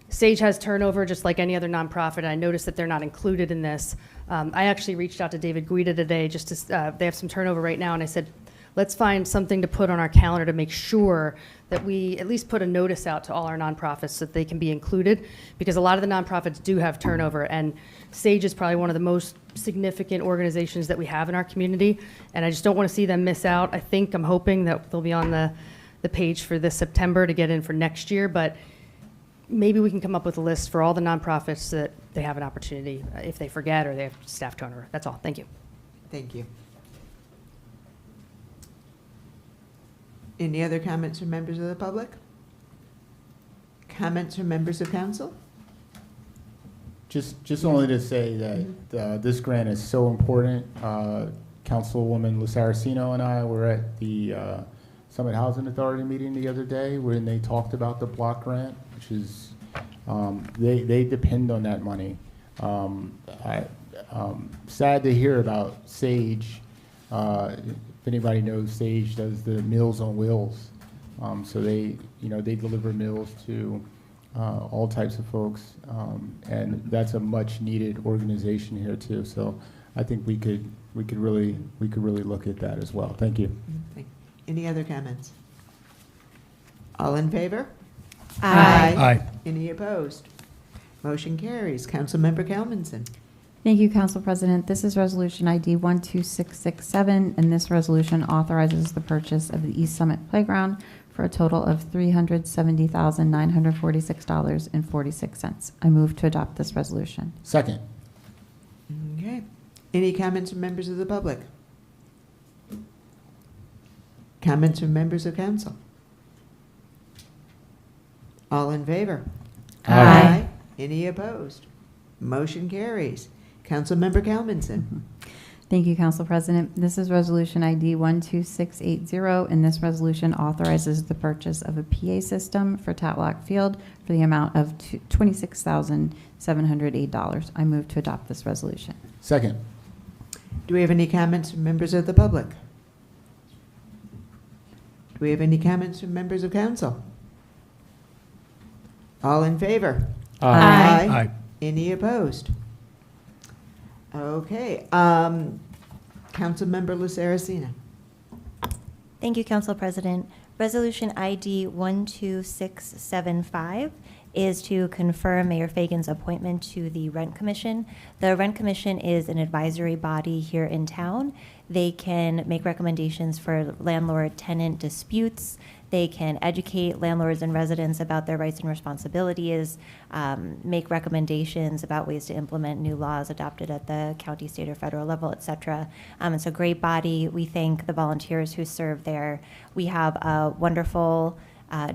SAGE has turnover just like any other nonprofit, and I noticed that they're not included in this. I actually reached out to David Guida today just to, they have some turnover right now, and I said, let's find something to put on our calendar to make sure that we at least put a notice out to all our nonprofits so that they can be included, because a lot of the nonprofits do have turnover, and SAGE is probably one of the most significant organizations that we have in our community, and I just don't want to see them miss out. I'm hoping that they'll be on the page for this September to get in for next year, but maybe we can come up with a list for all the nonprofits that they have an opportunity if they forget or they have staff turnover. That's all. Thank you. Thank you. Any other comments from members of the public? Comments from members of council? Just only to say that this grant is so important. Councilwoman Lucaracino and I were at the Summit Housing Authority meeting the other day when they talked about the block grant, which is, they depend on that money. Sad to hear about Sage. If anybody knows, Sage does the Meals on Wheels. So they deliver meals to all types of folks, and that's a much needed organization here too. So I think we could really look at that as well. Thank you. Any other comments? All in favor? Aye. Aye. Any opposed? Motion carries. Councilmember Calmanson. Thank you, Council President. This is Resolution ID 12667, and this resolution authorizes the purchase of the East Summit Playground for a total of $370,946.46. I move to adopt this resolution. Second. Okay. Any comments from members of the public? Comments from members of council? All in favor? Aye. Any opposed? Motion carries. Councilmember Calmanson. Thank you, Council President. This is Resolution ID 12680, and this resolution authorizes the purchase of a PA system for Tatlock Field for the amount of $26,708. I move to adopt this resolution. Second. Do we have any comments from members of the public? Do we have any comments from members of council? All in favor? Aye. Aye. Any opposed? Okay. Councilmember Saracena. Thank you, Council President. Resolution ID 12675 is to confirm Mayor Fagan's appointment to the Rent Commission. The Rent Commission is an advisory body here in town. They can make recommendations for landlord-tenant disputes. They can educate landlords and residents about their rights and responsibilities, make recommendations about ways to implement new laws adopted at the county, state, or federal level, et cetera. It's a great body. We thank the volunteers who serve there. We have a wonderful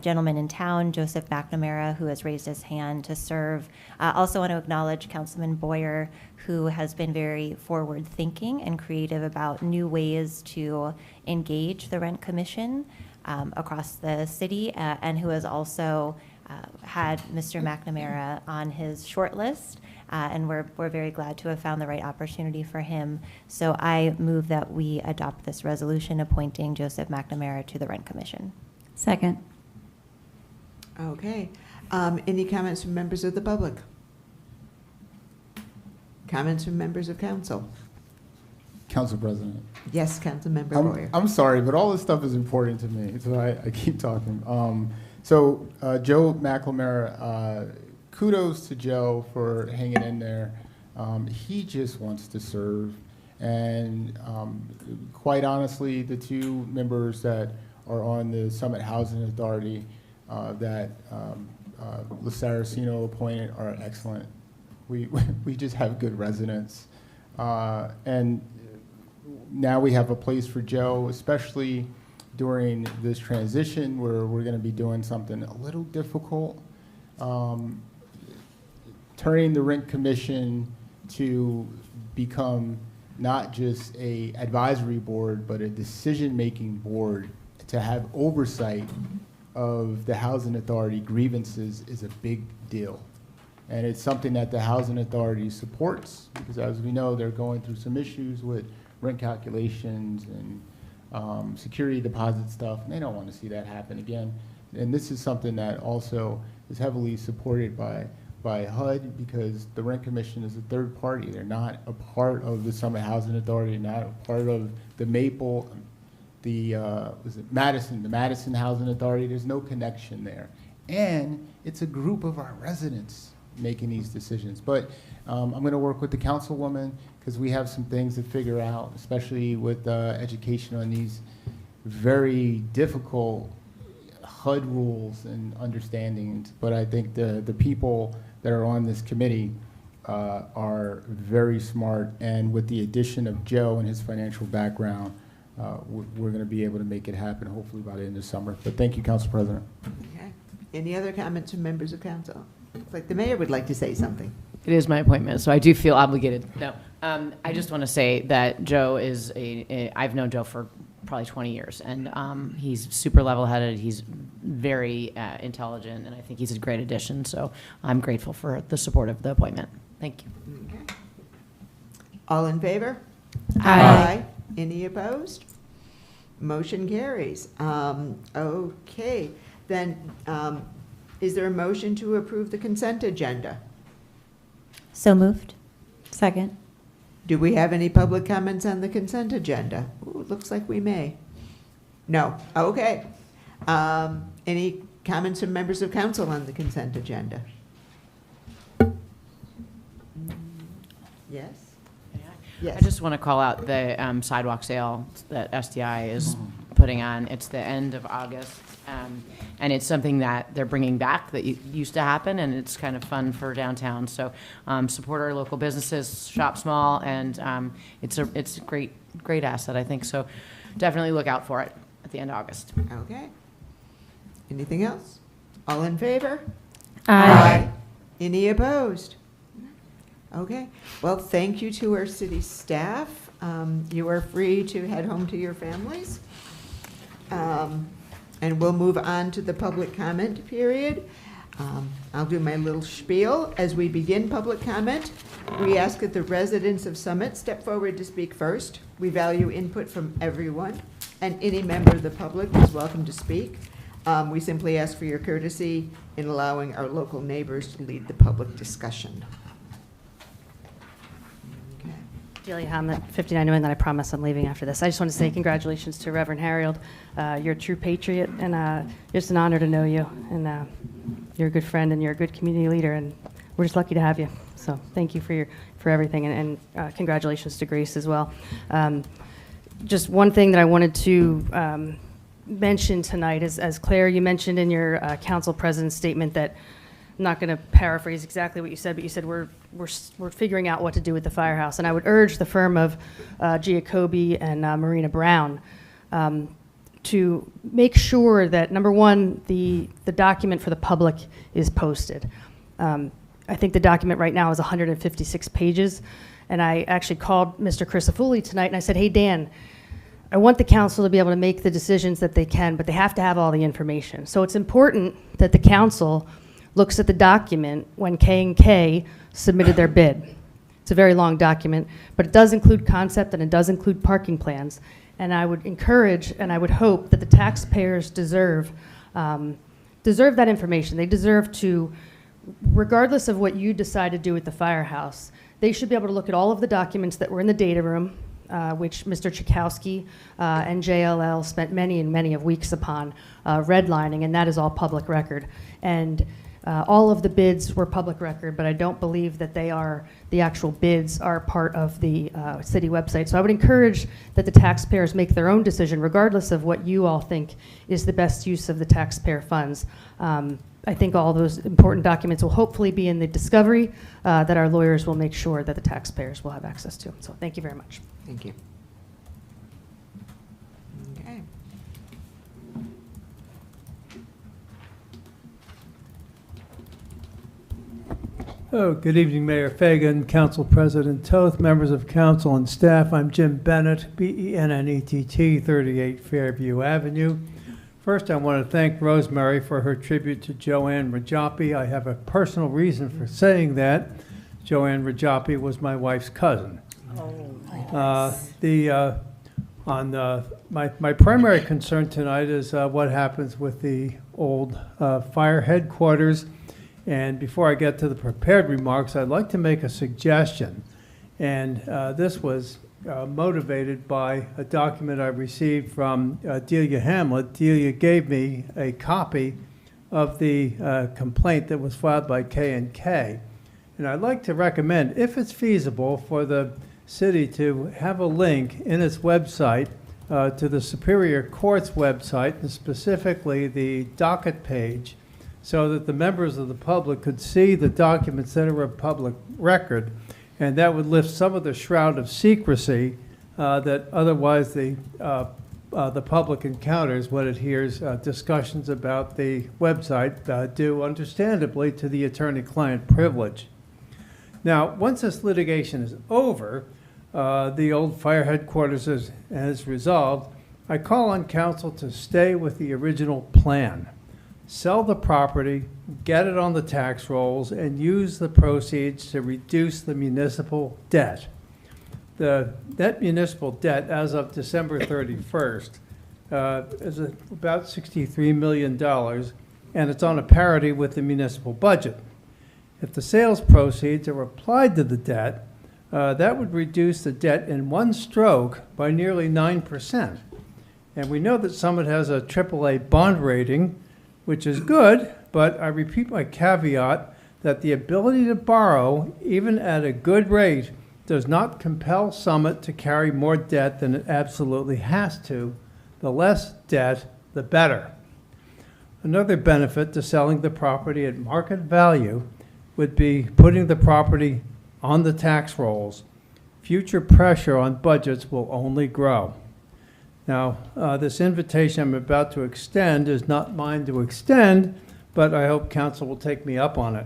gentleman in town, Joseph McNamara, who has raised his hand to serve. Also want to acknowledge Councilman Boyer, who has been very forward-thinking and creative about new ways to engage the Rent Commission across the city, and who has also had Mr. McNamara on his short list, and we're very glad to have found the right opportunity for him. So I move that we adopt this resolution appointing Joseph McNamara to the Rent Commission. Second. Okay. Any comments from members of the public? Comments from members of council? Council President. Yes, Councilmember Boyer. I'm sorry, but all this stuff is important to me, so I keep talking. Joe McNamara, kudos to Joe for hanging in there. He just wants to serve, and quite honestly, the two members that are on the Summit Housing Authority that Saraceno appointed are excellent. We just have good residents, and now we have a place for Joe, especially during this transition where we're going to be doing something a little difficult, turning the Rent Commission to become not just a advisory board, but a decision-making board to have oversight of the Housing Authority grievances is a big deal. And it's something that the Housing Authority supports, because as we know, they're going through some issues with rent calculations and security deposit stuff, and they don't want to see that happen again. And this is something that also is heavily supported by HUD, because the Rent Commission is a third party. They're not a part of the Summit Housing Authority, not a part of the Maple, the Madison Housing Authority. There's no connection there. And it's a group of our residents making these decisions. But I'm going to work with the councilwoman, because we have some things to figure out, especially with education on these very difficult HUD rules and understandings. But I think the people that are on this committee are very smart, and with the addition of Joe and his financial background, we're going to be able to make it happen, hopefully by the end of summer. But thank you, Council President. Okay. Any other comments from members of council? Looks like the mayor would like to say something. It is my appointment, so I do feel obligated. No, I just want to say that Joe is I've known Joe for probably 20 years, and he's super level-headed. He's very intelligent, and I think he's a great addition. So I'm grateful for the support of the appointment. Thank you. All in favor? Aye. Any opposed? Motion carries. Okay, then, is there a motion to approve the consent agenda? So moved. Second. Do we have any public comments on the consent agenda? Ooh, it looks like we may. No, okay. Any comments from members of council on the consent agenda? Yes? Yes. I just want to call out the sidewalk sale that SDI is putting on. It's the end of August, and it's something that they're bringing back that used to happen, and it's kind of fun for downtown. So support our local businesses, shop small, and it's a great asset, I think. So definitely look out for it at the end of August. Okay. Anything else? All in favor? Aye. Any opposed? Okay. Well, thank you to our city staff. You are free to head home to your families. And we'll move on to the public comment period. I'll do my little spiel. As we begin public comment, we ask that the residents of Summit step forward to speak first. We value input from everyone, and any member of the public is welcome to speak. We simply ask for your courtesy in allowing our local neighbors to lead the public discussion. Delia Hamlet, 59 New England. I promise I'm leaving after this. I just want to say congratulations to Reverend Harrield. You're a true patriot, and it's an honor to know you. And you're a good friend, and you're a good community leader, and we're just lucky to have you. So thank you for everything, and congratulations to Grace as well. Just one thing that I wanted to mention tonight is, as Claire, you mentioned in your council president's statement that, I'm not going to paraphrase exactly what you said, but you said we're figuring out what to do with the firehouse. And I would urge the firm of Giacobbe and Marina Brown to make sure that, number one, the document for the public is posted. I think the document right now is 156 pages. And I actually called Mr. Crisafulli tonight and I said, hey, Dan, I want the council to be able to make the decisions that they can, but they have to have all the information. So it's important that the council looks at the document when K&K submitted their bid. It's a very long document, but it does include concept and it does include parking plans. And I would encourage and I would hope that the taxpayers deserve that information. They deserve to, regardless of what you decide to do with the firehouse, they should be able to look at all of the documents that were in the data room, which Mr. Chakowski and JLL spent many and many of weeks upon redlining, and that is all public record. And all of the bids were public record, but I don't believe that the actual bids are part of the city website. So I would encourage that the taxpayers make their own decision, regardless of what you all think is the best use of the taxpayer funds. I think all those important documents will hopefully be in the discovery that our lawyers will make sure that the taxpayers will have access to. So thank you very much. Thank you. Okay. Oh, good evening, Mayor Fagan, Council President Toth, members of council and staff. I'm Jim Bennett, B-E-N-N-E-T-T, 38 Fairview Avenue. First, I want to thank Rosemary for her tribute to Joanne Rajoppi. I have a personal reason for saying that. Joanne Rajoppi was my wife's cousin. My primary concern tonight is what happens with the old fire headquarters. And before I get to the prepared remarks, I'd like to make a suggestion. And this was motivated by a document I received from Delia Hamlet. Delia gave me a copy of the complaint that was filed by K&K. And I'd like to recommend, if it's feasible, for the city to have a link in its website to the Superior Court's website, and specifically the docket page, so that the members of the public could see the documents that are of public record, and that would lift some of the shroud of secrecy that otherwise the public encounters when it hears discussions about the website due, understandably, to the attorney-client privilege. Now, once this litigation is over, the old fire headquarters is resolved, I call on council to stay with the original plan. Sell the property, get it on the tax rolls, and use the proceeds to reduce the municipal debt. The net municipal debt as of December 31st is about $63 million, and it's on a parity with the municipal budget. If the sales proceeds are applied to the debt, that would reduce the debt in one stroke by nearly 9%. And we know that Summit has a AAA bond rating, which is good, but I repeat my caveat that the ability to borrow, even at a good rate, does not compel Summit to carry more debt than it absolutely has to. The less debt, the better. Another benefit to selling the property at market value would be putting the property on the tax rolls. Future pressure on budgets will only grow. Now, this invitation I'm about to extend is not mine to extend, but I hope council will take me up on it.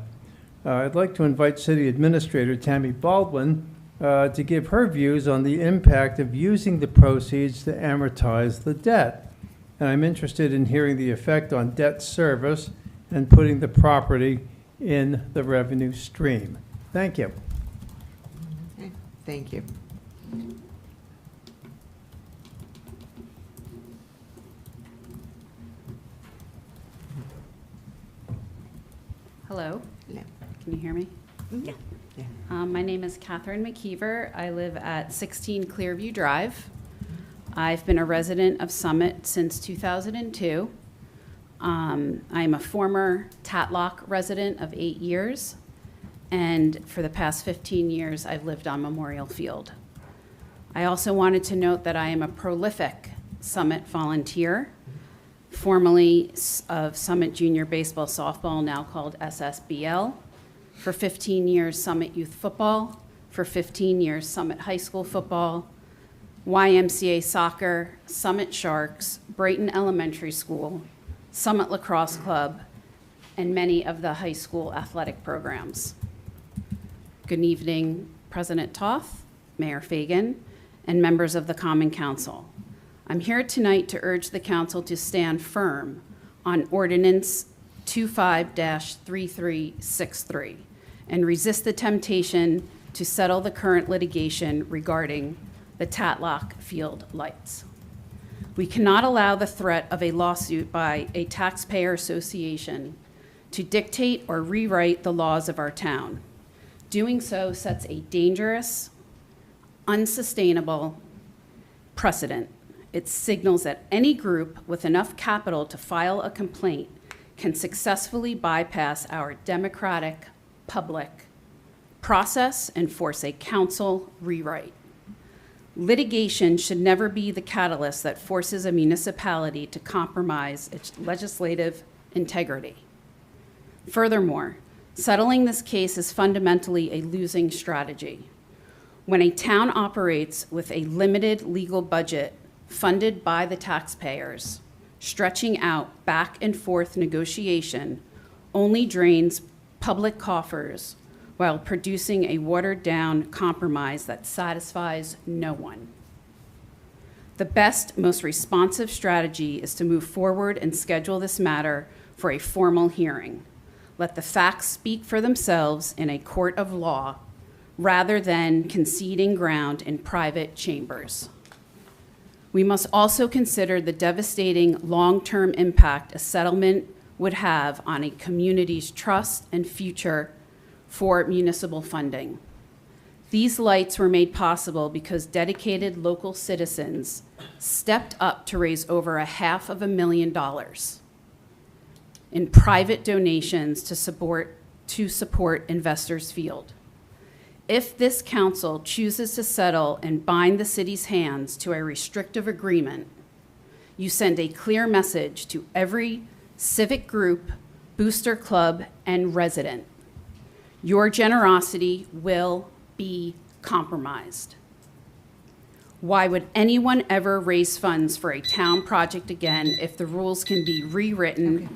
I'd like to invite City Administrator Tammy Baldwin to give her views on the impact of using the proceeds to amortize the debt. And I'm interested in hearing the effect on debt service and putting the property in the revenue stream. Thank you. Okay, thank you. Hello. Yeah. Can you hear me? Yeah. Yeah. My name is Catherine McKeever. I live at 16 Clearview Drive. I've been a resident of Summit since 2002. I'm a former Tatlock resident of 8 years, and for the past 15 years, I've lived on Memorial Field. I also wanted to note that I am a prolific Summit volunteer, formerly of Summit Junior Baseball Softball, now called SSBL, for 15 years Summit Youth Football, for 15 years Summit High School Football, YMCA Soccer, Summit Sharks, Brayton Elementary School, Summit Lacrosse Club, and many of the high school athletic programs. Good evening, President Toth, Mayor Fagan, and members of the Common Council. I'm here tonight to urge the council to stand firm on Ordinance 25-3363 and resist the temptation to settle the current litigation regarding the Tatlock Field lights. We cannot allow the threat of a lawsuit by a taxpayer association to dictate or rewrite the laws of our town. Doing so sets a dangerous, unsustainable precedent. It signals that any group with enough capital to file a complaint can successfully bypass our democratic public process and force a council rewrite. Litigation should never be the catalyst that forces a municipality to compromise its legislative integrity. Furthermore, settling this case is fundamentally a losing strategy. When a town operates with a limited legal budget funded by the taxpayers, stretching out back and forth negotiation only drains public coffers while producing a watered-down compromise that satisfies no one. The best, most responsive strategy is to move forward and schedule this matter for a formal hearing. Let the facts speak for themselves in a court of law rather than conceding ground in private chambers. We must also consider the devastating long-term impact a settlement would have on a community's trust and future for municipal funding. These lights were made possible because dedicated local citizens stepped up to raise over $500,000 in private donations to support Investors Field. If this council chooses to settle and bind the city's hands to a restrictive agreement, you send a clear message to every civic group, booster club, and resident. Your generosity will be compromised. Why would anyone ever raise funds for a town project again if the rules can be rewritten? Okay.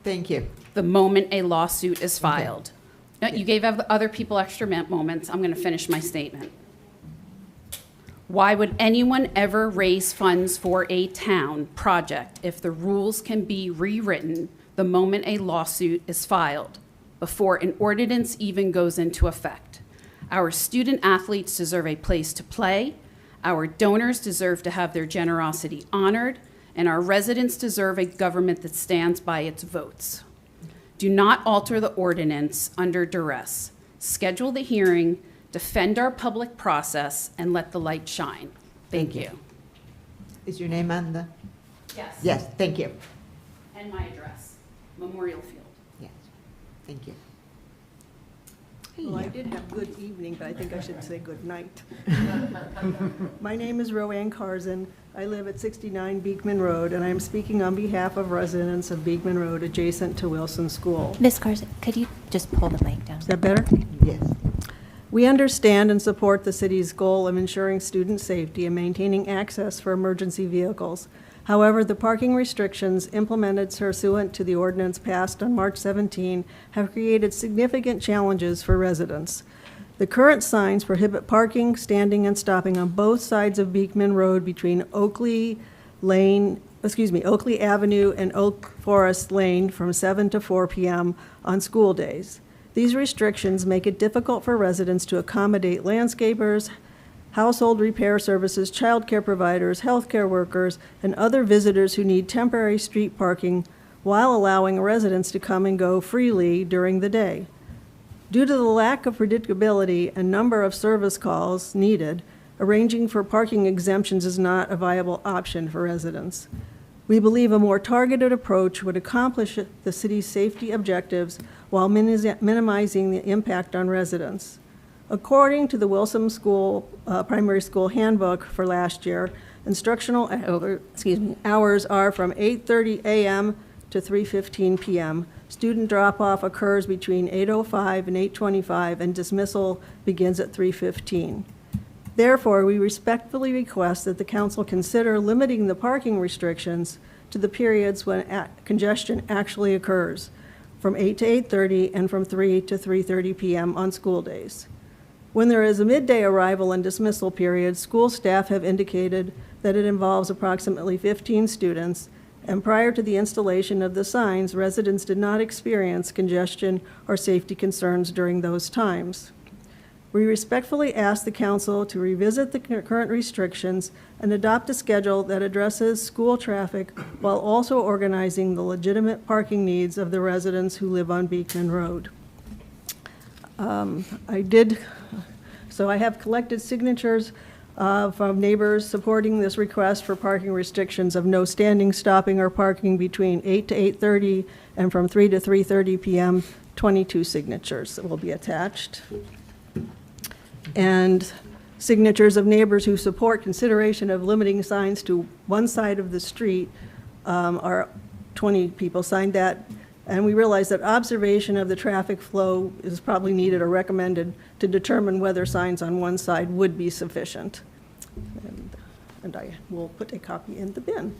Thank you. The moment a lawsuit is filed. No, you gave other people extra moments. I'm going to finish my statement. Why would anyone ever raise funds for a town project if the rules can be rewritten the moment a lawsuit is filed, before an ordinance even goes into effect? Our student athletes deserve a place to play. Our donors deserve to have their generosity honored, and our residents deserve a government that stands by its votes. Do not alter the ordinance under duress. Schedule the hearing, defend our public process, and let the light shine. Thank you. Is your name on the? Yes. Yes, thank you. And my address, Memorial Field. Yes, thank you. Well, I did have good evening, but I think I should say good night. My name is Joanne Carson. I live at 69 Beekman Road, and I am speaking on behalf of residents of Beekman Road adjacent to Wilson School. Ms. Carson, could you just pull the mic down? Is that better? Yes. We understand and support the city's goal of ensuring student safety and maintaining access for emergency vehicles. However, the parking restrictions implemented pursuant to the ordinance passed on March 17 have created significant challenges for residents. The current signs prohibit parking, standing, and stopping on both sides of Beekman Road between Oakley Avenue and Oak Forest Lane from 7 to 4 p.m. on school days. These restrictions make it difficult for residents to accommodate landscapers, household repair services, child care providers, healthcare workers, and other visitors who need temporary street parking while allowing residents to come and go freely during the day. Due to the lack of predictability and number of service calls needed, arranging for parking exemptions is not a viable option for residents. We believe a more targeted approach would accomplish the city's safety objectives while minimizing the impact on residents. According to the Wilson School Primary School Handbook for last year, instructional hours are from 8:30 a.m. to 3:15 p.m. Student drop-off occurs between 8:05 and 8:25, and dismissal begins at 3:15. Therefore, we respectfully request that the council consider limiting the parking restrictions to the periods when congestion actually occurs, from 8 to 8:30 and from 3 to 3:30 p.m. on school days. When there is a midday arrival and dismissal period, school staff have indicated that it involves approximately 15 students, and prior to the installation of the signs, residents did not experience congestion or safety concerns during those times. We respectfully ask the council to revisit the current restrictions and adopt a schedule that addresses school traffic while also organizing the legitimate parking needs of the residents who live on Beekman Road. I have collected signatures from neighbors supporting this request for parking restrictions of no standing, stopping, or parking between 8 to 8:30 and from 3 to 3:30 p.m. 22 signatures that will be attached. And signatures of neighbors who support consideration of limiting signs to one side of the street are 20 people signed that. And we realize that observation of the traffic flow is probably needed or recommended to determine whether signs on one side would be sufficient. And I will put a copy in the bin.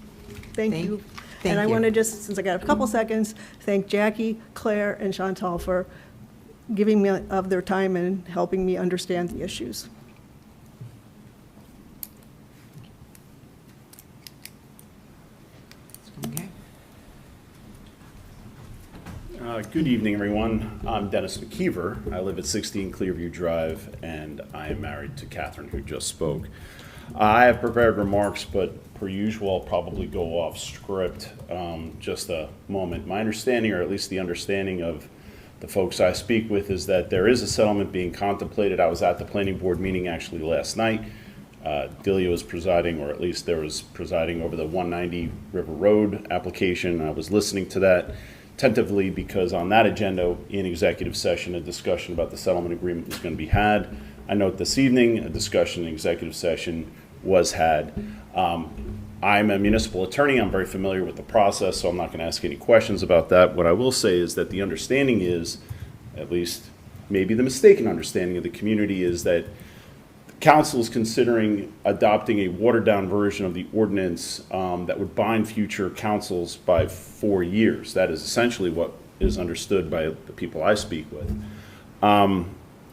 Thank you. And I want to just, since I got a couple seconds, thank Jackie, Claire, and Chantal for giving me of their time and helping me understand the issues. Good evening, everyone. I'm Dennis McKeever. I live at 16 Clearview Drive, and I am married to Catherine, who just spoke. I have prepared remarks, but per usual, I'll probably go off script just a moment. My understanding, or at least the understanding of the folks I speak with, is that there is a settlement being contemplated. I was at the planning board meeting actually last night. Delia was presiding, or at least there was presiding over the 190 River Road application. I was listening to that tentatively because on that agenda in executive session, a discussion about the settlement agreement was going to be had. I note this evening a discussion in executive session was had. I'm a municipal attorney. I'm very familiar with the process, so I'm not going to ask any questions about that. What I will say is that the understanding is, at least maybe the mistaken understanding of the community, is that the council is considering adopting a watered-down version of the ordinance that would bind future councils by 4 years. That is essentially what is understood by the people I speak with.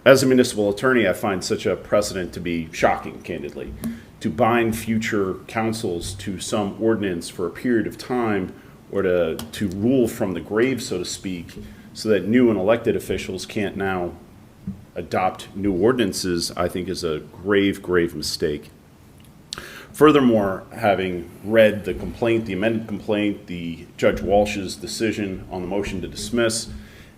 As a municipal attorney, I find such a precedent to be shocking, candidly. To bind future councils to some ordinance for a period of time, or to rule from the grave, so to speak, so that new and elected officials can't now adopt new ordinances, I think is a grave, grave mistake. Furthermore, having read the complaint, the amended complaint, the Judge Walsh's decision on the motion to dismiss,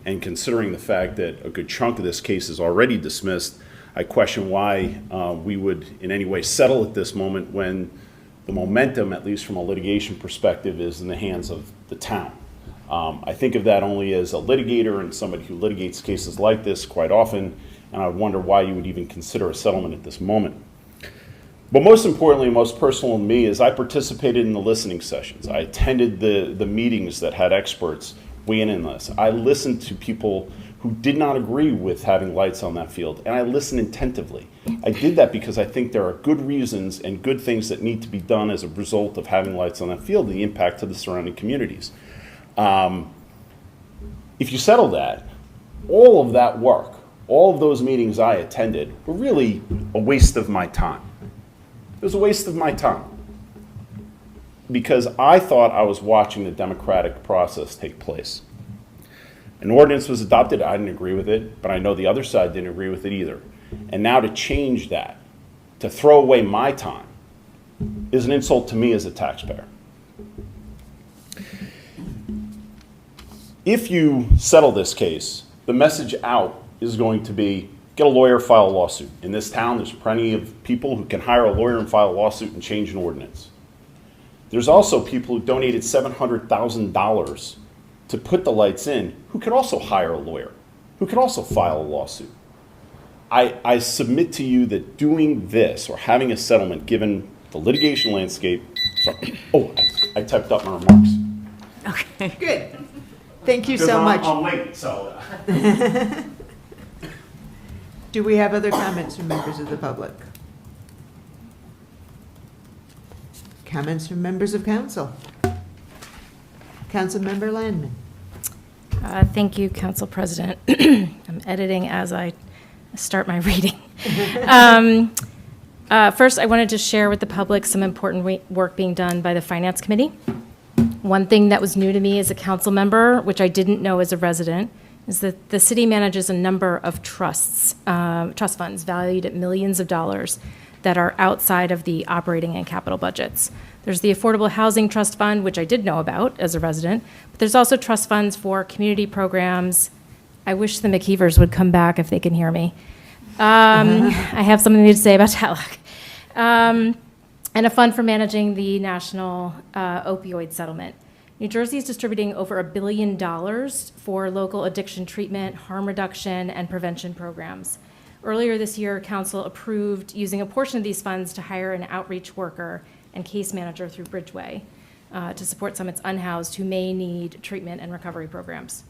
and considering the fact that a good chunk of this case is already dismissed, I question why we would in any way settle at this moment when the momentum, at least from a litigation perspective, is in the hands of the town. I think of that only as a litigator and somebody who litigates cases like this quite often, and I would wonder why you would even consider a settlement at this moment. But most importantly, most personal to me is I participated in the listening sessions. I attended the meetings that had experts weigh in on this. I listened to people who did not agree with having lights on that field, and I listened attentively. I did that because I think there are good reasons and good things that need to be done as a result of having lights on that field and the impact to the surrounding communities. If you settle that, all of that work, all of those meetings I attended were really a waste of my time. It was a waste of my time because I thought I was watching the democratic process take place. An ordinance was adopted, I didn't agree with it, but I know the other side didn't agree with it either. And now to change that, to throw away my time, is an insult to me as a taxpayer. If you settle this case, the message out is going to be, get a lawyer, file a lawsuit. In this town, there's plenty of people who can hire a lawyer and file a lawsuit and change an ordinance. There's also people who donated $700,000 to put the lights in who could also hire a lawyer, who could also file a lawsuit. I submit to you that doing this or having a settlement, given the litigation landscape, I typed up my remarks. Okay. Good. Thank you so much. I'm late, so. Do we have other comments from members of the public? Comments from members of council? Councilmember Landman. Thank you, Council President. I'm editing as I start my reading. First, I wanted to share with the public some important work being done by the Finance Committee. One thing that was new to me as a council member, which I didn't know as a resident, is that the city manages a number of trust funds valued at millions of dollars that are outside of the operating and capital budgets. There's the Affordable Housing Trust Fund, which I did know about as a resident, but there's also trust funds for community programs. I wish the McKeevers would come back if they can hear me. I have something to say about TALAC. And a fund for managing the national opioid settlement. New Jersey is distributing over $1 billion for local addiction treatment, harm reduction, and prevention programs. Earlier this year, Council approved using a portion of these funds to hire an outreach worker and case manager through Bridgeway to support Summit's unhoused who may need treatment and recovery programs.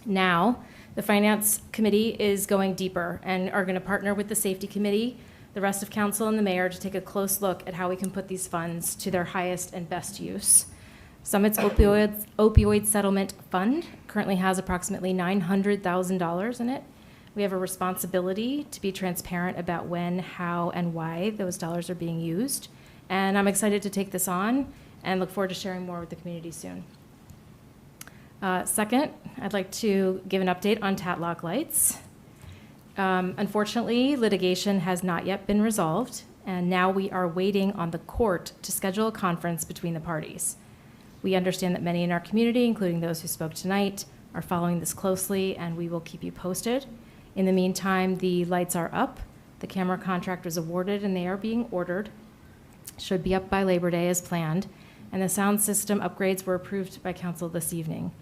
Now, the Finance Committee is going deeper and are going to partner with the Safety Committee, the rest of council, and the mayor to take a close look at how we can put these funds to their highest and best use. Summit's opioid settlement fund currently has approximately $900,000 in it. We have a responsibility to be transparent about when, how, and why those dollars are being used. And I'm excited to take this on and look forward to sharing more with the community soon. Second, I'd like to give an update on Tatlock lights. Unfortunately, litigation has not yet been resolved, and now we are waiting on the court to schedule a conference between the parties. We understand that many in our community, including those who spoke tonight, are following this closely, and we will keep you posted. In the meantime, the lights are up, the camera contract was awarded, and they are being ordered. Should be up by Labor Day as planned, and the sound system upgrades were approved by council this evening.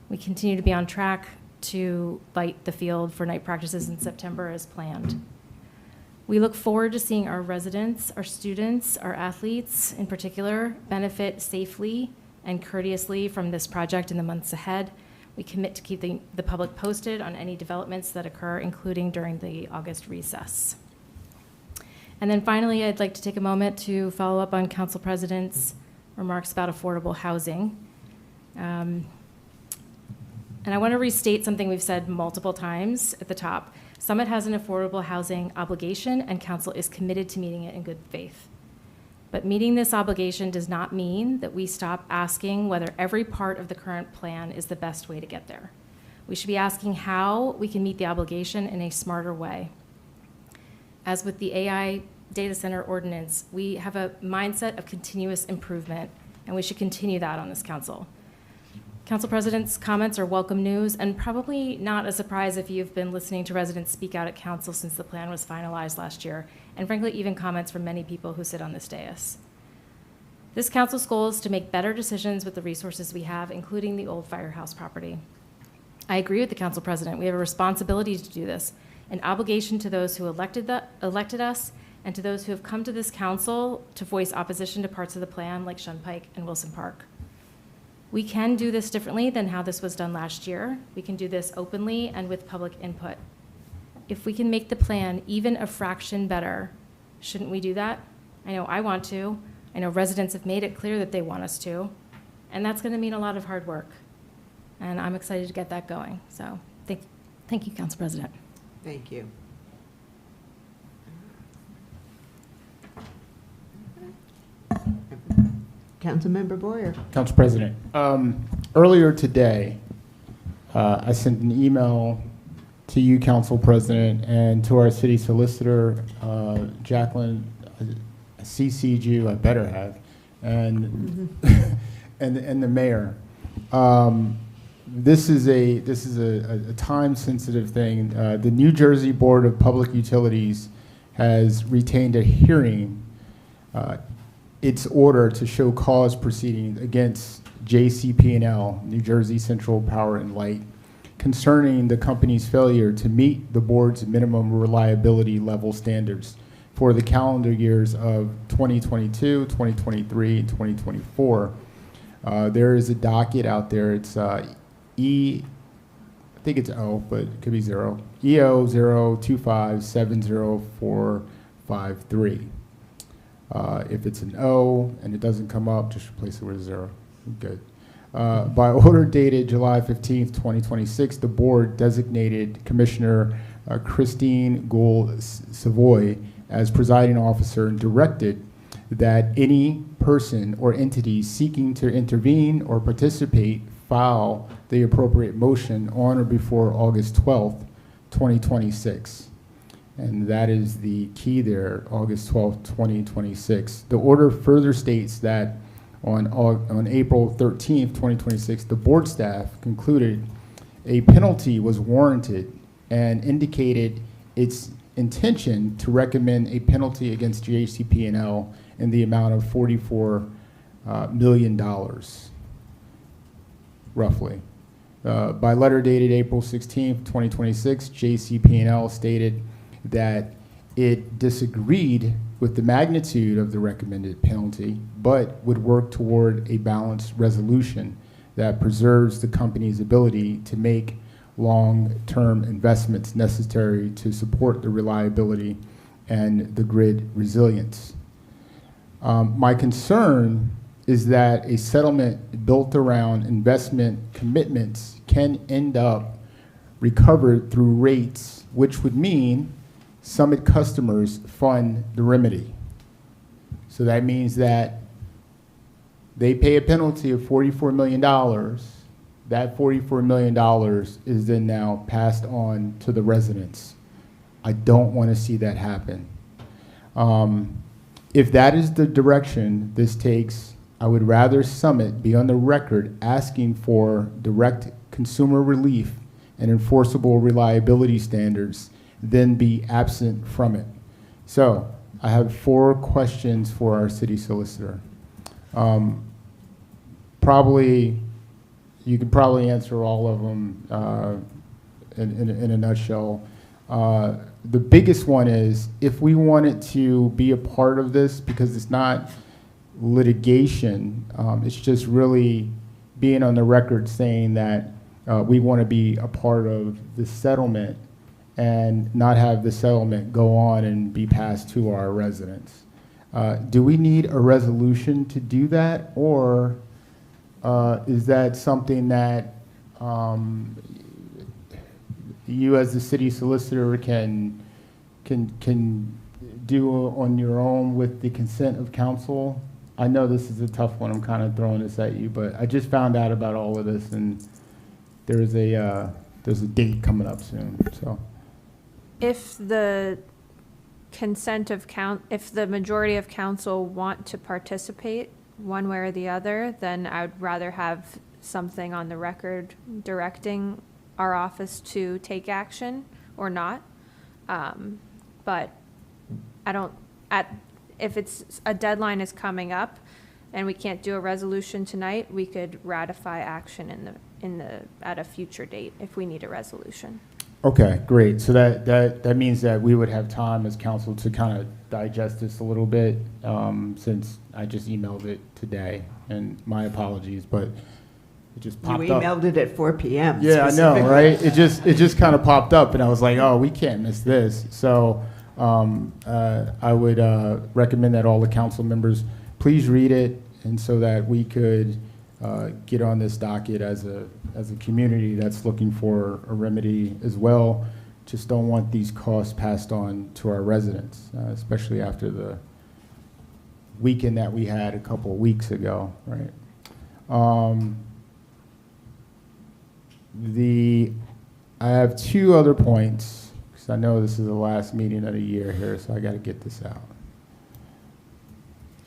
We continue to be on track to light the field for night practices in September as planned. We look forward to seeing our residents, our students, our athletes in particular, benefit safely and courteously from this project in the months ahead. We commit to keeping the public posted on any developments that occur, including during the August recess. And then finally, I'd like to take a moment to follow up on Council President's remarks about affordable housing. And I want to restate something we've said multiple times at the top. Summit has an affordable housing obligation, and Council is committed to meeting it in good faith. But meeting this obligation does not mean that we stop asking whether every part of the current plan is the best way to get there. We should be asking how we can meet the obligation in a smarter way. As with the AI data center ordinance, we have a mindset of continuous improvement, and we should continue that on this council. Council President's comments are welcome news and probably not a surprise if you've been listening to residents speak out at council since the plan was finalized last year, and frankly, even comments from many people who sit on this dais. This council's goal is to make better decisions with the resources we have, including the old firehouse property. I agree with the Council President. We have a responsibility to do this, an obligation to those who elected us and to those who have come to this council to voice opposition to parts of the plan like Shunpike and Wilson Park. We can do this differently than how this was done last year. We can do this openly and with public input. If we can make the plan even a fraction better, shouldn't we do that? I know I want to. I know residents have made it clear that they want us to. And that's going to mean a lot of hard work. And I'm excited to get that going. So thank you, Council President. Thank you. Councilmember Boyer. Council President, earlier today, I sent an email to you, Council President, and to our city solicitor, Jacqueline. I CC'd you, I better have, and and the mayor. This is a time-sensitive thing. The New Jersey Board of Public Utilities has retained a hearing. Its order to show cause proceeding against JCP&L, New Jersey Central Power and Light, concerning the company's failure to meet the board's minimum reliability level standards for the calendar years of 2022, 2023, and 2024. There is a docket out there. It's I think it's O, but it could be 0. EO 025704553. If it's an O and it doesn't come up, just replace it with a 0. Good. By order dated July 15th, 2026, the board designated Commissioner Christine Gould-Savoy as presiding officer and directed that any person or entity seeking to intervene or participate file the appropriate motion on or before August 12th, 2026. And that is the key there, August 12th, 2026. The order further states that on April 13th, 2026, the board staff concluded a penalty was warranted and indicated its intention to recommend a penalty against JCP&L in the amount of $44 million, roughly. By letter dated April 16th, 2026, JCP&L stated that it disagreed with the magnitude of the recommended penalty, but would work toward a balanced resolution that preserves the company's ability to make long-term investments necessary to support the reliability and the grid resilience. My concern is that a settlement built around investment commitments can end up recovered through rates, which would mean Summit customers fund the remedy. So that means that they pay a penalty of $44 million. That $44 million is then now passed on to the residents. I don't want to see that happen. If that is the direction this takes, I would rather Summit be on the record asking for direct consumer relief and enforceable reliability standards than be absent from it. So I have 4 questions for our city solicitor. You could probably answer all of them in a nutshell. The biggest one is, if we wanted to be a part of this, because it's not litigation, it's just really being on the record saying that we want to be a part of the settlement and not have the settlement go on and be passed to our residents. Do we need a resolution to do that, or is that something that you as the city solicitor can do on your own with the consent of council? I know this is a tough one, I'm kind of throwing this at you, but I just found out about all of this, and there's a there's a date coming up soon, so. If the if the majority of council want to participate one way or the other, then I would rather have something on the record directing our office to take action or not. But I don't, if it's, a deadline is coming up and we can't do a resolution tonight, we could ratify action at a future date if we need a resolution. Okay, great. So that means that we would have time as council to kind of digest this a little bit, since I just emailed it today, and my apologies, but it just popped up. You emailed it at 4 p.m. Yeah, I know, right? It just kind of popped up, and I was like, oh, we can't miss this. So I would recommend that all the council members please read it, and so that we could get on this docket as a community that's looking for a remedy as well. Just don't want these costs passed on to our residents, especially after the weekend that we had a couple of weeks ago, right? I have two other points, because I know this is the last meeting of the year here, so I got to get this out.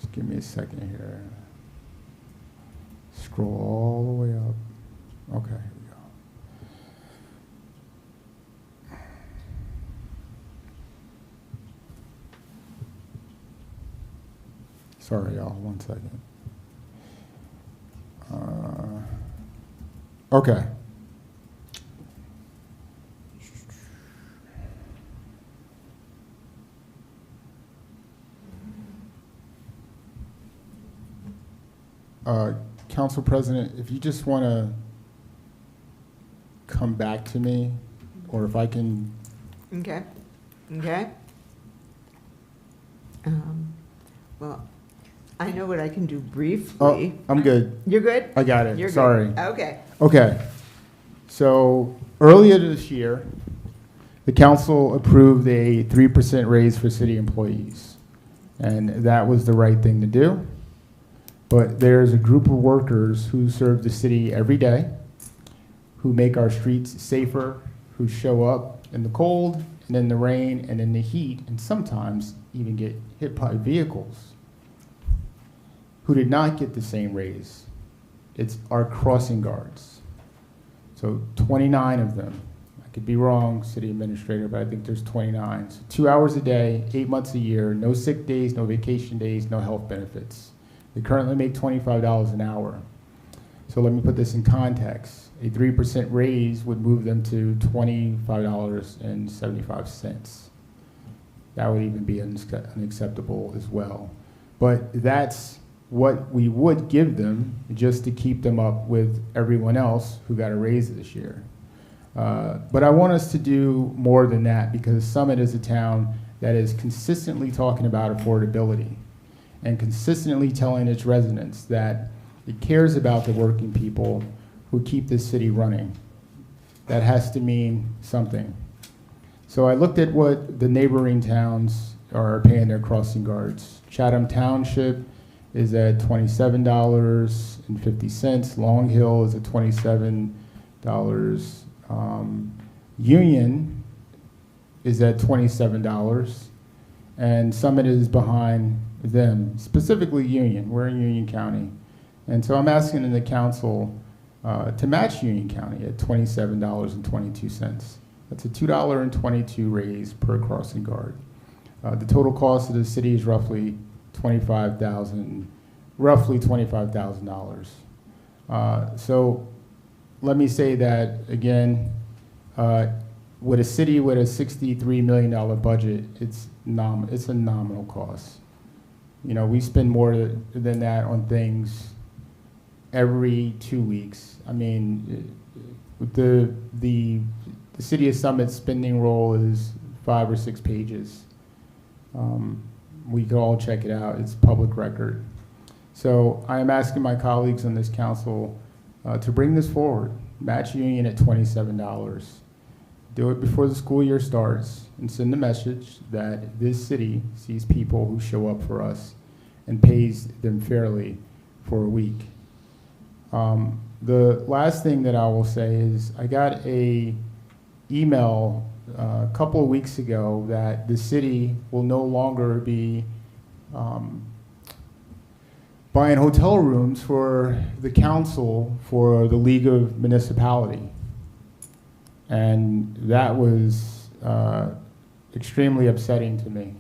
Just give me a second here. Scroll all the way up. Okay, here we go. Sorry, y'all, 1 second. Okay. Council President, if you just want to come back to me, or if I can. Okay. Well, I know what I can do briefly. Oh, I'm good. You're good? I got it. You're Sorry. good. Okay. Okay. So earlier this year, the council approved a 3% raise for city employees, and that was the right thing to do. But there's a group of workers who serve the city every day, who make our streets safer, who show up in the cold and in the rain and in the heat, and sometimes even get hit by vehicles, who did not get the same raise. It's our crossing guards. So 29 of them. I could be wrong, city administrator, but I think there's 29. So 2 hours a day, 8 months a year, no sick days, no vacation days, no health benefits. They currently make $25 an hour. So let me put this in context. A 3% raise would move them to $25.75. That would even be unacceptable as well. But that's what we would give them just to keep them up with everyone else who got a raise this year. But I want us to do more than that, because Summit is a town that is consistently talking about affordability and consistently telling its residents that it cares about the working people who keep this city running. That has to mean something. So I looked at what the neighboring towns are paying their crossing guards. Chatham Township is at $27.50. Long Hill is at $27. Union is at $27. And Summit is behind them, specifically Union. We're in Union County. And so I'm asking the council to match Union County at $27.22. That's a $2.22 raise per crossing guard. The total cost of the city is roughly $25,000. So let me say that again, with a city with a $63 million budget, it's a nominal cost. You know, we spend more than that on things every 2 weeks. I mean, the City of Summit's spending roll is 5 or 6 pages. We can all check it out. It's public record. So I am asking my colleagues on this council to bring this forward. Match Union at $27. Do it before the school year starts, and send the message that this city sees people who show up for us and pays them fairly for a week. The last thing that I will say is I got a email a couple of weeks ago that the city will no longer be buying hotel rooms for the council for the League of Municipality. And that was extremely upsetting to me.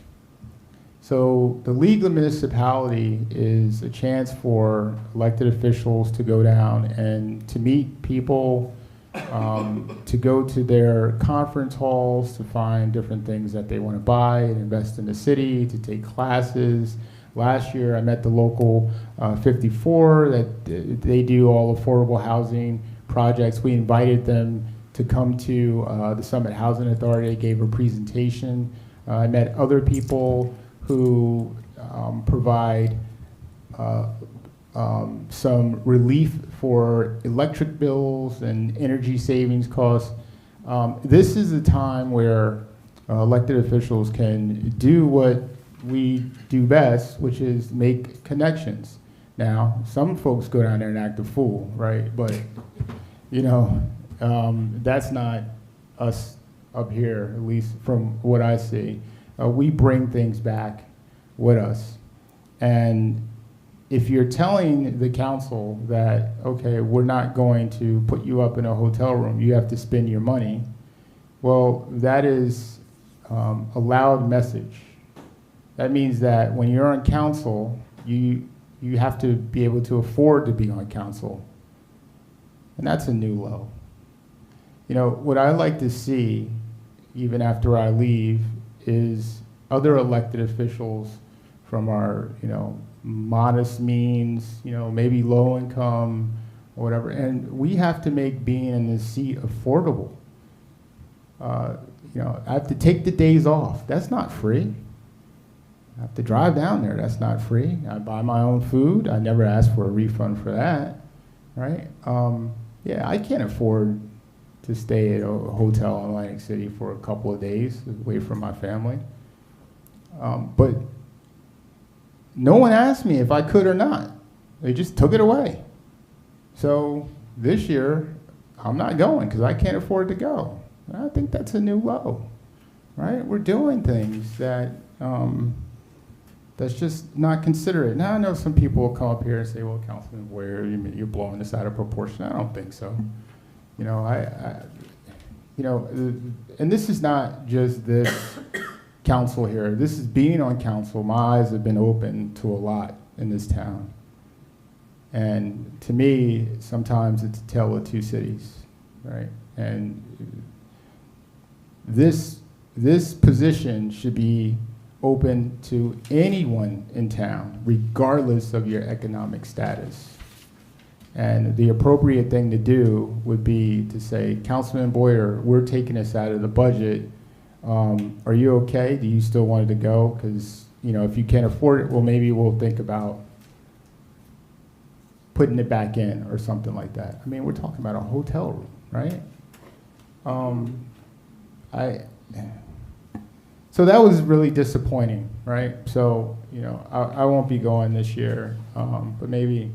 So the League of Municipality is a chance for elected officials to go down and to meet people, to go to their conference halls, to find different things that they want to buy and invest in the city, to take classes. Last year, I met the local 54 that they do all affordable housing projects. We invited them to come to the Summit Housing Authority. They gave a presentation. I met other people who provide some relief for electric bills and energy savings costs. This is a time where elected officials can do what we do best, which is make connections. Now, some folks go down there and act a fool, right? But, you know, that's not us up here, at least from what I see. We bring things back with us. And if you're telling the council that, okay, we're not going to put you up in a hotel room, you have to spend your money, well, that is a loud message. That means that when you're on council, you have to be able to afford to be on council. And that's a new low. You know, what I like to see, even after I leave, is other elected officials from our, you know, modest means, you know, maybe low income or whatever. And we have to make being in this seat affordable. You know, I have to take the days off. That's not free. I have to drive down there. That's not free. I buy my own food. I never ask for a refund for that, right? Yeah, I can't afford to stay at a hotel in Atlantic City for a couple of days away from my family. But no one asked me if I could or not. They just took it away. So this year, I'm not going because I can't afford to go. And I think that's a new low, right? We're doing things that that's just not considerate. Now, I know some people will come up here and say, well, Councilman Boyer, you're blowing this out of proportion. I don't think so. You know, you know, and this is not just this council here. This is being on council. My eyes have been open to a lot in this town. And to me, sometimes it's a tale of two cities, right? And this position should be open to anyone in town, regardless of your economic status. And the appropriate thing to do would be to say, Councilman Boyer, we're taking this out of the budget. Are you okay? Do you still want it to go? Because, you know, if you can't afford it, well, maybe we'll think about putting it back in or something like that. I mean, we're talking about a hotel room, right? So that was really disappointing, right? So, you know, I won't be going this year, but maybe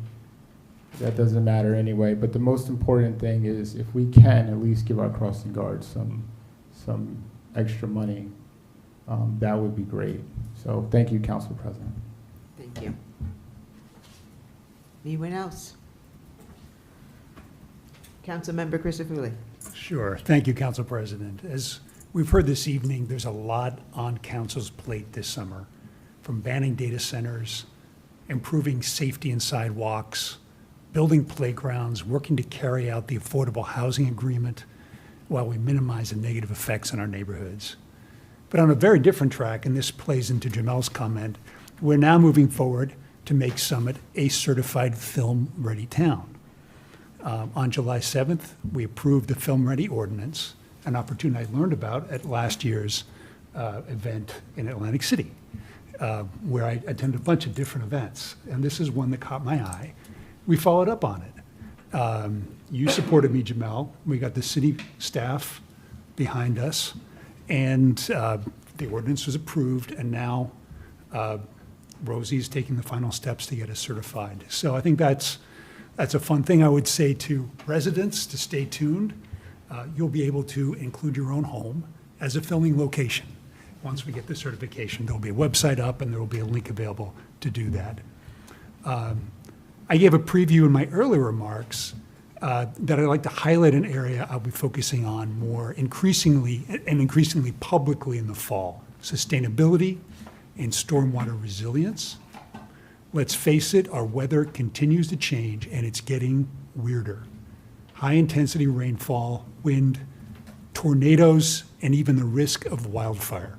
that doesn't matter anyway. But the most important thing is if we can at least give our crossing guards some extra money, that would be great. So thank you, Council President. Thank you. Anyone else? Councilmember Christofouli. Sure. Thank you, Council President. As we've heard this evening, there's a lot on Council's plate this summer, from banning data centers, improving safety in sidewalks, building playgrounds, working to carry out the affordable housing agreement while we minimize the negative effects on our neighborhoods. But on a very different track, and this plays into Jamel's comment, we're now moving forward to make Summit a certified film-ready town. On July 7th, we approved the film-ready ordinance, an opportunity I learned about at last year's event in Atlantic City, where I attended a bunch of different events, and this is one that caught my eye. We followed up on it. You supported me, Jamel. We got the city staff behind us, and the ordinance was approved, and now Rosie's taking the final steps to get us certified. So I think that's a fun thing. I would say to residents to stay tuned. you'll be able to include your own home as a filming location. Once we get the certification, there'll be a website up and there will be a link available to do that. I gave a preview in my earlier remarks that I'd like to highlight an area I'll be focusing on more increasingly publicly in the fall: sustainability and stormwater resilience. Let's face it, our weather continues to change and it's getting weirder. High-intensity rainfall, wind, tornadoes, and even the risk of wildfire.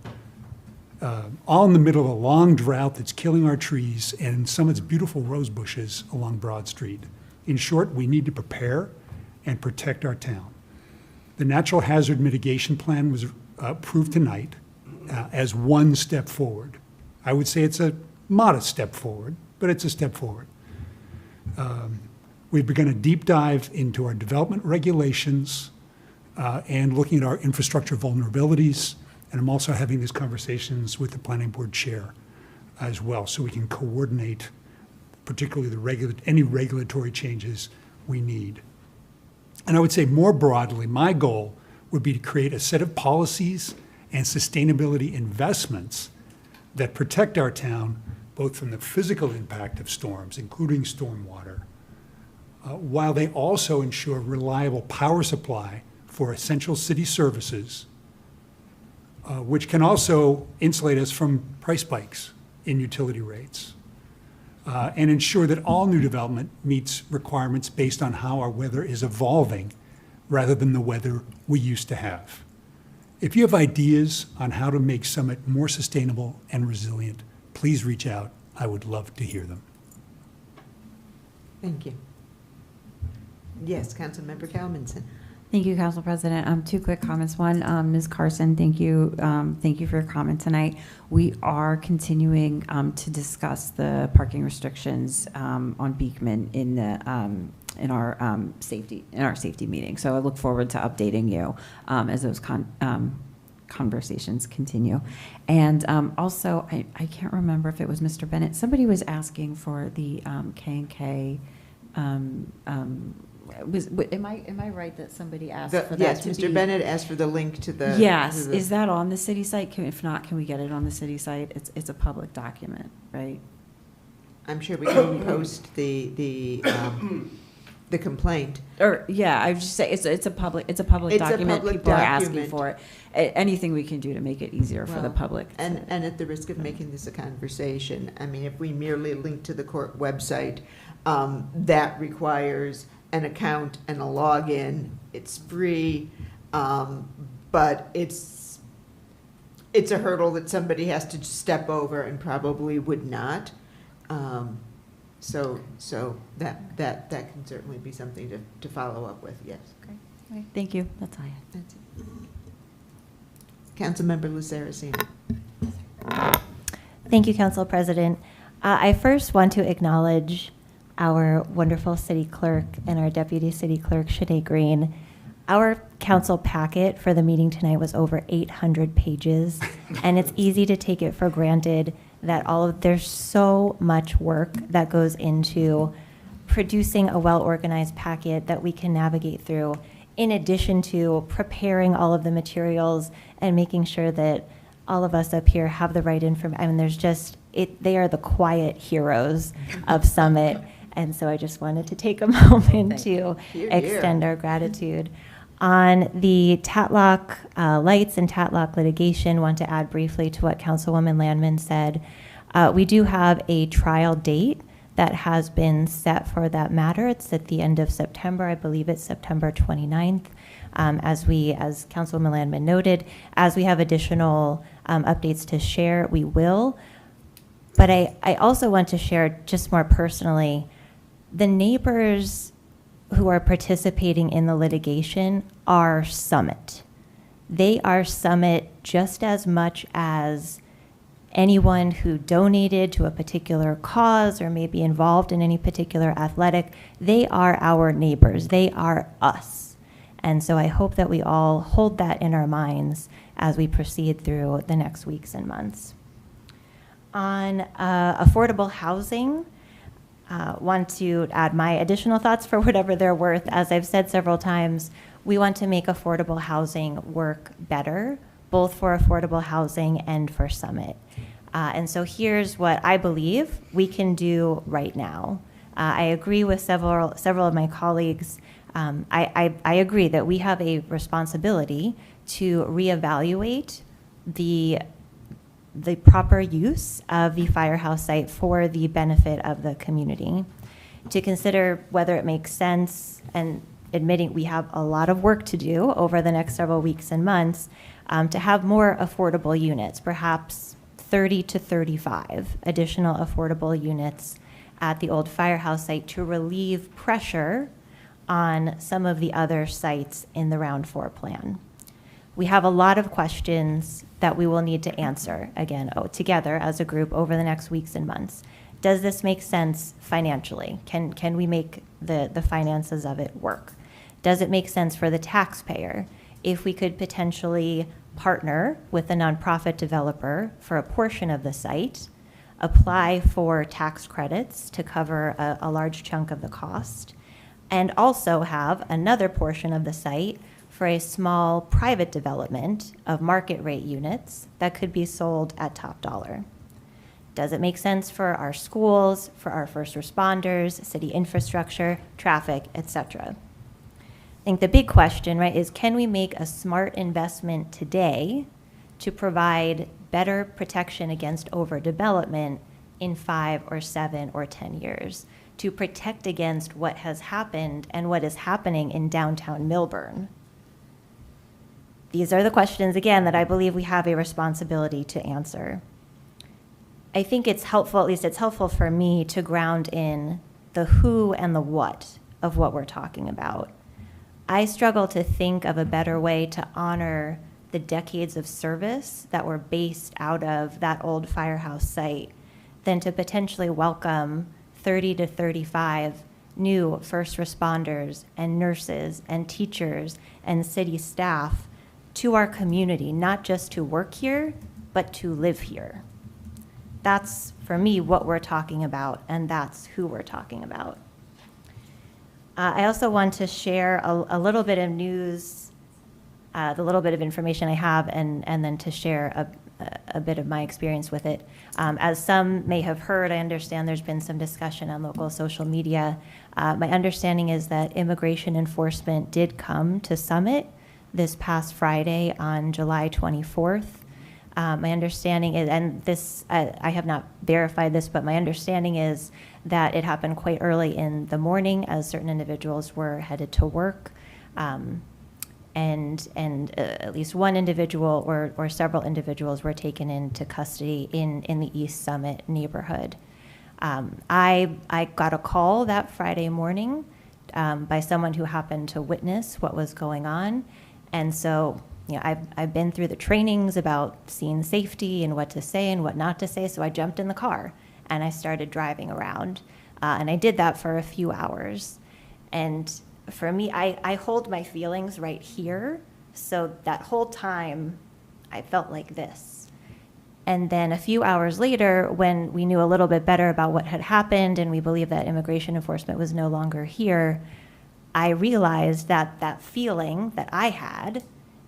All in the middle of a long drought that's killing our trees and some of its beautiful rose bushes along Broad Street. In short, we need to prepare and protect our town. The Natural Hazard Mitigation Plan was approved tonight as one step forward. I would say it's a modest step forward, but it's a step forward. We've begun a deep dive into our development regulations and looking at our infrastructure vulnerabilities. And I'm also having these conversations with the planning board chair as well, so we can coordinate particularly any regulatory changes we need. And I would say more broadly, my goal would be to create a set of policies and sustainability investments that protect our town both from the physical impact of storms, including stormwater, while they also ensure reliable power supply for essential city services, which can also insulate us from price spikes in utility rates, and ensure that all new development meets requirements based on how our weather is evolving rather than the weather we used to have. If you have ideas on how to make Summit more sustainable and resilient, please reach out. I would love to hear them. Thank you. Yes, Councilmember Comments. Thank you, Council President. Two quick comments. One, Ms. Carson, thank you for your comment tonight. We are continuing to discuss the parking restrictions on Beekman in our safety meeting. So I look forward to updating you as those conversations continue. And also, I can't remember if it was Mr. Bennett. Somebody was asking for the K&K. Am I right that somebody asked for that? Yes, Mr. Bennett asked for the link to the. Yes, is that on the city site? If not, can we get it on the city site? It's a public document, right? I'm sure we can post the complaint. Or yeah, I would just say it's a public document. People are asking for it. Anything we can do to make it easier for the public. And at the risk of making this a conversation, I mean, if we merely link to the court website, that requires an account and a login. It's free, but it's a hurdle that somebody has to step over and probably would not. So that can certainly be something to follow up with. Yes. Great. Okay. Thank you. That's all I have. That's it. Councilmember Saraceno. Thank you, Council President. I first want to acknowledge our wonderful city clerk and our deputy city clerk, Shanae Green. Our council packet for the meeting tonight was over 800 pages, and it's easy to take it for granted that there's so much work that goes into producing a well-organized packet that we can navigate through, in addition to preparing all of the materials and making sure that all of us up here have the right information. I mean, they are the quiet heroes of Summit. And so I just wanted to take a moment to extend our gratitude. On the Tatlock lights and Tatlock litigation, want to add briefly to what Councilwoman Landman said. We do have a trial date that has been set for that matter. It's at the end of September. I believe it's September 29th. As Councilwoman Landman noted, as we have additional updates to share, we will. But I also want to share just more personally, the neighbors who are participating in the litigation are Summit. They are Summit just as much as anyone who donated to a particular cause or may be involved in any particular athletic. They are our neighbors. They are us. And so I hope that we all hold that in our minds as we proceed through the next weeks and months. On affordable housing, want to add my additional thoughts for whatever they're worth. As I've said several times, We want to make affordable housing work better, both for affordable housing and for Summit. And so here's what I believe we can do right now. I agree with several of my colleagues. I agree that we have a responsibility to reevaluate the proper use of the firehouse site for the benefit of the community, to consider whether it makes sense, and admitting we have a lot of work to do over the next several weeks and months, to have more affordable units, perhaps 30 to 35 additional affordable units at the old firehouse site to relieve pressure on some of the other sites in the Round 4 plan. We have a lot of questions that we will need to answer, again, together as a group over the next weeks and months. Does this make sense financially? Can we make the finances of it work? Does it make sense for the taxpayer if we could potentially partner with a nonprofit developer for a portion of the site, apply for tax credits to cover a large chunk of the cost, and also have another portion of the site for a small private development of market rate units that could be sold at top dollar? Does it make sense for our schools, for our first responders, city infrastructure, traffic, etc.? I think the big question, right, is can we make a smart investment today to provide better protection against overdevelopment in 5 or 7 or 10 years, to protect against what has happened and what is happening in downtown Millburn? These are the questions, again, that I believe we have a responsibility to answer. I think it's helpful, at least it's helpful for me, to ground in the who and the what of what we're talking about. I struggle to think of a better way to honor the decades of service that were based out of that old firehouse site than to potentially welcome 30 to 35 new first responders and nurses and teachers and city staff to our community, not just to work here, but to live here. That's, for me, what we're talking about, and that's who we're talking about. I also want to share a little bit of news, the little bit of information I have, and then to share a bit of my experience with it. As some may have heard, I understand there's been some discussion on local social media. My understanding is that immigration enforcement did come to Summit this past Friday on July 24th. My understanding is, and this, I have not verified this, but my understanding is that it happened quite early in the morning as certain individuals were headed to work. And at least one individual or several individuals were taken into custody in the East Summit neighborhood. I got a call that Friday morning by someone who happened to witness what was going on. And so, you know, I've been through the trainings about scene safety and what to say and what not to say, so I jumped in the car and I started driving around. And I did that for a few hours. And for me, I hold my feelings right here, so that whole time I felt like this. And then a few hours later, when we knew a little bit better about what had happened and we believed that immigration enforcement was no longer here, I realized that that feeling that I had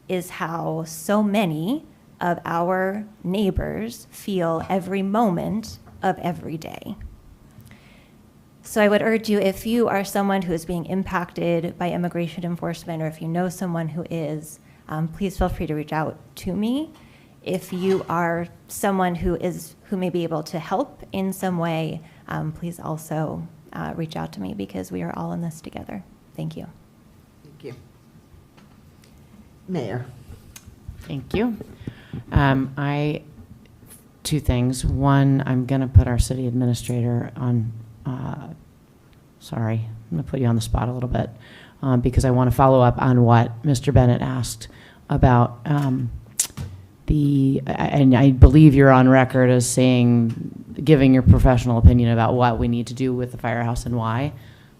is how so many of our neighbors feel every moment of every day. So I would urge you, if you are someone who is being impacted by immigration enforcement, or if you know someone who is, please feel free to reach out to me. If you are someone who may be able to help in some way, please also reach out to me, because we are all in this together. Thank you. Thank you. Mayor. Thank you. Two things. One, I'm going to put our city administrator on, sorry, I'm going to put you on the spot a little bit, because I want to follow up on what Mr. Bennett asked about and I believe you're on record as saying, giving your professional opinion about what we need to do with the firehouse and why,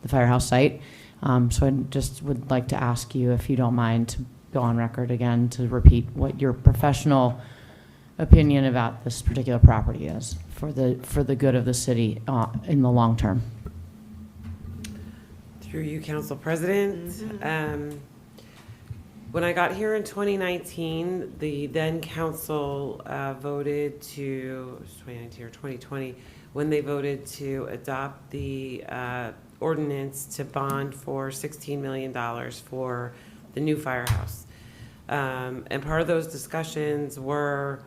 the firehouse site. So I just would like to ask you, if you don't mind, to go on record again to repeat what your professional opinion about this particular property is for the good of the city in the long term. Through you, Council President. When I got here in 2019, the then council voted to, 2019 or 2020, when they voted to adopt the ordinance to bond for $16 million for the new firehouse. And part of those discussions were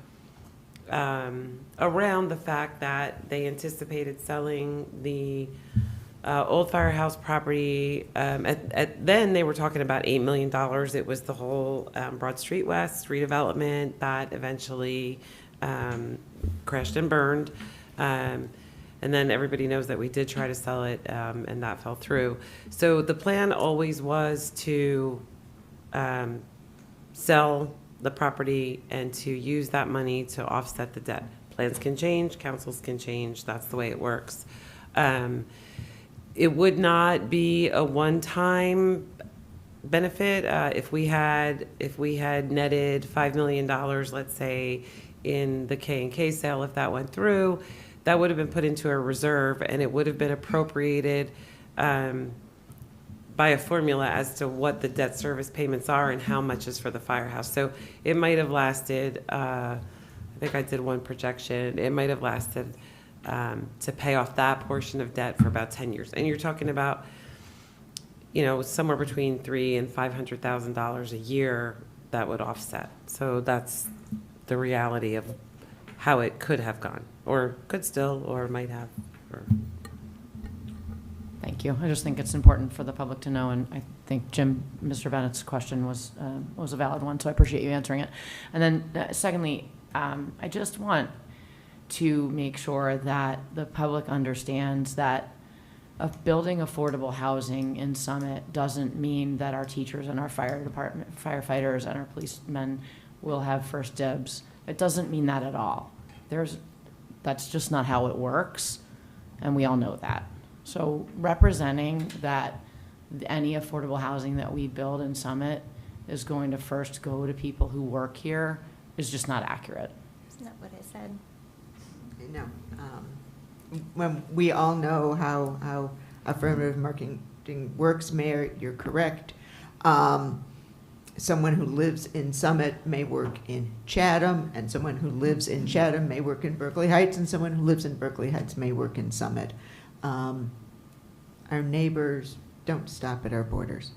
around the fact that they anticipated selling the old firehouse property. Then they were talking about $8 million. It was the whole Broad Street West redevelopment that eventually crashed and burned. And then everybody knows that we did try to sell it, and that fell through. So the plan always was to sell the property and to use that money to offset the debt. Plans can change, councils can change. That's the way it works. It would not be a one-time benefit. If we had netted $5 million, let's say, in the K&K sale, if that went through, that would have been put into a reserve, and it would have been appropriated by a formula as to what the debt service payments are and how much is for the firehouse. So it might have lasted, I think I did one projection, it might have lasted to pay off that portion of debt for about 10 years. And you're talking about, somewhere between $300,000 and $500,000 a year that would offset. So that's the reality of how it could have gone, or could still, or might have. Thank you. I just think it's important for the public to know, and I think Mr. Bennett's question was a valid one, so I appreciate you answering it. And then secondly, I just want to make sure that the public understands that building affordable housing in Summit doesn't mean that our teachers and our fire department, firefighters and our policemen will have first dibs. It doesn't mean that at all. That's just not how it works, and we all know that. So representing that any affordable housing that we build in Summit is going to first go to people who work here is just not accurate. Isn't that what I said? No. When we all know how affirmative marketing works, Mayor, you're correct. Someone who lives in Summit may work in Chatham, and someone who lives in Chatham may work in Berkeley Heights, and someone who lives in Berkeley Heights may work in Summit. Our neighbors don't stop at our borders.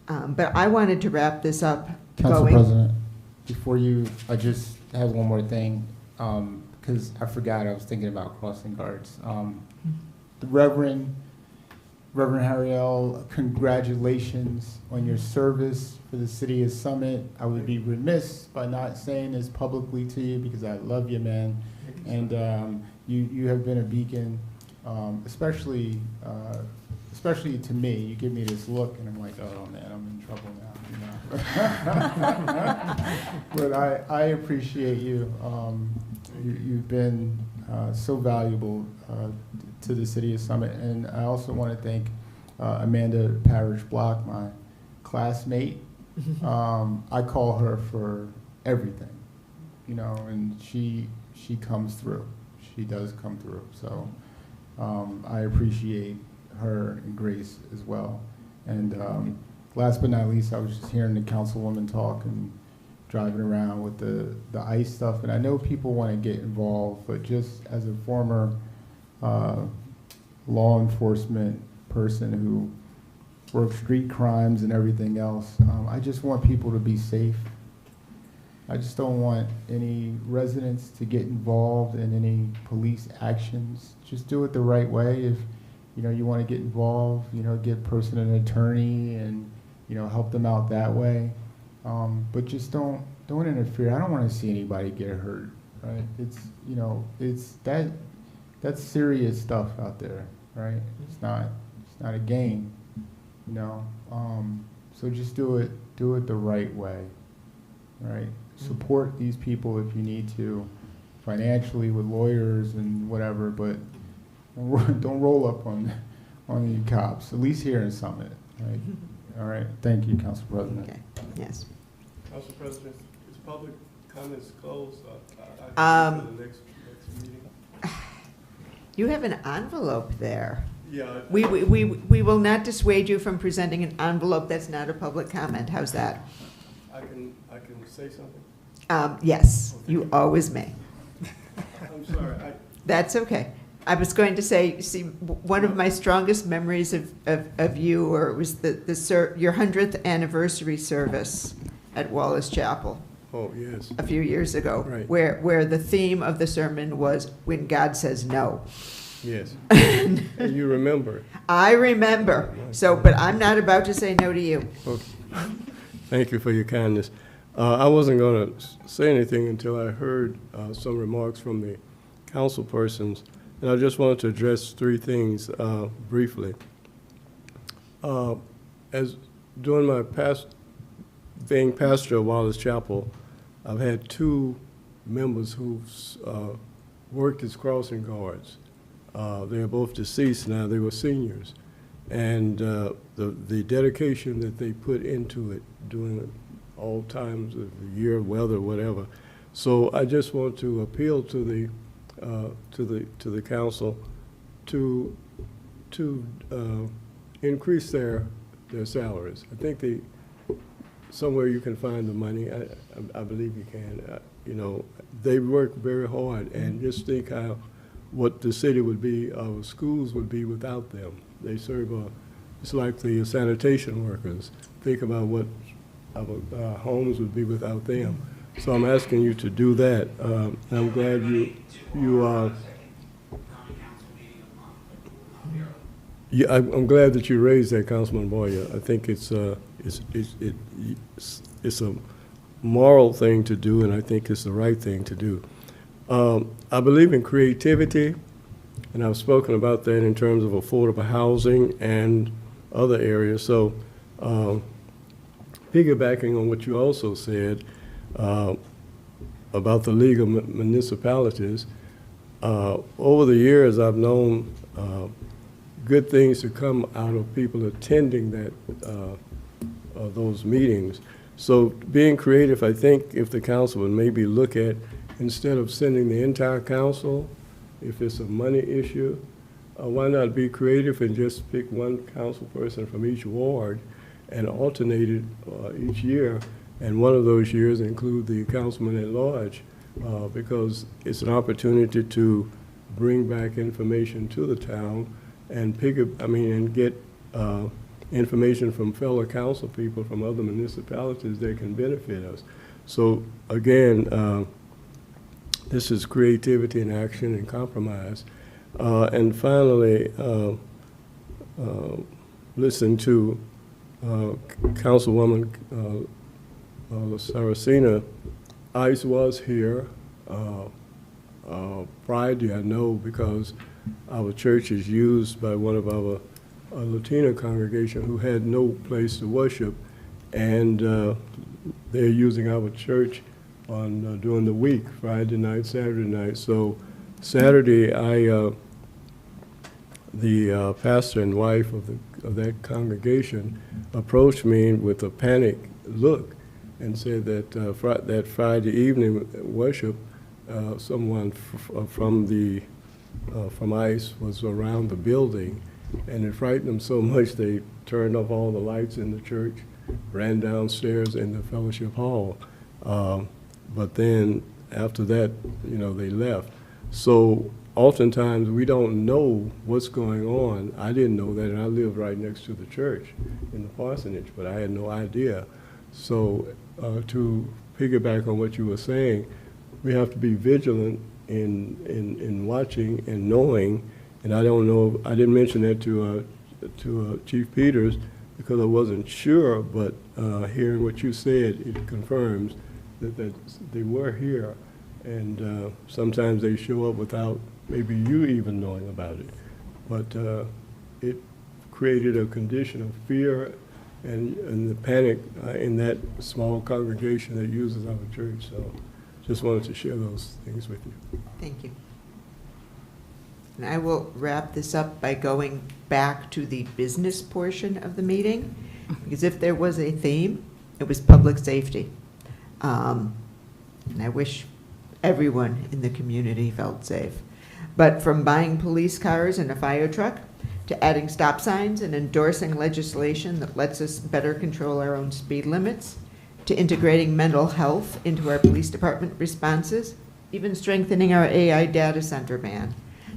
But I wanted to wrap this up. Council President, I just have one more thing, because I forgot, I was thinking about crossing guards. The Reverend Harrield, congratulations on your service for the city of Summit. I would be remiss by not saying this publicly to you because I love you, man. And you have been a beacon, especially to me. You give me this look and I'm like, oh man, I'm in trouble now. But I appreciate you. You've been so valuable to the city of Summit. And I also want to thank Amanda Parrish Block, my classmate. I call her for everything, and she comes through. She does come through. So I appreciate her and Grace as well. And last but not least, I was just hearing the councilwoman talk and driving around with the ICE stuff, and I know people want to get involved, but just as a former law enforcement person who works street crimes and everything else, I just want people to be safe. I just don't want any residents to get involved in any police actions. Just do it the right way. If you want to get involved, get a person an attorney and help them out that way. But just don't interfere. I don't want to see anybody get hurt, right? It's that's serious stuff out there, right? It's not a game, So just do it the right way, right? Support these people if you need to, financially with lawyers and whatever, but don't roll up on the cops, at least here in Summit, right? All right, thank you, Council President. Okay. Yes. Council President, is public comments closed? The next meeting. You have an envelope there. Yeah. We will not dissuade you from presenting an envelope that's not a public comment. How's that? I can say something? Yes, you always may. I'm sorry. That's okay. I was going to say, see, one of my strongest memories of you, or it was your 100th anniversary service at Wallace Chapel. Oh, yes. A few years ago, Right. where the theme of the sermon was "When God Says No." Yes. And you remember. I remember. So, but I'm not about to say no to you. Okay. Thank you for your kindness. I wasn't going to say anything until I heard some remarks from the council persons, and I just wanted to address three things briefly. As during my being pastor of Wallace Chapel, I've had two members who've worked as crossing guards. They are both deceased now. They were seniors, and the dedication that they put into it during all times of the year, weather, whatever. So I just want to appeal to the council to increase their salaries. I think somewhere you can find the money. I believe you can. You know, they work very hard, and just think what the city would be, our schools would be without them. They serve it's like the sanitation workers. Think about what our homes would be without them. So I'm asking you to do that. I'm glad I'm glad that you raised that, Councilman Boyer. I think it's a moral thing to do, and I think it's the right thing to do. I believe in creativity, and I've spoken about that in terms of affordable housing and other areas. So piggybacking on what you also said about the League of Municipalities, over the years I've known good things to come out of people attending those meetings. So being creative, I think if the council would maybe look at, instead of sending the entire council, if it's a money issue, why not be creative and just pick one council person from each ward and alternate it each year, and one of those years include the councilman at large, because it's an opportunity to bring back information to the town and get information from fellow council people from other municipalities that can benefit us. So again, this is creativity in action and compromise. And finally, listen to Councilwoman Saracena. ICE was here Friday, I know, because our church is used by one of our Latino congregation who had no place to worship, and they're using our church on during the week, Friday night, Saturday night. So Saturday, the pastor and wife of that congregation approached me with a panic look and said that that Friday evening worship, someone from ICE was around the building, and it frightened them so much they turned off all the lights in the church, ran downstairs in the fellowship hall. But then after that, they left. So oftentimes we don't know what's going on. I didn't know that, and I lived right next to the church in the parsonage, but I had no idea. So to piggyback on what you were saying, we have to be vigilant in watching and knowing. And I don't know, I didn't mention that to Chief Peters because I wasn't sure, but hearing what you said, it confirms that they were here, and sometimes they show up without maybe you even knowing about it. But it created a condition of fear and the panic in that small congregation that uses our church. So just wanted to share those things with you. Thank you. And I will wrap this up by going back to the business portion of the meeting, because if there was a theme, it was public safety. And I wish everyone in the community felt safe. But from buying police cars and a fire truck to adding stop signs and endorsing legislation that lets us better control our own speed limits, to integrating mental health into our police department responses, even strengthening our AI data center ban.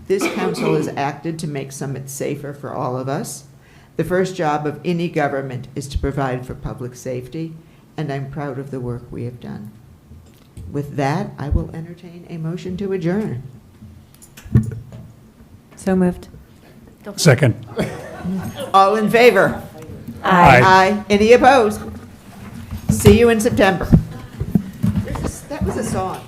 This council has acted to make Summit safer for all of us. The first job of any government is to provide for public safety, and I'm proud of the work we have done. With that, I will entertain a motion to adjourn. So moved. Second. All in favor? Aye. Aye. Any opposed? See you in September. That was a song.